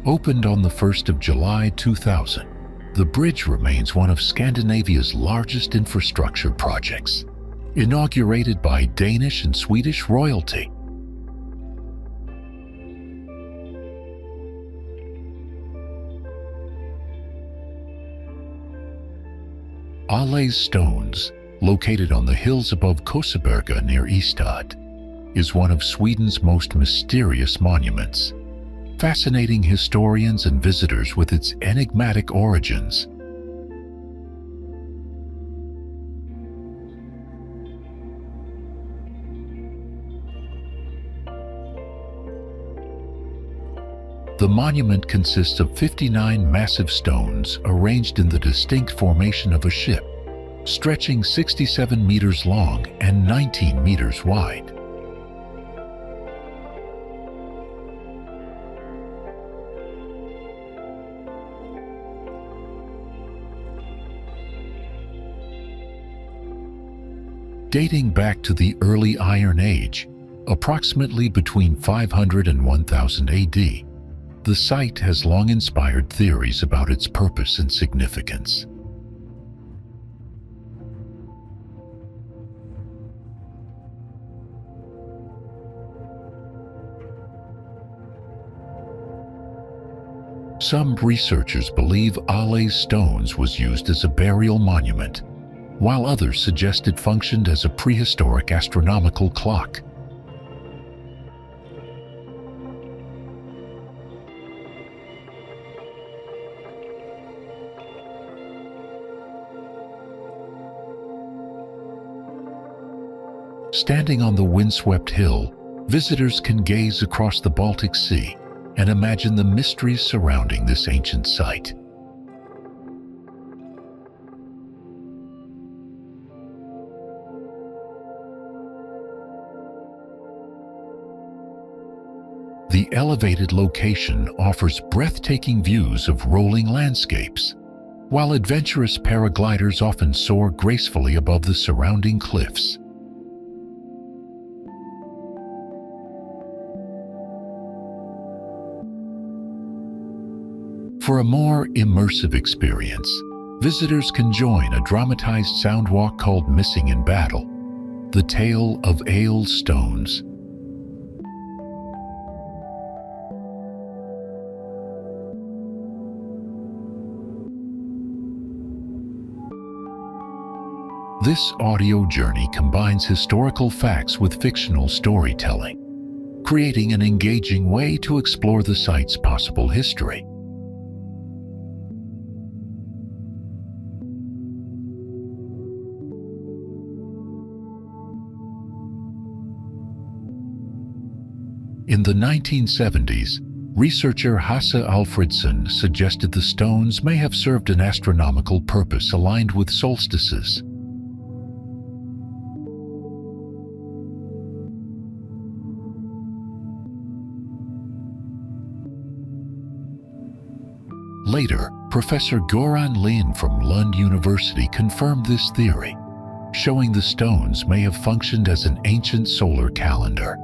Opened on the 1st of July 2000, the bridge remains one of Scandinavia's largest infrastructure projects, inaugurated by Danish and Swedish royalty. Ale's Stones, located on the hills above Koseberga near Ystad, is one of Sweden's most mysterious monuments, fascinating historians and visitors with its enigmatic origins. The monument consists of 59 massive stones arranged in the distinct formation of a ship, stretching 67 meters long and 19 meters wide. Dating back to the early Iron Age, approximately between 500 and 1000 AD, the site has long inspired theories about its purpose and significance. Some researchers believe Ale's stones was used as a burial monument, while others suggest it functioned as a prehistoric astronomical clock. Standing on the windswept hill, visitors can gaze across the Baltic Sea and imagine the mysteries surrounding this ancient site. The elevated location offers breathtaking views of rolling landscapes, while adventurous paragliders often soar gracefully above the surrounding cliffs. For a more immersive experience, visitors can join a dramatized soundwalk called Missing in Battle, The Tale of Ale's Stones. This audio journey combines historical facts with fictional storytelling, creating an engaging way to explore the site's possible history. In the 1970s, researcher Hasse Alfredsson suggested the stones may have served an astronomical purpose aligned with solstices. Later, Professor Göran Lynn from Lund University confirmed this theory, showing the stones may have functioned as an ancient solar calendar.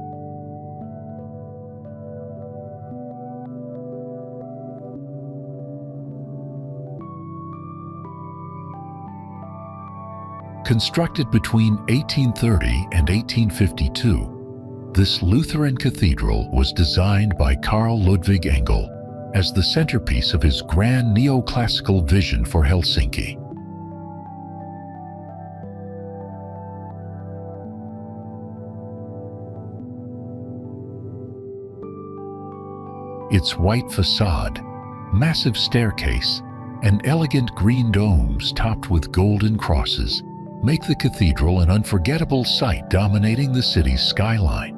Constructed between 1830 and 1852, this Lutheran cathedral was designed by Carl Ludwig Engel as the centerpiece of his grand neoclassical vision for Helsinki. Its white facade, massive staircase, and elegant green domes topped with golden crosses make the cathedral an unforgettable sight dominating the city's skyline.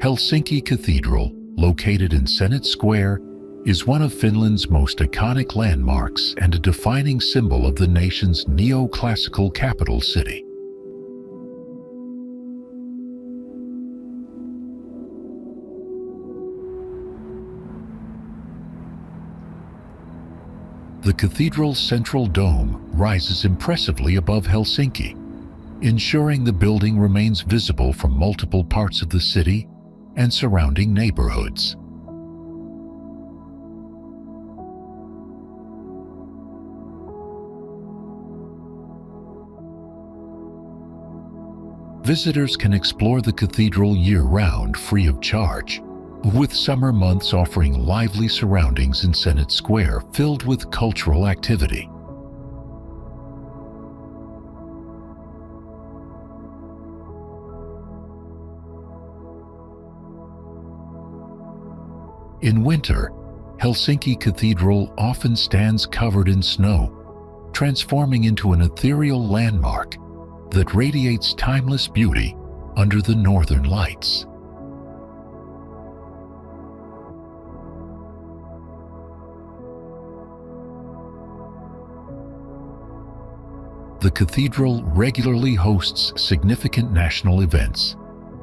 Helsinki Cathedral, located in Senate Square, is one of Finland's most iconic landmarks and a defining symbol of the nation's neoclassical capital city. The cathedral's central dome rises impressively above Helsinki, ensuring the building remains visible from multiple parts of the city and surrounding neighborhoods. Visitors can explore the cathedral year-round free of charge, with summer months offering lively surroundings in Senate Square filled with cultural activity. In winter, Helsinki Cathedral often stands covered in snow, transforming into an ethereal landmark that radiates timeless beauty under the northern lights. The cathedral regularly hosts significant national events,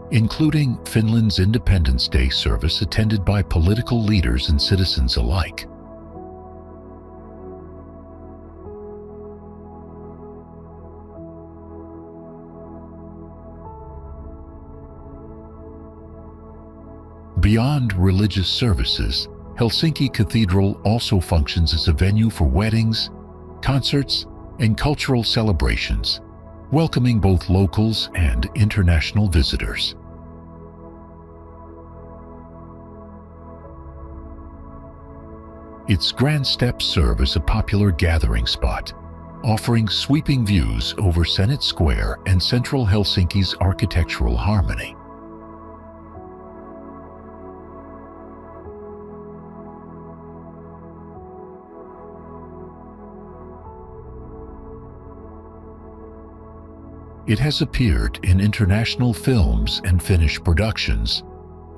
including Finland's Independence Day service attended by political leaders and citizens alike. Beyond religious services, Helsinki Cathedral also functions as a venue for weddings, concerts, and cultural celebrations, welcoming both locals and international visitors. Its grand steps serve as a popular gathering spot, offering sweeping views over Senate Square and central Helsinki's architectural harmony. It has appeared in international films and Finnish productions,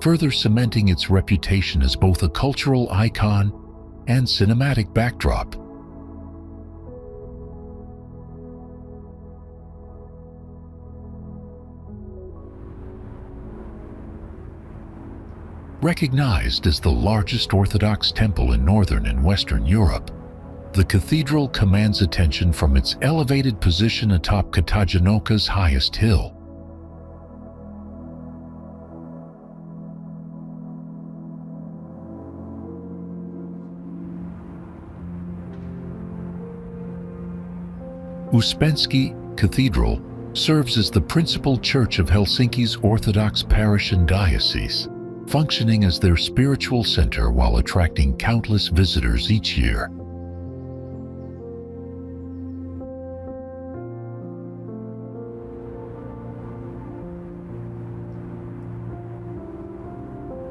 further cementing its reputation as both a cultural icon and cinematic backdrop. Recognized as the largest Orthodox temple in Northern and Western Europe, the cathedral commands attention from its elevated position atop Katajanoka's highest hill. Uspenski Cathedral serves as the principal church of Helsinki's Orthodox parish and diocese, functioning as their spiritual center while attracting countless visitors each year.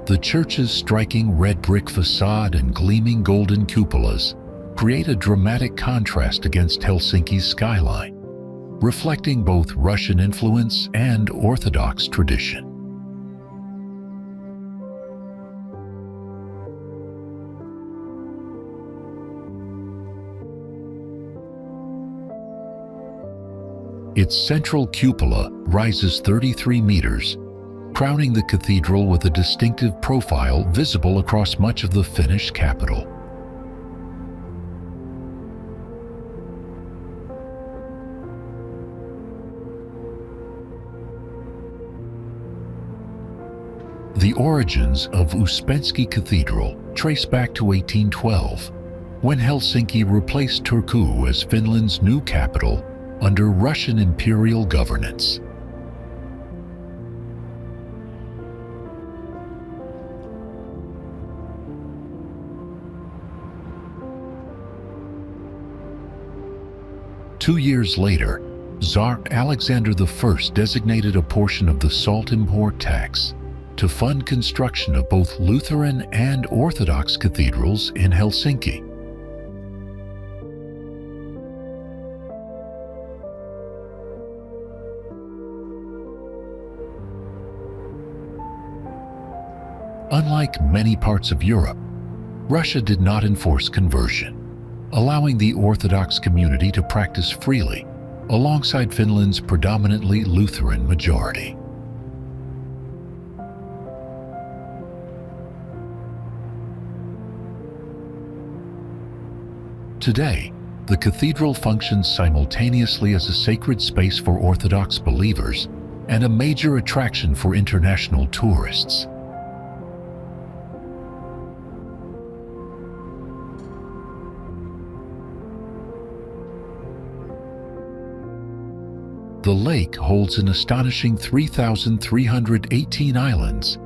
The church's striking red brick facade and gleaming golden cupolas create a dramatic contrast against Helsinki's skyline, reflecting both Russian influence and Orthodox tradition. Its central cupola rises 33 meters, crowning the cathedral with a distinctive profile visible across much of the Finnish capital. The origins of Uspenski Cathedral trace back to 1812, when Helsinki replaced Turku as Finland's new capital under Russian imperial governance. Two years later, Tsar Alexander I designated a portion of the salt import tax to fund construction of both Lutheran and Orthodox cathedrals in Helsinki. Unlike many parts of Europe, Russia did not enforce conversion, allowing the Orthodox community to practice freely alongside Finland's predominantly Lutheran majority. Today, the cathedral functions simultaneously as a sacred space for Orthodox believers and a major attraction for international tourists. The lake holds an astonishing 3,318 islands,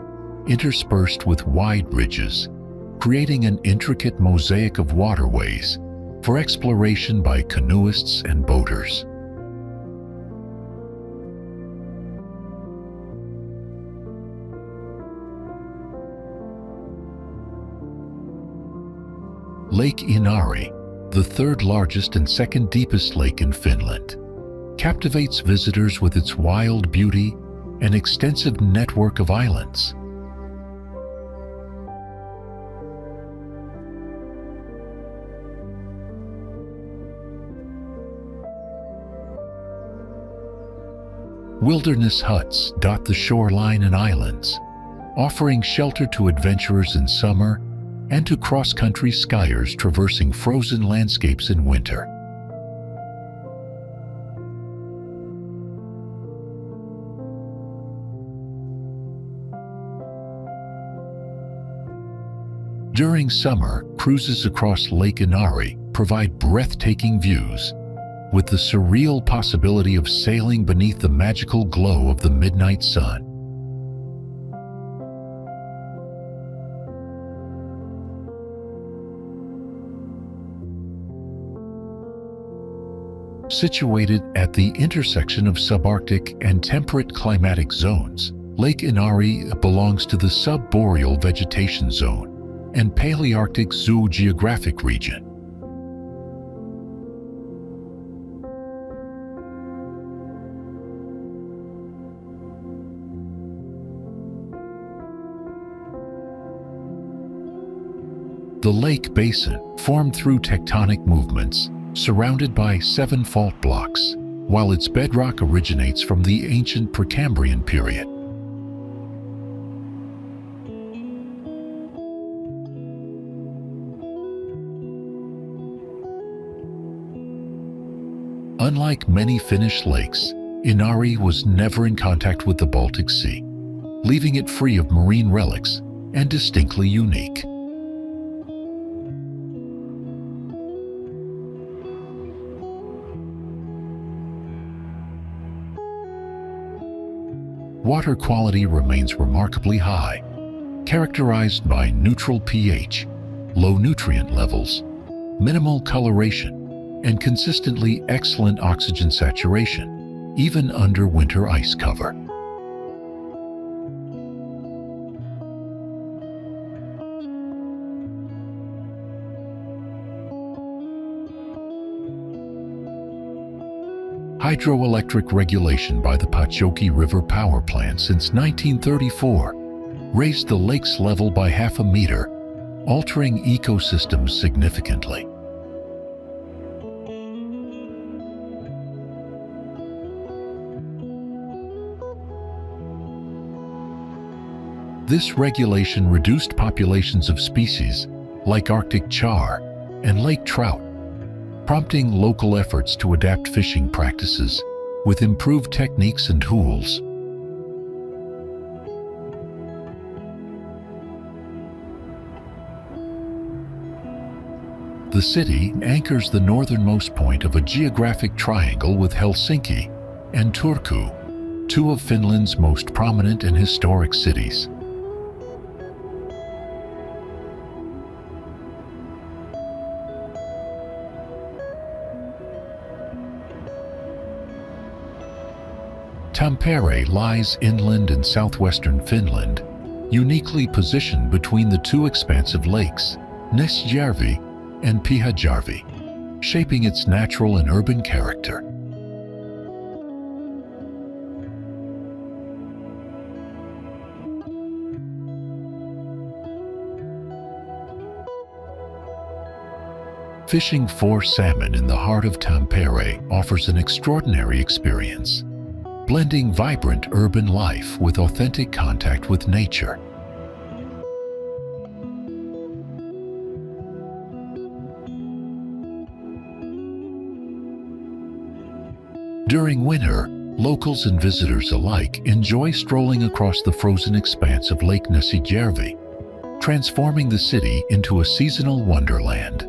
interspersed with wide ridges, creating an intricate mosaic of waterways for exploration by canoeists and boaters. Lake Inari, the third largest and second deepest lake in Finland, captivates visitors with its wild beauty an extensive network of islands. Wilderness huts dot the shoreline and islands, offering shelter to adventurers in summer and to cross-country skiers traversing frozen landscapes in winter. During summer, cruises across Lake Inari provide breathtaking views, with the surreal possibility of sailing beneath the magical glow of the midnight sun. Situated at the intersection of subarctic and temperate climatic zones, Lake Inari belongs to the subboreal vegetation zone and Palearctic zoogeographic region. The lake basin, formed through tectonic movements, surrounded by 7 fault blocks, while its bedrock originates from the ancient Precambrian period. Unlike many Finnish lakes, Inari was never in contact with the Baltic Sea, leaving it free of marine relics and distinctly unique. Water quality remains remarkably high, characterized by neutral pH, low nutrient levels, minimal coloration, and consistently excellent oxygen saturation, even under winter ice cover. Hydroelectric regulation by the Pachoki River Power Plant since 1934 raised the lake's level by half a meter, altering ecosystems significantly. This regulation reduced populations of species like Arctic char and lake trout, prompting local efforts to adapt fishing practices with improved techniques and tools. The city anchors the northernmost point of a geographic triangle with Helsinki and Turku, two of Finland's most prominent and historic cities. Tampere lies inland in southwestern Finland, uniquely positioned between the two expansive lakes, Nesjärvi and Pyhäjärvi, shaping its natural and urban character. Fishing for salmon in the heart of Tampere offers an extraordinary experience, blending vibrant urban life with authentic contact with nature. During winter, locals and visitors alike enjoy strolling across the frozen expanse of Lake Nesjärvi, transforming the city into a seasonal wonderland.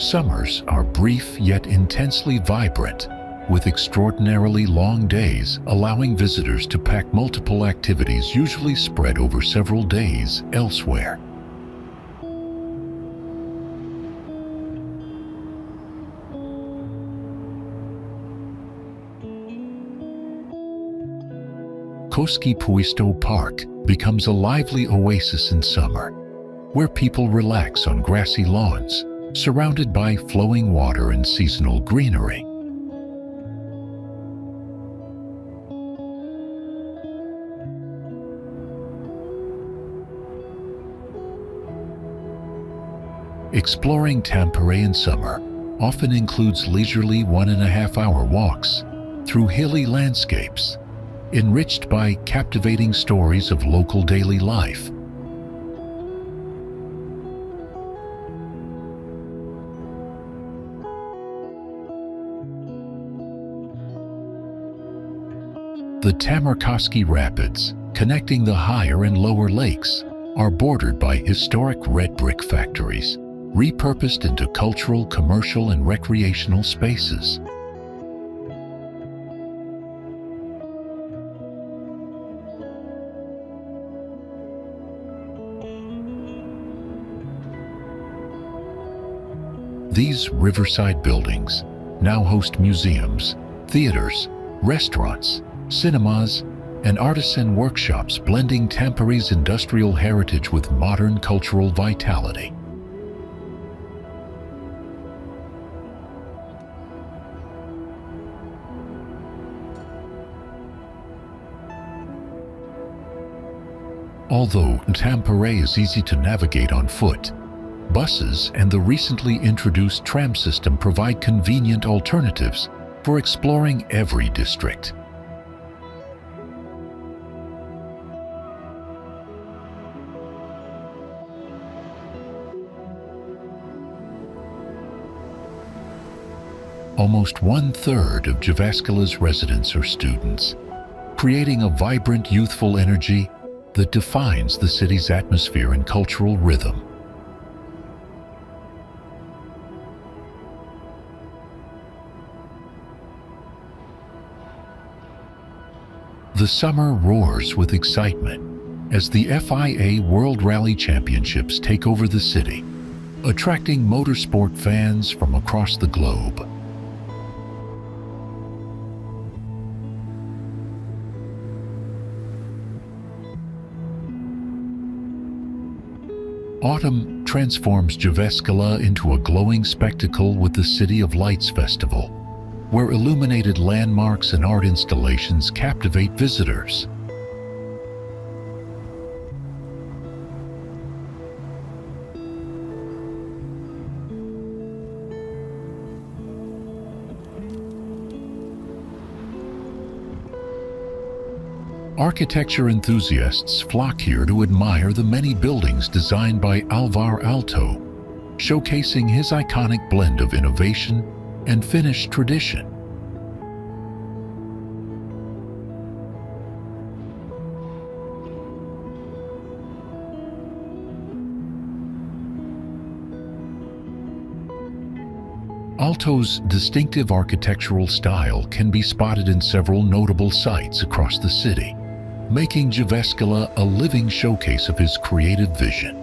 Summers are brief yet intensely vibrant, with extraordinarily long days allowing visitors to pack multiple activities usually spread over several days elsewhere. Koskipuisto Park becomes a lively oasis in summer, where people relax on grassy lawns, surrounded by flowing water and seasonal greenery. Exploring Tampere in summer often includes leisurely 1.5-hour walks through hilly landscapes, enriched by captivating stories of local daily life. The Tammerkoski Rapids, connecting the higher and lower lakes, are bordered by historic red brick factories, repurposed into cultural, commercial, and recreational spaces. These riverside buildings now host museums, theaters, restaurants, cinemas, and artisan workshops, blending Tampere's industrial heritage with modern cultural vitality. Although Tampere is easy to navigate on foot, buses and the recently introduced tram system provide convenient alternatives for exploring every district. Almost 1/3 of Jyväskylä's residents are students, creating a vibrant youthful energy that defines the city's atmosphere and cultural rhythm. The summer roars with excitement as the FIA World Rally Championships take over the city, attracting motorsport fans from across the globe. Autumn transforms Jyväskylä into a glowing spectacle with the City of Lights Festival, where illuminated landmarks and art installations captivate visitors. Architecture enthusiasts flock here to admire the many buildings designed by Alvar Aalto, showcasing his iconic blend of innovation and Finnish tradition. Aalto's distinctive architectural style can be spotted in several notable sites across the city, making Jyväskylä a living showcase of his creative vision.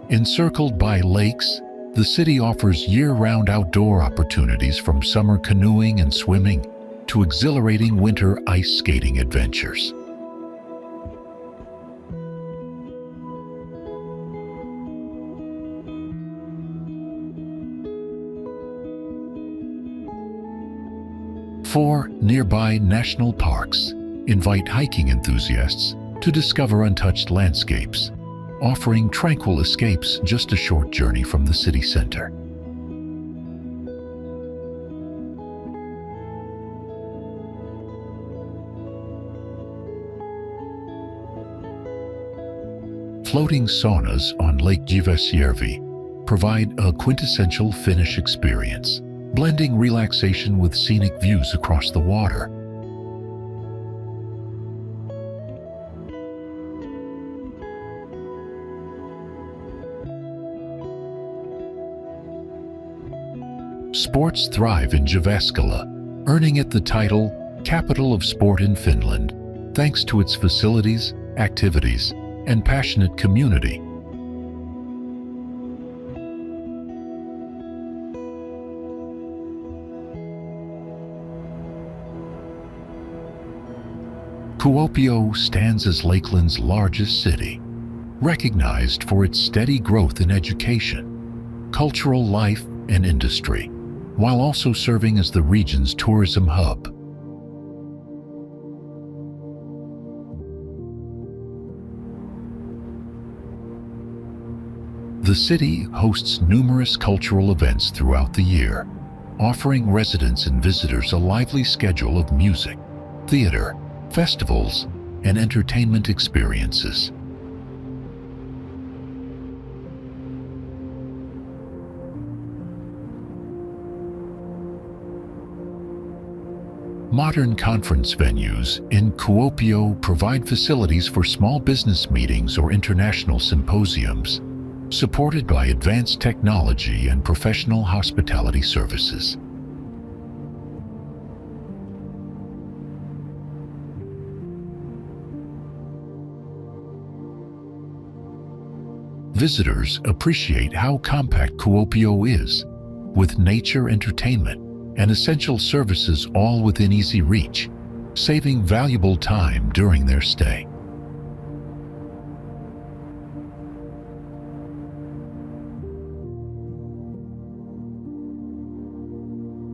Encircled by lakes, the city offers year-round outdoor opportunities from summer canoeing and swimming to exhilarating winter ice skating adventures. Four nearby national parks invite hiking enthusiasts to discover untouched landscapes, offering tranquil escapes just a short journey from the city center. Floating saunas on Lake Jyväsjärvi provide a quintessential Finnish experience, blending relaxation with scenic views across the water. Sports thrive in Jyväskylä, earning it the title Capital of Sport in Finland, thanks to its facilities, activities, and passionate community. Kuopio stands as Lakeland's largest city, recognized for its steady growth in education, cultural life, and industry, while also serving as the region's tourism hub. The city hosts numerous cultural events throughout the year, offering residents and visitors a lively schedule of music, theater, festivals, and entertainment experiences. Modern conference venues in Kuopio provide facilities for small business meetings or international symposiums, supported by advanced technology and professional hospitality services. Visitors appreciate how compact Kuopio is, with nature, entertainment, and essential services all within easy reach, saving valuable time during their stay.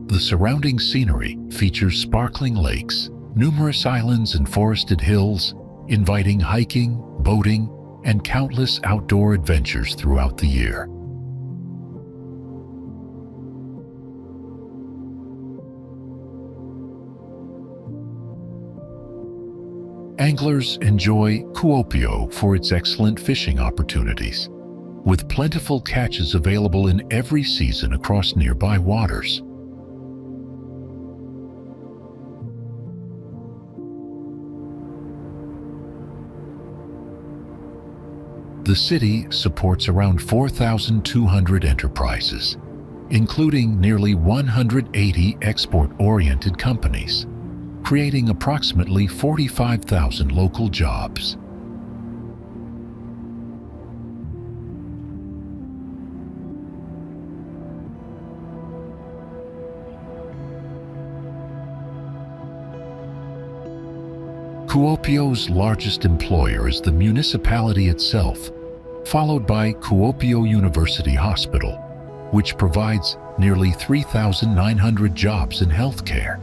The surrounding scenery features sparkling lakes, numerous islands and forested hills, inviting hiking, boating, and countless outdoor adventures throughout the year. Anglers enjoy Kuopio for its excellent fishing opportunities, with plentiful catches available in every season across nearby waters. The city supports around 4,200 enterprises, including nearly 180 export-oriented companies, creating approximately 45,000 local jobs. Kuopio's largest employer is the municipality itself, followed by Kuopio University Hospital, which provides nearly 3,900 jobs in healthcare.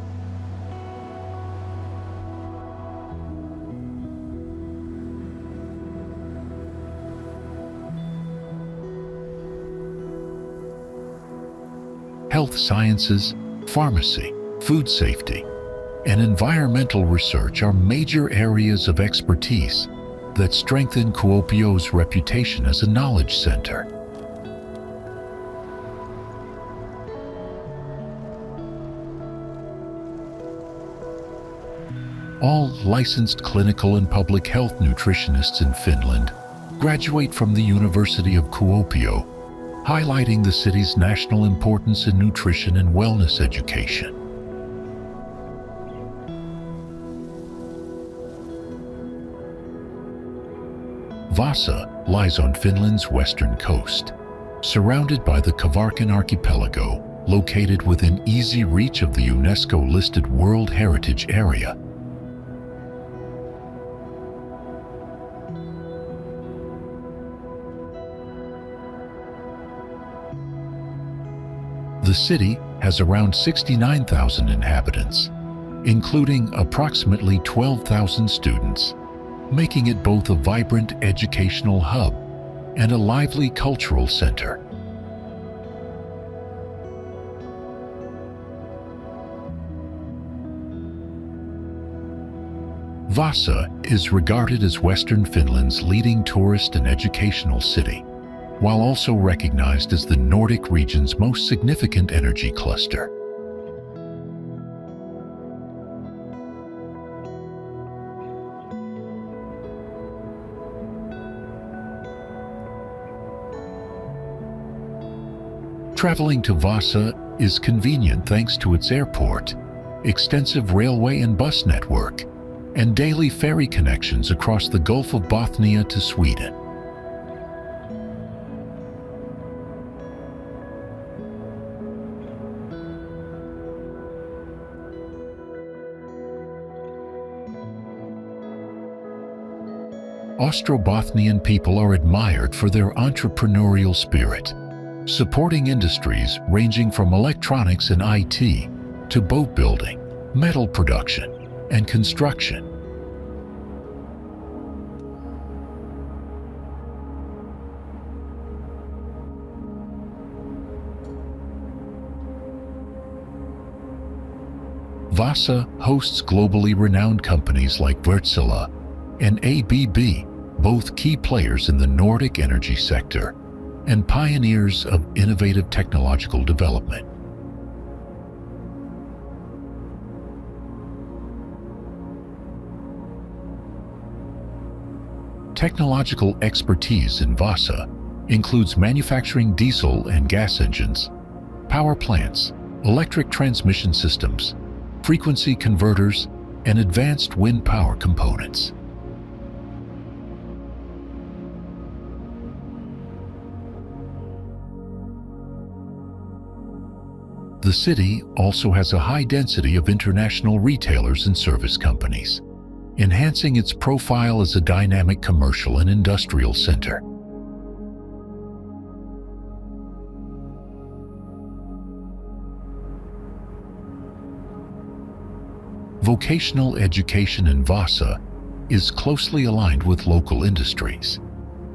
Health sciences, pharmacy, food safety, and environmental research are major areas of expertise that strengthen Kuopio's reputation as a knowledge center. All licensed clinical and public health nutritionists in Finland graduate from the University of Kuopio, highlighting the city's national importance in nutrition and wellness education. Vasa lies on Finland's western coast, surrounded by the Kvarken archipelago, located within easy reach of the UNESCO-listed World Heritage Area. The city has around 69,000 inhabitants, including approximately 12,000 students, making it both a vibrant educational hub and a lively cultural center. Vasa is regarded as Western Finland's leading tourist and educational city, while also recognized as the Nordic region's most significant energy cluster. Traveling to Vasa is convenient thanks to its airport, extensive railway and bus network, and daily ferry connections across the Gulf of Bothnia to Sweden. Ostrobothnian people are admired for their entrepreneurial spirit, supporting industries ranging from electronics and IT to boat building, metal production, and construction. Vasa hosts globally renowned companies like Wärtsilä and ABB, both key players in the Nordic energy sector and pioneers of innovative technological development. Technological expertise in Vasa includes manufacturing diesel and gas engines, power plants, electric transmission systems, frequency converters, and advanced wind power components. The city also has a high density of international retailers and service companies, enhancing its profile as a dynamic commercial and industrial center. Vocational education in Vasa is closely aligned with local industries,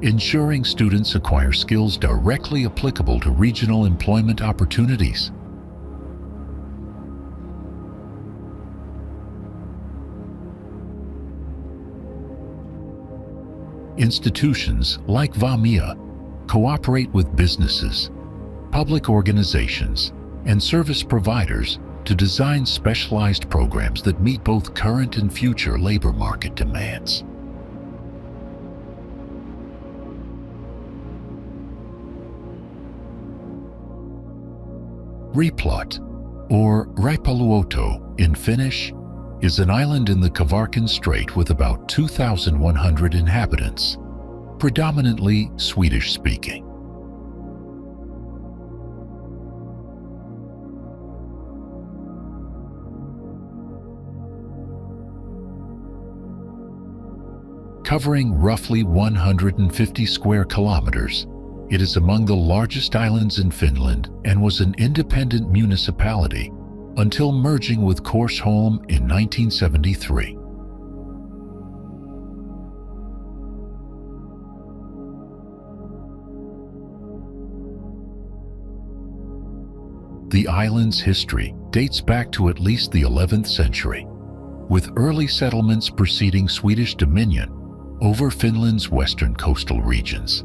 ensuring students acquire skills directly applicable to regional employment opportunities. Institutions like VAMIA cooperate with businesses, public organizations, and service providers to design specialized programs that meet both current and future labor market demands. Replot, or Raipaluoto in Finnish, is an island in the Kvarken Strait with about 2,100 inhabitants, predominantly Swedish-speaking. Covering roughly 150 square kilometers, it is among the largest islands in Finland and was an independent municipality until merging with Korsholm in 1973. The island's history dates back to at least the 11th century, with early settlements preceding Swedish dominion over Finland's western coastal regions.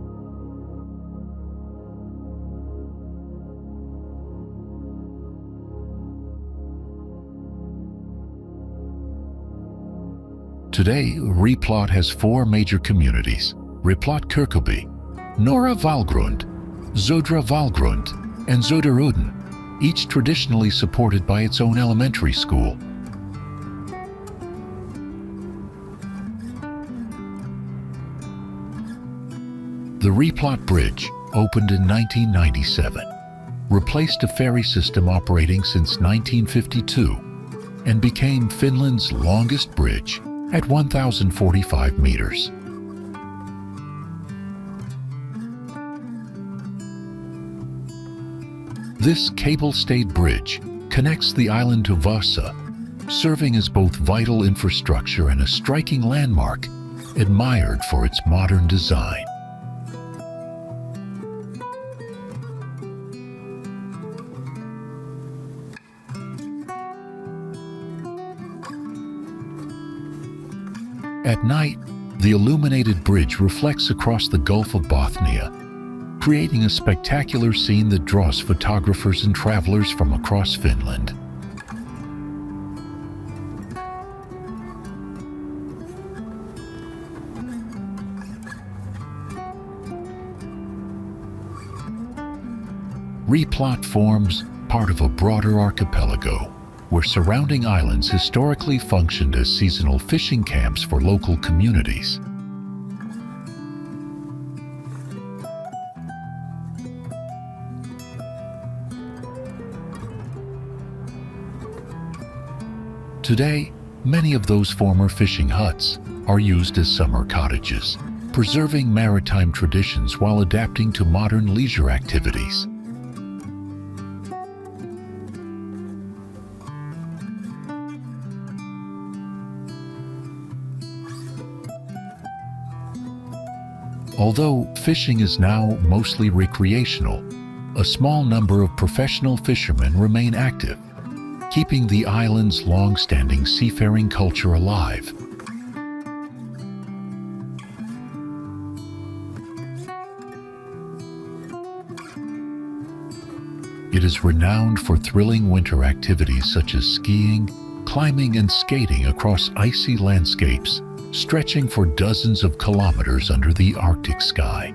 Today, Replot has four major communities: Replot Kirkeby, Norra Valgrund, Södra Valgrund, and Söderudden, each traditionally supported by its own elementary school. The Replot Bridge, opened in 1997, replaced a ferry system operating since 1952 and became Finland's longest bridge at 1,045 meters. This cable-stayed bridge connects the island to Vasa, serving as both vital infrastructure and a striking landmark admired for its modern design. At night, the illuminated bridge reflects across the Gulf of Bothnia, creating a spectacular scene that draws photographers and travelers from across Finland. Replot forms part of a broader archipelago, where surrounding islands historically functioned as seasonal fishing camps for local communities. Today, Many of those former fishing huts are used as summer cottages, preserving maritime traditions while adapting to modern leisure activities. Although fishing is now mostly recreational, a small number of professional fishermen remain active, keeping the island's long-standing seafaring culture alive. It is renowned for thrilling winter activities such as skiing, climbing, and skating across icy landscapes stretching for dozens of kilometers under the Arctic sky.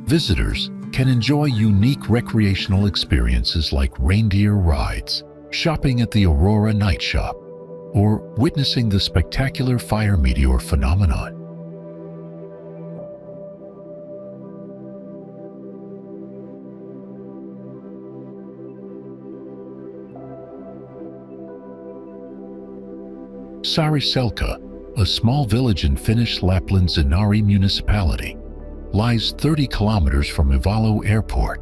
Visitors can enjoy unique recreational experiences like reindeer rides, shopping at the Aurora Night Shop, or witnessing the spectacular fire meteor phenomenon. Saariselkä, a small village in Finnish Lapland's Inari municipality, lies 30 kilometers from Ivalo Airport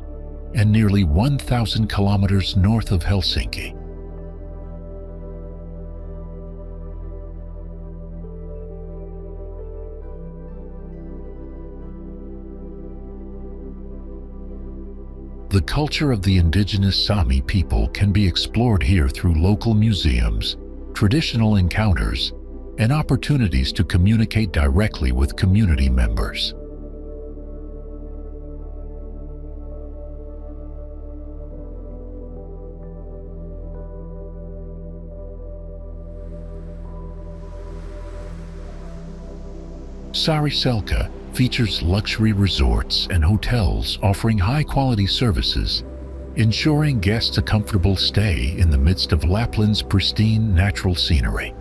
and nearly 1,000 kilometers north of Helsinki. The culture of the indigenous Sami people can be explored here through local museums, traditional encounters, and opportunities to communicate directly with community members. Saariselkä features luxury resorts and hotels offering high-quality services, ensuring guests a comfortable stay in the midst of Lapland's pristine natural scenery.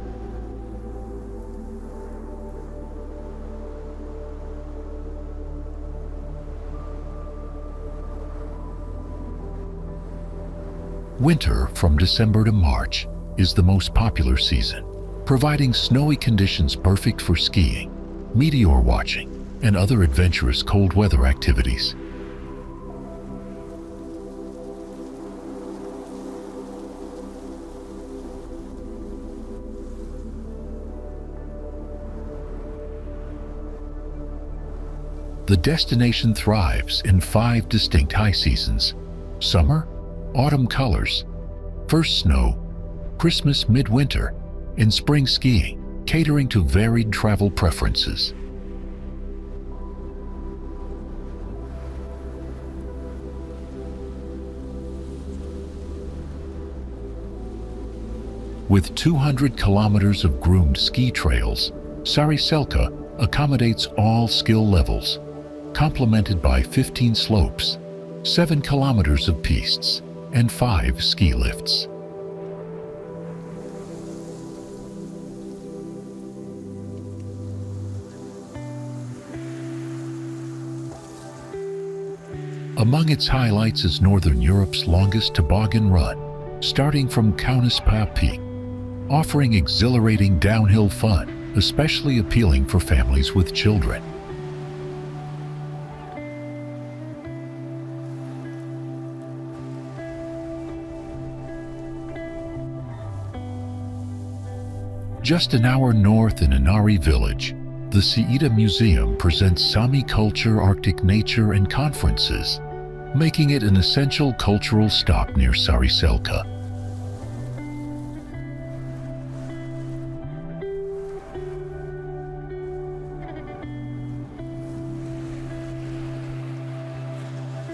Winter, from December to March, is the most popular season, providing snowy conditions perfect for skiing, meteor watching, and other adventurous cold weather activities. The destination thrives in 5 distinct high seasons: summer, autumn colors, first snow, Christmas midwinter, and spring skiing, catering to varied travel preferences. With 200 kilometers of groomed ski trails, Saariselkä accommodates all skill levels, complemented by 15 slopes, 7 kilometers of pistes, and 5 ski lifts. Among its highlights is Northern Europe's longest toboggan run, starting from Kaunispa Peak, offering exhilarating downhill fun, especially appealing for families with children. Just an hour north in Inari village, the Siida Museum presents Sami culture, Arctic nature, and conferences, making it an essential cultural stop near Saariselkä.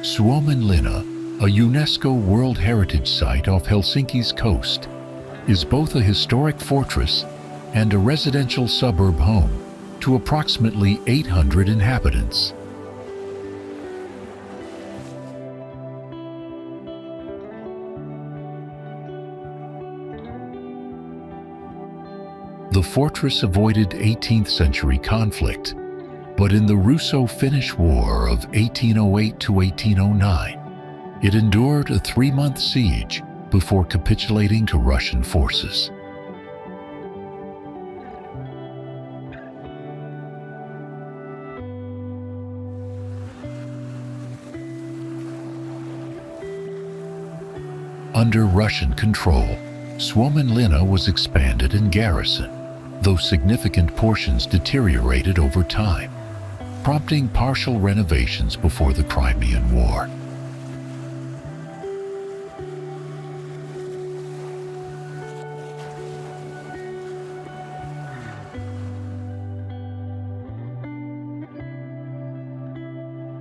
Suomenlinna, a UNESCO World Heritage Site off Helsinki's coast, is both a historic fortress and a residential suburb home to approximately 800 inhabitants. the fortress avoided 18th century conflict, but in the Russo-Finnish War of 1808 to 1809, it endured a 3-month siege before capitulating to Russian forces. Under Russian control, Suomenlinna was expanded and garrisoned, though significant portions deteriorated over time, prompting partial renovations before the Crimean War.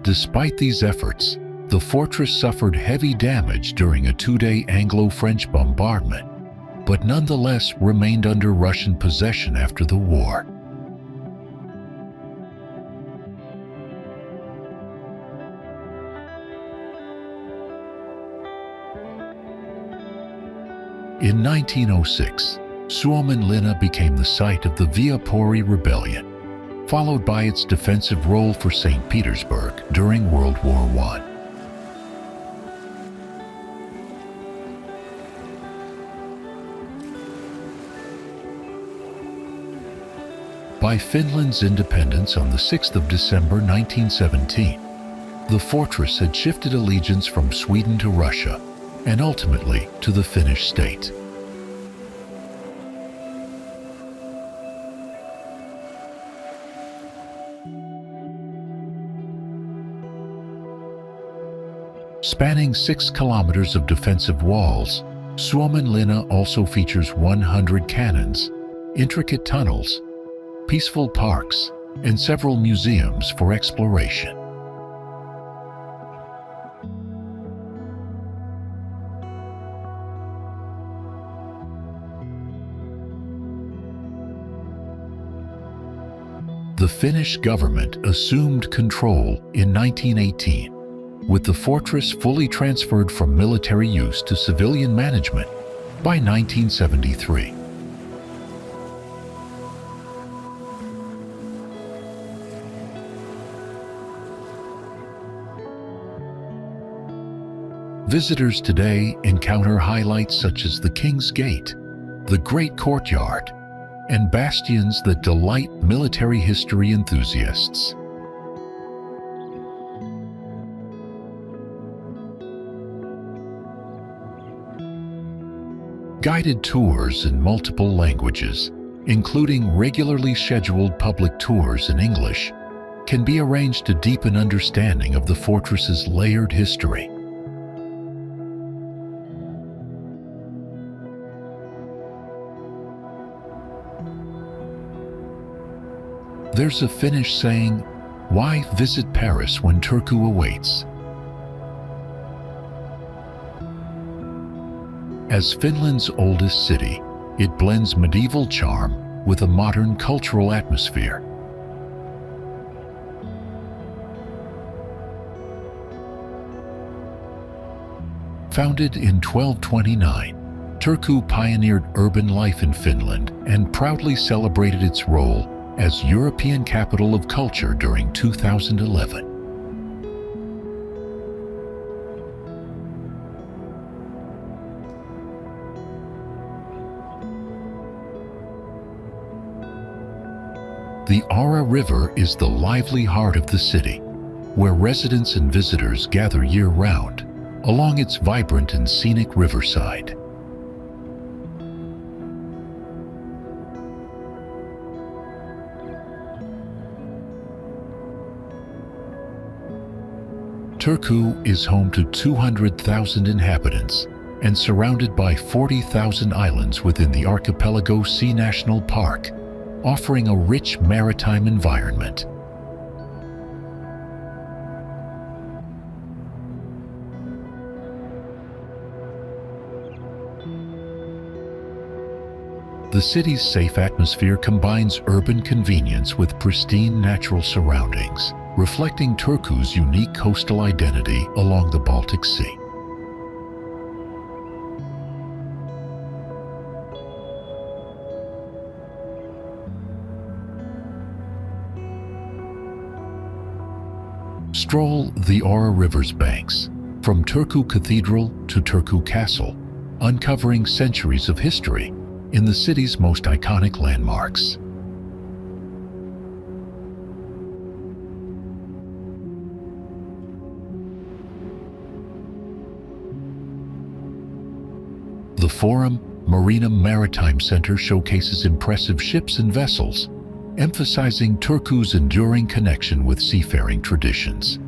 Despite these efforts, the fortress suffered heavy damage during a 2-day Anglo-French bombardment, but nonetheless remained under Russian possession after the war. In 1906, Suomenlinna became the site of the Viapuri Rebellion, followed by its defensive role for St. Petersburg during World War I. By Finland's independence on the 6th of December 1917, the fortress had shifted allegiance from Sweden to Russia and ultimately to the Finnish state. Spanning 6 kilometers of defensive walls, Suomenlinna also features 100 cannons, intricate tunnels, peaceful parks, and several museums for exploration. The Finnish government assumed control in 1918, with the fortress fully transferred from military use to civilian management by 1973. Visitors today encounter highlights such as the King's Gate, the Great Courtyard, and bastions that delight military history enthusiasts. Guided tours in multiple languages, including regularly scheduled public tours in English, can be arranged to deepen understanding of the fortress's layered history. There's a Finnish saying, "Why visit Paris when Turku awaits?" As Finland's oldest city, it blends medieval charm with a modern cultural atmosphere. Founded in 1229, Turku pioneered urban life in Finland and proudly celebrated its role as European Capital of Culture during 2011. The Aura River is the lively heart of the city, where residents and visitors gather year-round along its vibrant and scenic riverside. Turku is home to 200,000 inhabitants and surrounded by 40,000 islands within the Archipelago Sea National Park, offering a rich maritime environment. The city's safe atmosphere combines urban convenience with pristine natural surroundings, reflecting Turku's unique coastal identity along the Baltic Sea. Stroll the Aura River's banks, from Turku Cathedral to Turku Castle, uncovering centuries of history in the city's most iconic landmarks. The Forum Marina Maritime Center showcases impressive ships and vessels, emphasizing Turku's enduring connection with seafaring traditions.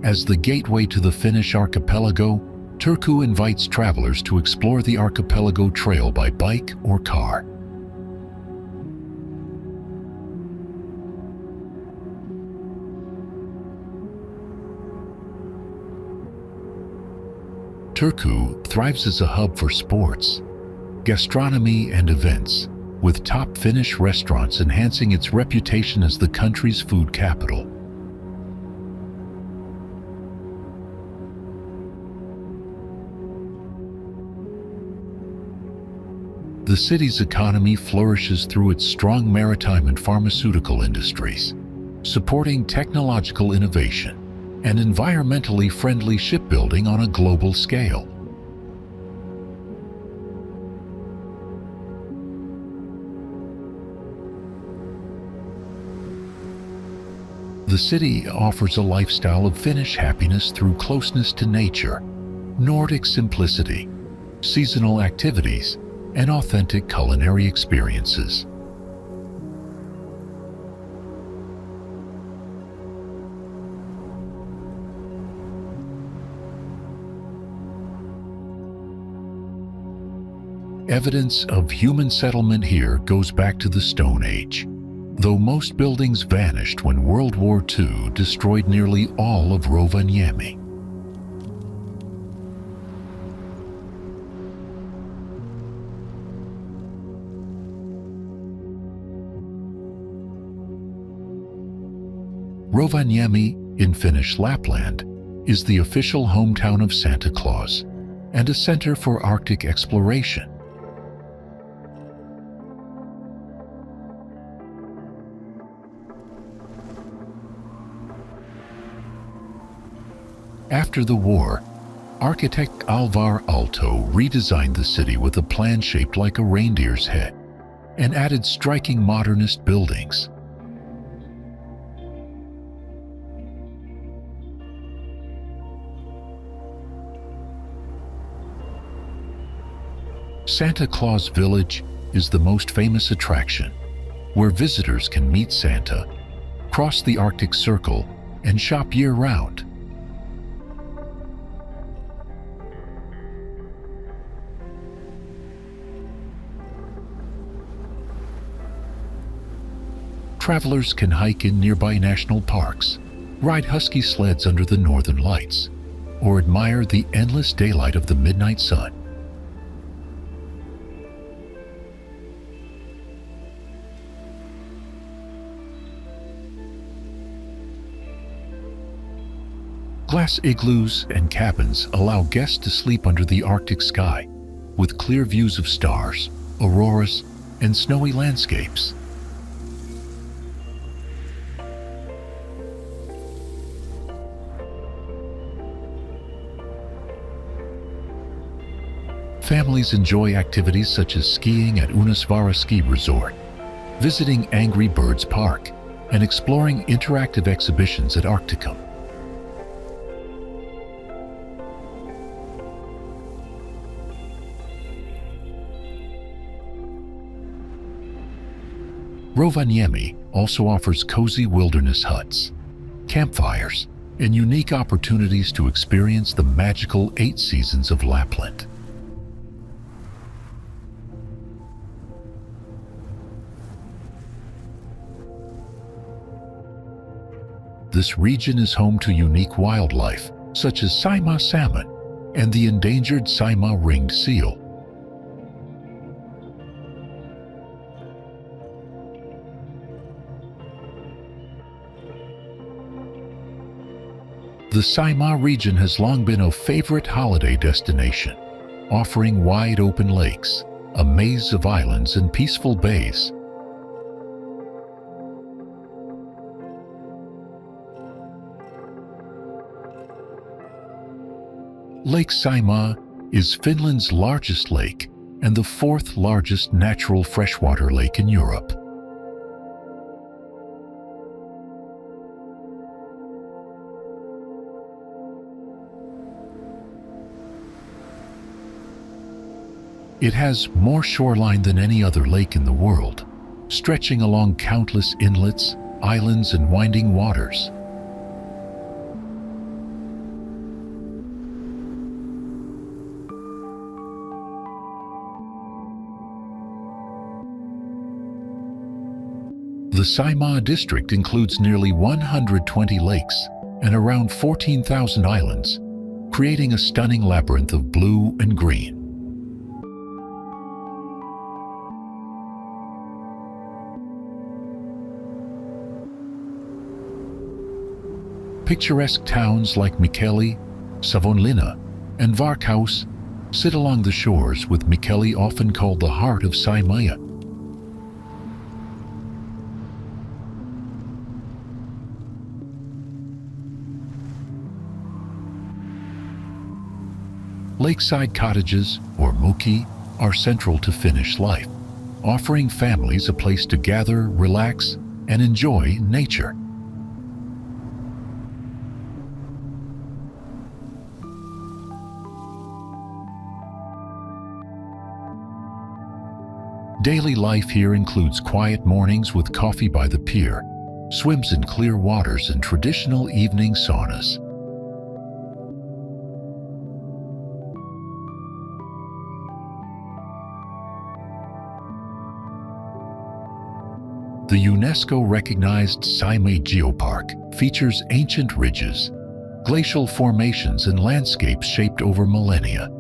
As the gateway to the Finnish archipelago, Turku invites travelers to explore the archipelago trail by bike or car. Turku thrives as a hub for sports, gastronomy, and events, with top Finnish restaurants enhancing its reputation as the country's food capital. The city's economy flourishes through its strong maritime and pharmaceutical industries, supporting technological innovation and environmentally friendly shipbuilding on a global scale. The city offers a lifestyle of Finnish happiness through closeness to nature, Nordic simplicity, seasonal activities, and authentic culinary experiences. Evidence of human settlement here goes back to the Stone Age, though most buildings vanished when World War II destroyed nearly all of Rovaniemi. Rovaniemi, in Finnish Lapland, is the official hometown of Santa Claus and a center for Arctic exploration. After the war, architect Alvar Aalto redesigned the city with a plan shaped like a reindeer's head and added striking modernist buildings. Santa Claus Village is the most famous attraction, where visitors can meet Santa, cross the Arctic Circle, and shop year-round. Travelers can hike in nearby national parks, ride husky sleds under the northern lights, or admire the endless daylight of the midnight sun. Glass igloos and cabins allow guests to sleep under the Arctic sky, with clear views of stars, auroras, and snowy landscapes. Families enjoy activities such as skiing at Unisvaara Ski Resort, visiting Angry Birds Park, and exploring interactive exhibitions at Arcticum. Rovaniemi also offers cozy wilderness huts, campfires, and unique opportunities to experience the magical 8 seasons of Lapland. This region is home to unique wildlife, such as Saimaa salmon and the endangered Saimaa ringed seal. The Saimaa region has long been a favorite holiday destination, offering wide open lakes, a maze of islands and peaceful bays. Lake Saimaa is Finland's largest lake and the fourth largest natural freshwater lake in Europe. It has more shoreline than any other lake in the world, stretching along countless inlets, islands, and winding waters. The Saimaa district includes nearly 120 lakes and around 14,000 islands, creating a stunning labyrinth of blue and green. Picturesque towns like Mikkeli, Savonlinna, and Varkaus sit along the shores, with Mikkeli often called the heart of Saimaa. Lakeside cottages, or muki, are central to Finnish life, offering families a place to gather, relax, and enjoy nature. Daily life here includes quiet mornings with coffee by the pier, swims in clear waters, and traditional evening saunas. The UNESCO-recognized Saimaa Geopark features ancient ridges, glacial formations, and landscapes shaped over millennia.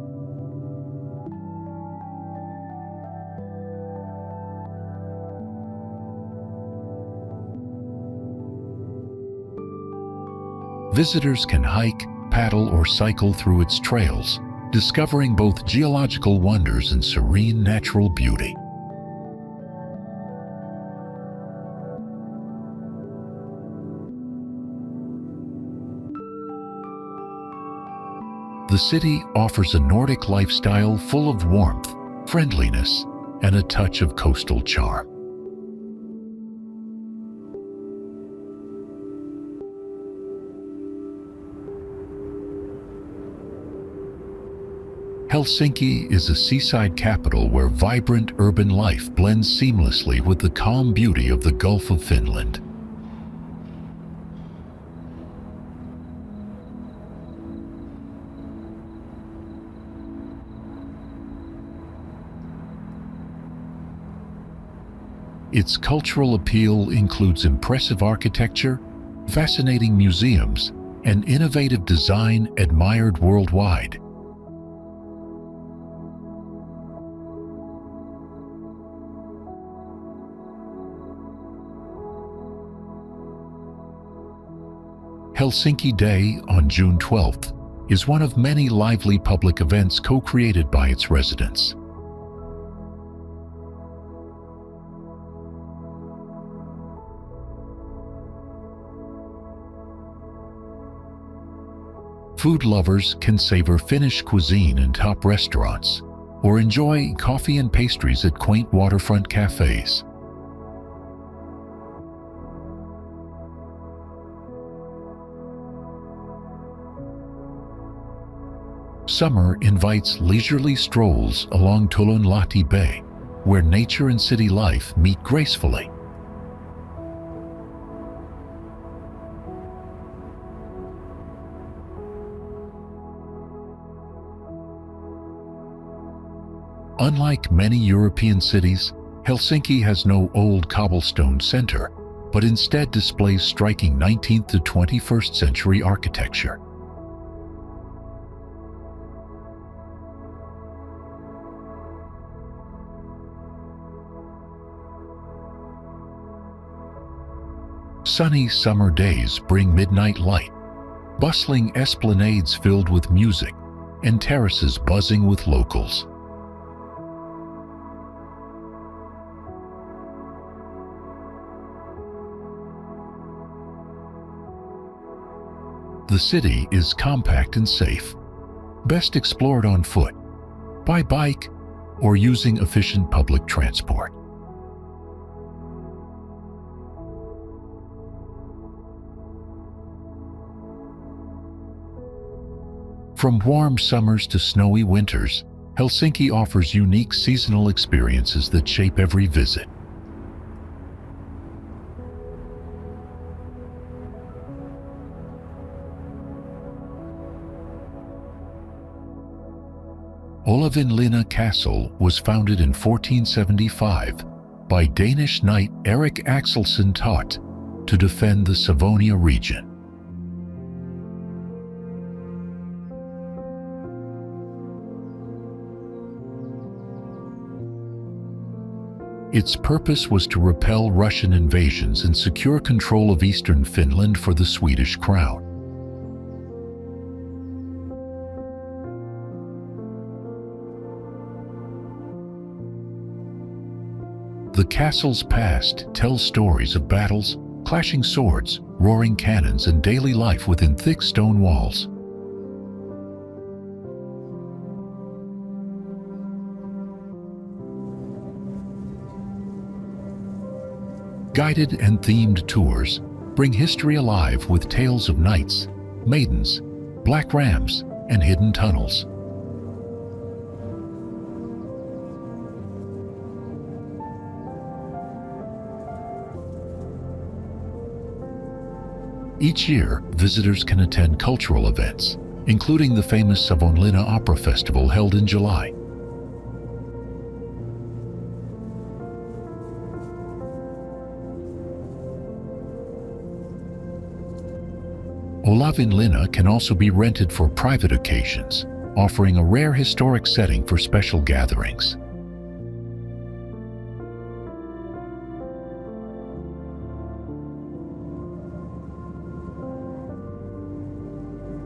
Visitors can hike, paddle, or cycle through its trails, discovering both geological wonders and serene natural beauty. The city offers a Nordic lifestyle full of warmth, friendliness, and a touch of coastal charm. Helsinki is a seaside capital where vibrant urban life blends seamlessly with the calm beauty of the Gulf of Finland. Its cultural appeal includes impressive architecture, fascinating museums, and innovative design admired worldwide. Helsinki Day on June 12th is one of many lively public events co-created by its residents. Food lovers can savor Finnish cuisine in top restaurants or enjoy coffee and pastries at quaint waterfront cafes. Summer invites leisurely strolls along Tulonlahti Bay, where nature and city life meet gracefully. Unlike many European cities, Helsinki has no old cobblestone center, but instead displays striking 19th to 21st century architecture. Sunny summer days bring midnight light, bustling esplanades filled with music, and terraces buzzing with locals. The city is compact and safe, best explored on foot, by bike, or using efficient public transport. From warm summers to snowy winters, Helsinki offers unique seasonal experiences that shape every visit. Olavinlinna Castle was founded in 1475 by Danish knight Erik Axelsson Thott to defend the Savonia region. Its purpose was to repel Russian invasions and secure control of eastern Finland for the Swedish crown. The castle's past tells stories of battles, clashing swords, roaring cannons, and daily life within thick stone walls. Guided and themed tours bring history alive with tales of knights, maidens, black rams, and hidden tunnels. Each year, visitors can attend cultural events, including the famous Suomenlinna Opera Festival held in July. Olavinlinna can also be rented for private occasions, offering a rare historic setting for special gatherings.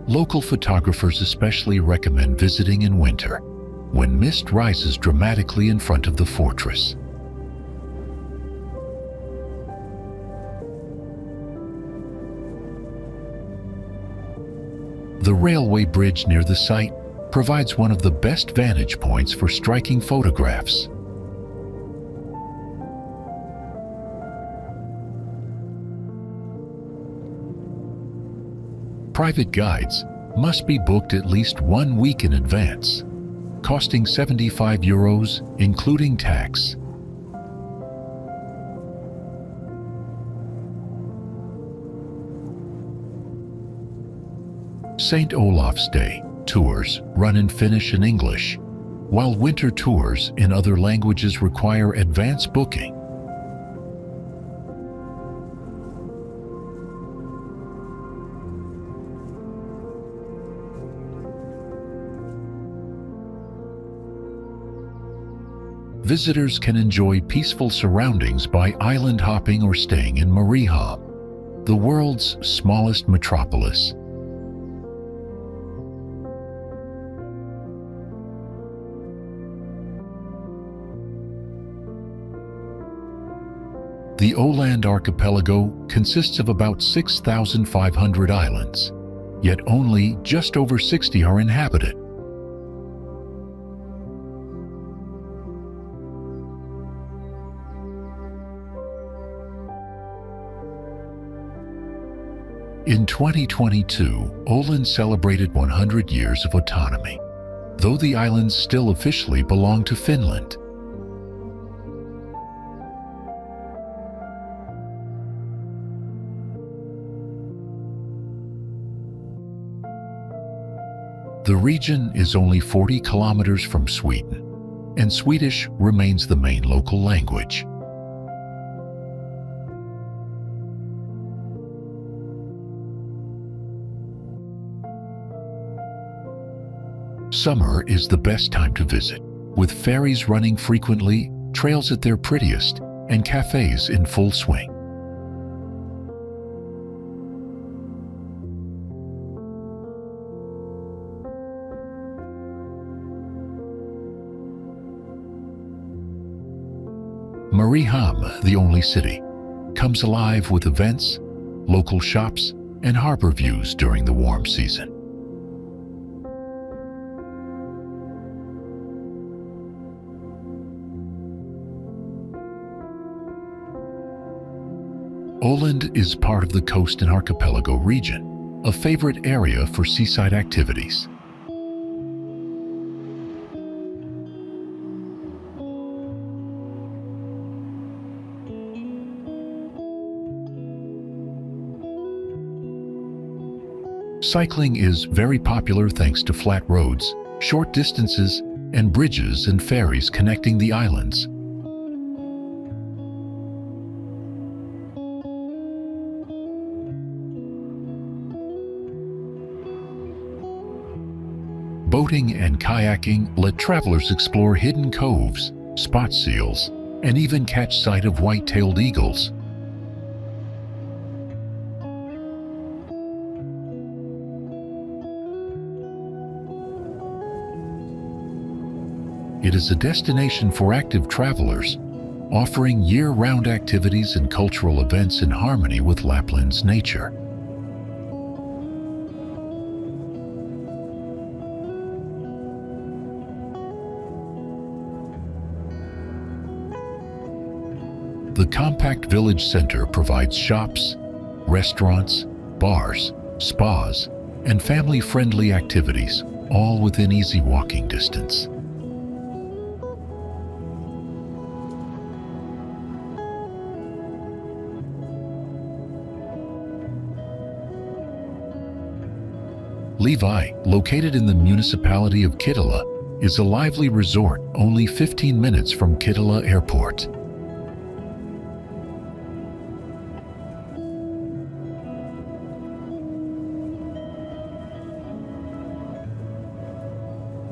Local photographers especially recommend visiting in winter, when mist rises dramatically in front of the fortress. The railway bridge near the site provides one of the best vantage points for striking photographs. Private guides must be booked at least 1 week in advance, costing €75 including tax. St. Olaf's Day tours run in Finnish and English, while winter tours in other languages require advance booking. Visitors can enjoy peaceful surroundings by island hopping or staying in Mariehamn, the world's smallest metropolis. The Åland Archipelago consists of about 6,500 islands, yet only just over 60 are inhabited. In 2022, Åland celebrated 100 years of autonomy, though the islands still officially belong to Finland. The region is only 40 kilometers from Sweden, and Swedish remains the main local language. Summer is the best time to visit, with ferries running frequently, trails at their prettiest, and cafes in full swing. Mariehamn, the only city, comes alive with events, local shops, and harbor views during the warm season. Åland is part of the Coast and Archipelago region, a favorite area for seaside activities. Cycling is very popular thanks to flat roads, short distances, and bridges and ferries connecting the islands. Boating and kayaking let travelers explore hidden coves, spot seals, and even catch sight of white-tailed eagles. It is a destination for active travelers, offering year-round activities and cultural events in harmony with Lapland's nature. The compact village center provides shops, restaurants, bars, spas, and family-friendly activities, all within easy walking distance. Levi, located in the municipality of Kittila, is a lively resort only 15 minutes from Kittila Airport.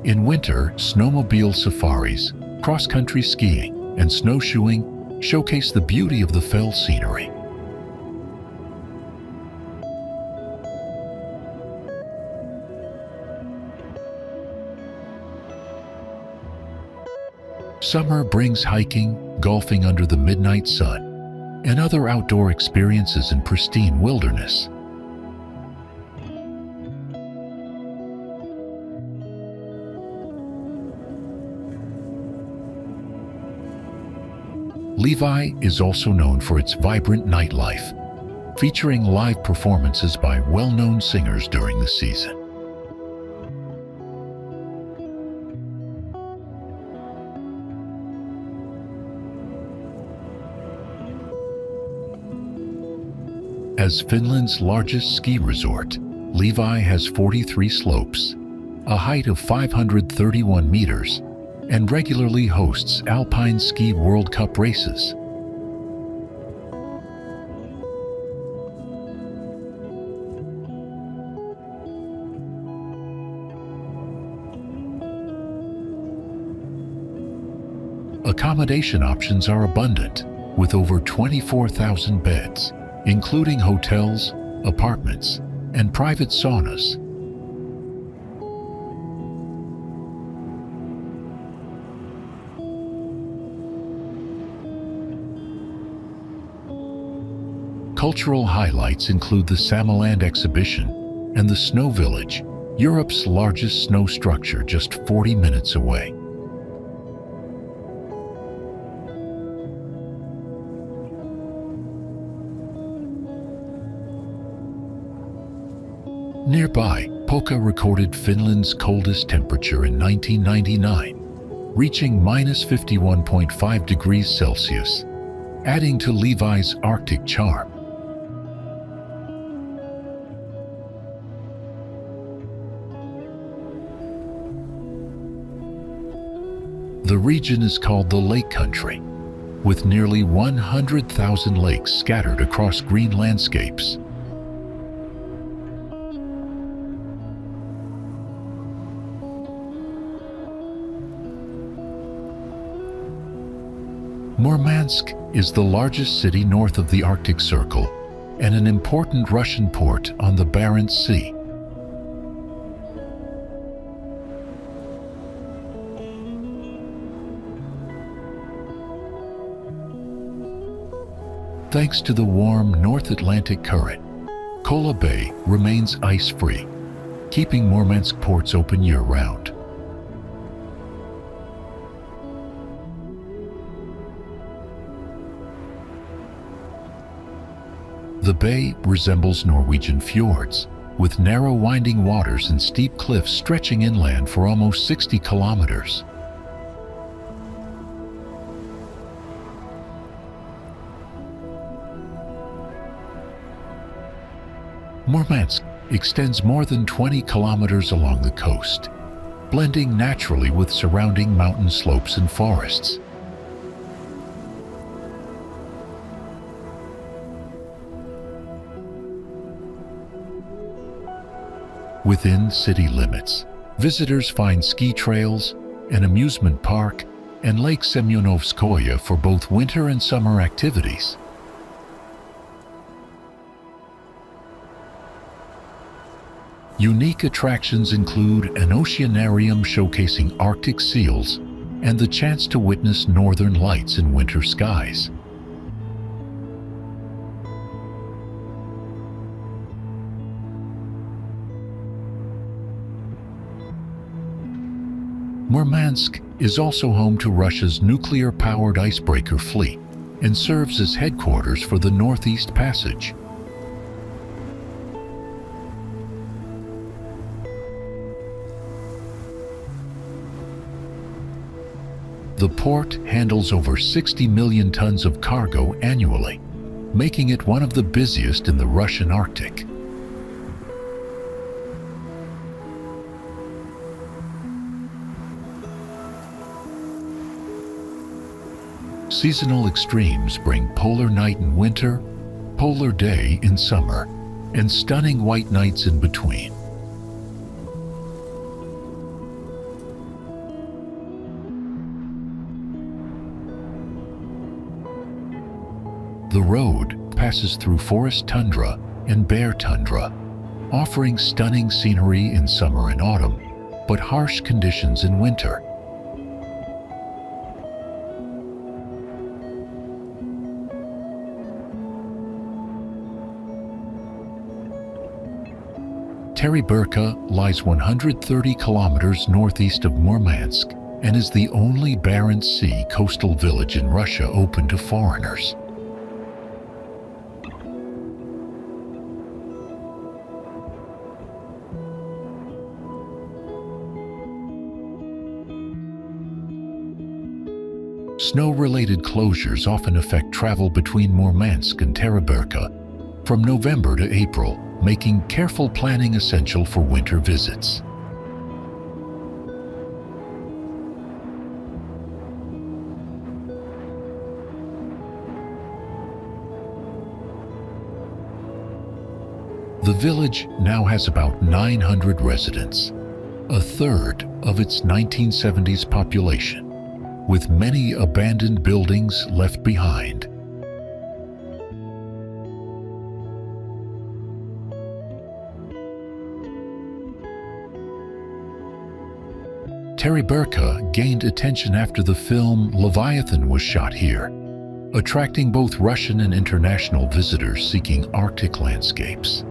In winter, snowmobile safaris, cross-country skiing, and snowshoeing showcase the beauty of the fell scenery. Summer brings hiking, golfing under the midnight sun, and other outdoor experiences in pristine wilderness. Levi is also known for its vibrant nightlife, featuring live performances by well-known singers during the season. As Finland's largest ski resort, Levi has 43 slopes, a height of 531 meters, and regularly hosts Alpine Ski World Cup races. Accommodation options are abundant, with over 24,000 beds, including hotels, apartments, and private saunas. Cultural highlights include the Samaland exhibition and the Snow Village, Europe's largest snow structure just 40 minutes away. Nearby, Pukka recorded Finland's coldest temperature in 1999, reaching -51.5 degrees Celsius, adding to Levi's Arctic charm. The region is called the Lake Country, with nearly 100,000 lakes scattered across green landscapes. Murmansk is the largest city north of the Arctic Circle and an important Russian port on the Barents Sea. Thanks to the warm North Atlantic current, Kola Bay remains ice-free, keeping Murmansk ports open year-round. The bay resembles Norwegian fjords, with narrow winding waters and steep cliffs stretching inland for almost 60 kilometers. Murmansk extends more than 20 kilometers along the coast, blending naturally with surrounding mountain slopes and forests. Within city limits, visitors find ski trails, an amusement park, and Lake Semyonovskoye for both winter and summer activities. Unique attractions include an oceanarium showcasing Arctic seals and the chance to witness northern lights in winter skies. Murmansk is also home to Russia's nuclear-powered icebreaker fleet and serves as headquarters for the Northeast Passage. The port handles over 60 million tons of cargo annually, making it one of the busiest in the Russian Arctic. Seasonal extremes bring polar night in winter, polar day in summer, and stunning white nights in between. The road passes through forest tundra and bare tundra, offering stunning scenery in summer and autumn, but harsh conditions in winter. Terryburka lies 130 kilometers northeast of Murmansk and is the only Barents Sea coastal village in Russia open to foreigners. Snow-related closures often affect travel between Murmansk and Terryburka from November to April, making careful planning essential for winter visits. The village now has about 900 residents, a third of its 1970s population, with many abandoned buildings left behind. Terryburka gained attention after the film Leviathan was shot here, attracting both Russian and international visitors seeking Arctic landscapes.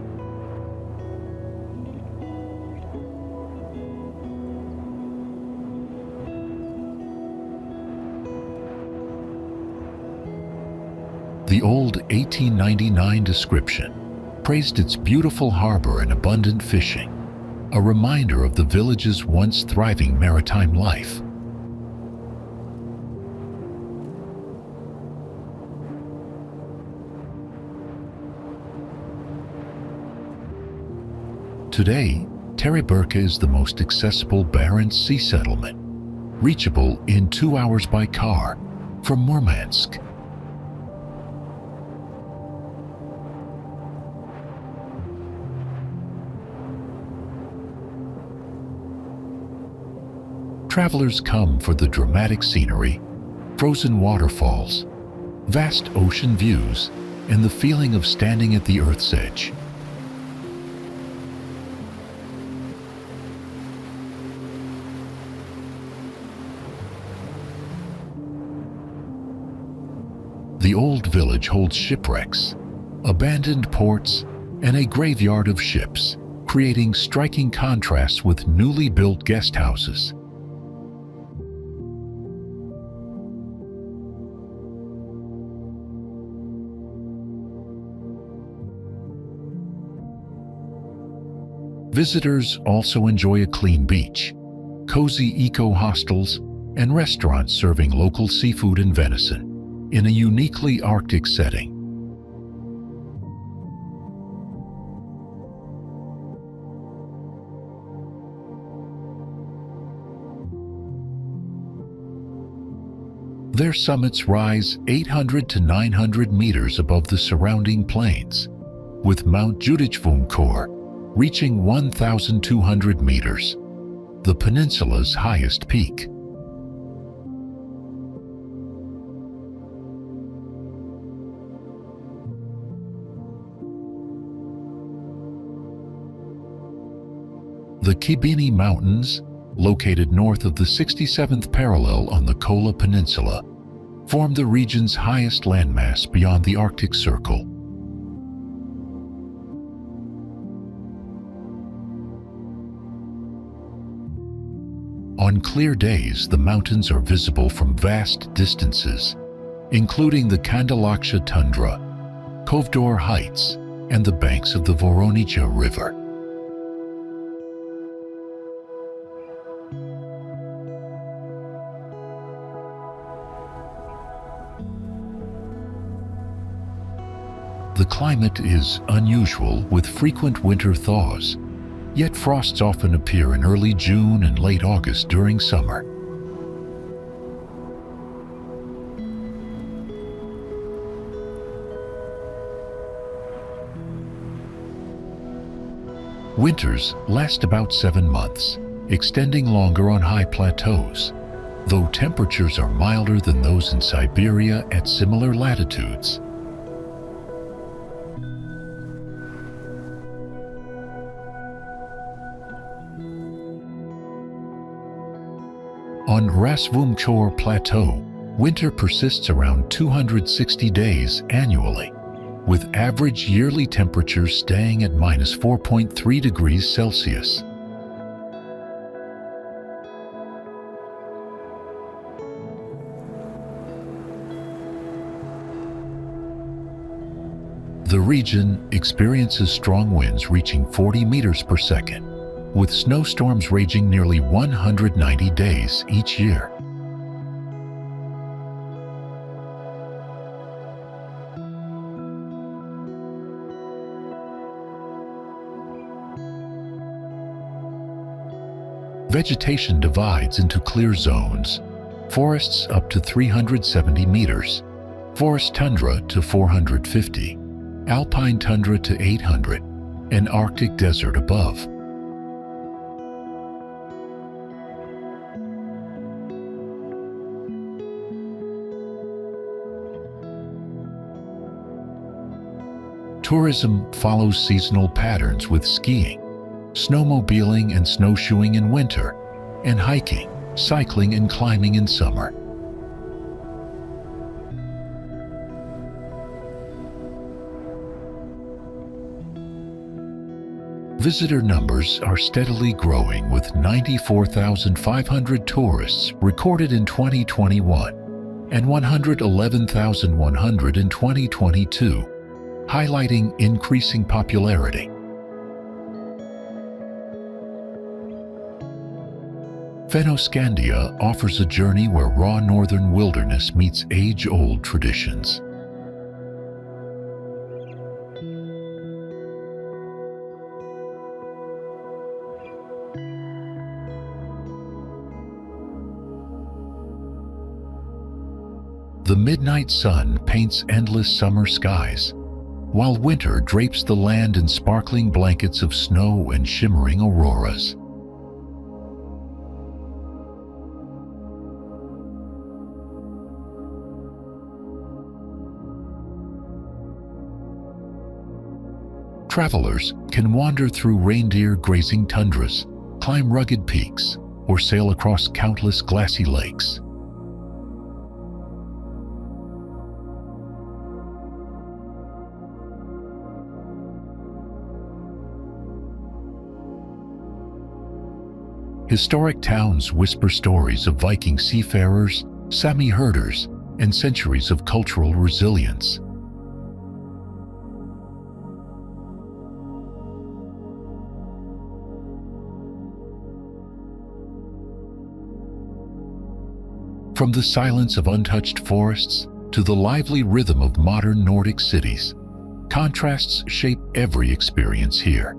The old 1899 description praised its beautiful harbor and abundant fishing, a reminder of the village's once thriving maritime life. Today, Terryburka is the most accessible Barents Sea settlement, reachable in 2 hours by car from Murmansk. Travelers come for the dramatic scenery, frozen waterfalls, vast ocean views, and the feeling of standing at the Earth's edge. The The old village holds shipwrecks, abandoned ports, and a graveyard of ships, creating striking contrasts with newly built guest houses. Visitors also enjoy a clean beach, cozy eco-hostels, and restaurants serving local seafood and venison in a uniquely Arctic setting. Their summits rise 800 to 900 meters above the surrounding plains, with Mount Judithvunkur reaching 1,200 meters, the peninsula's highest peak. The Kibini Mountains, located north of the 67th parallel on the Kola Peninsula, form the region's highest landmass beyond the Arctic Circle. On clear days, the mountains are visible from vast distances, including the Kandalaksha tundra, Kovdor Heights, and the banks of the Voronezha River. The climate is unusual, with frequent winter thaws, yet frosts often appear in early June and late August during summer. Winters last about 7 months, extending longer on high plateaus, though temperatures are milder than those in Siberia at similar latitudes. On Rasvumchor Plateau, winter persists around 260 days annually, with average yearly temperatures staying at minus 4.3 degrees Celsius. The region experiences strong winds reaching 40 meters per second, with snowstorms raging nearly 190 days each year. Vegetation divides into clear zones, forests up to 370 meters, forest tundra to 450, alpine tundra to 800, and Arctic desert above. Tourism follows seasonal patterns, with skiing, snowmobiling and snowshoeing in winter, and hiking, cycling and climbing in summer. Visitor numbers are steadily growing, with 94,500 tourists recorded in 2021 and 111,100 in 2022. Highlighting increasing popularity. Fennoscandia offers a journey where raw northern wilderness meets age-old traditions. The midnight sun paints endless summer skies, while winter drapes the land in sparkling blankets of snow and shimmering auroras. Travelers can wander through reindeer grazing tundras, climb rugged peaks, or sail across countless glassy lakes. Historic towns whisper stories of Viking seafarers, Sami herders, and centuries of cultural resilience. From the silence of untouched forests to the lively rhythm of modern Nordic cities, contrasts shape every experience here.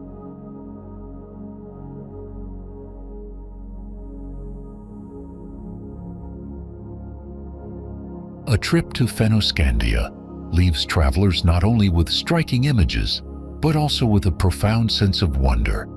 A trip to Fennoscandia leaves travelers not only with striking images, but also with a profound sense of wonder.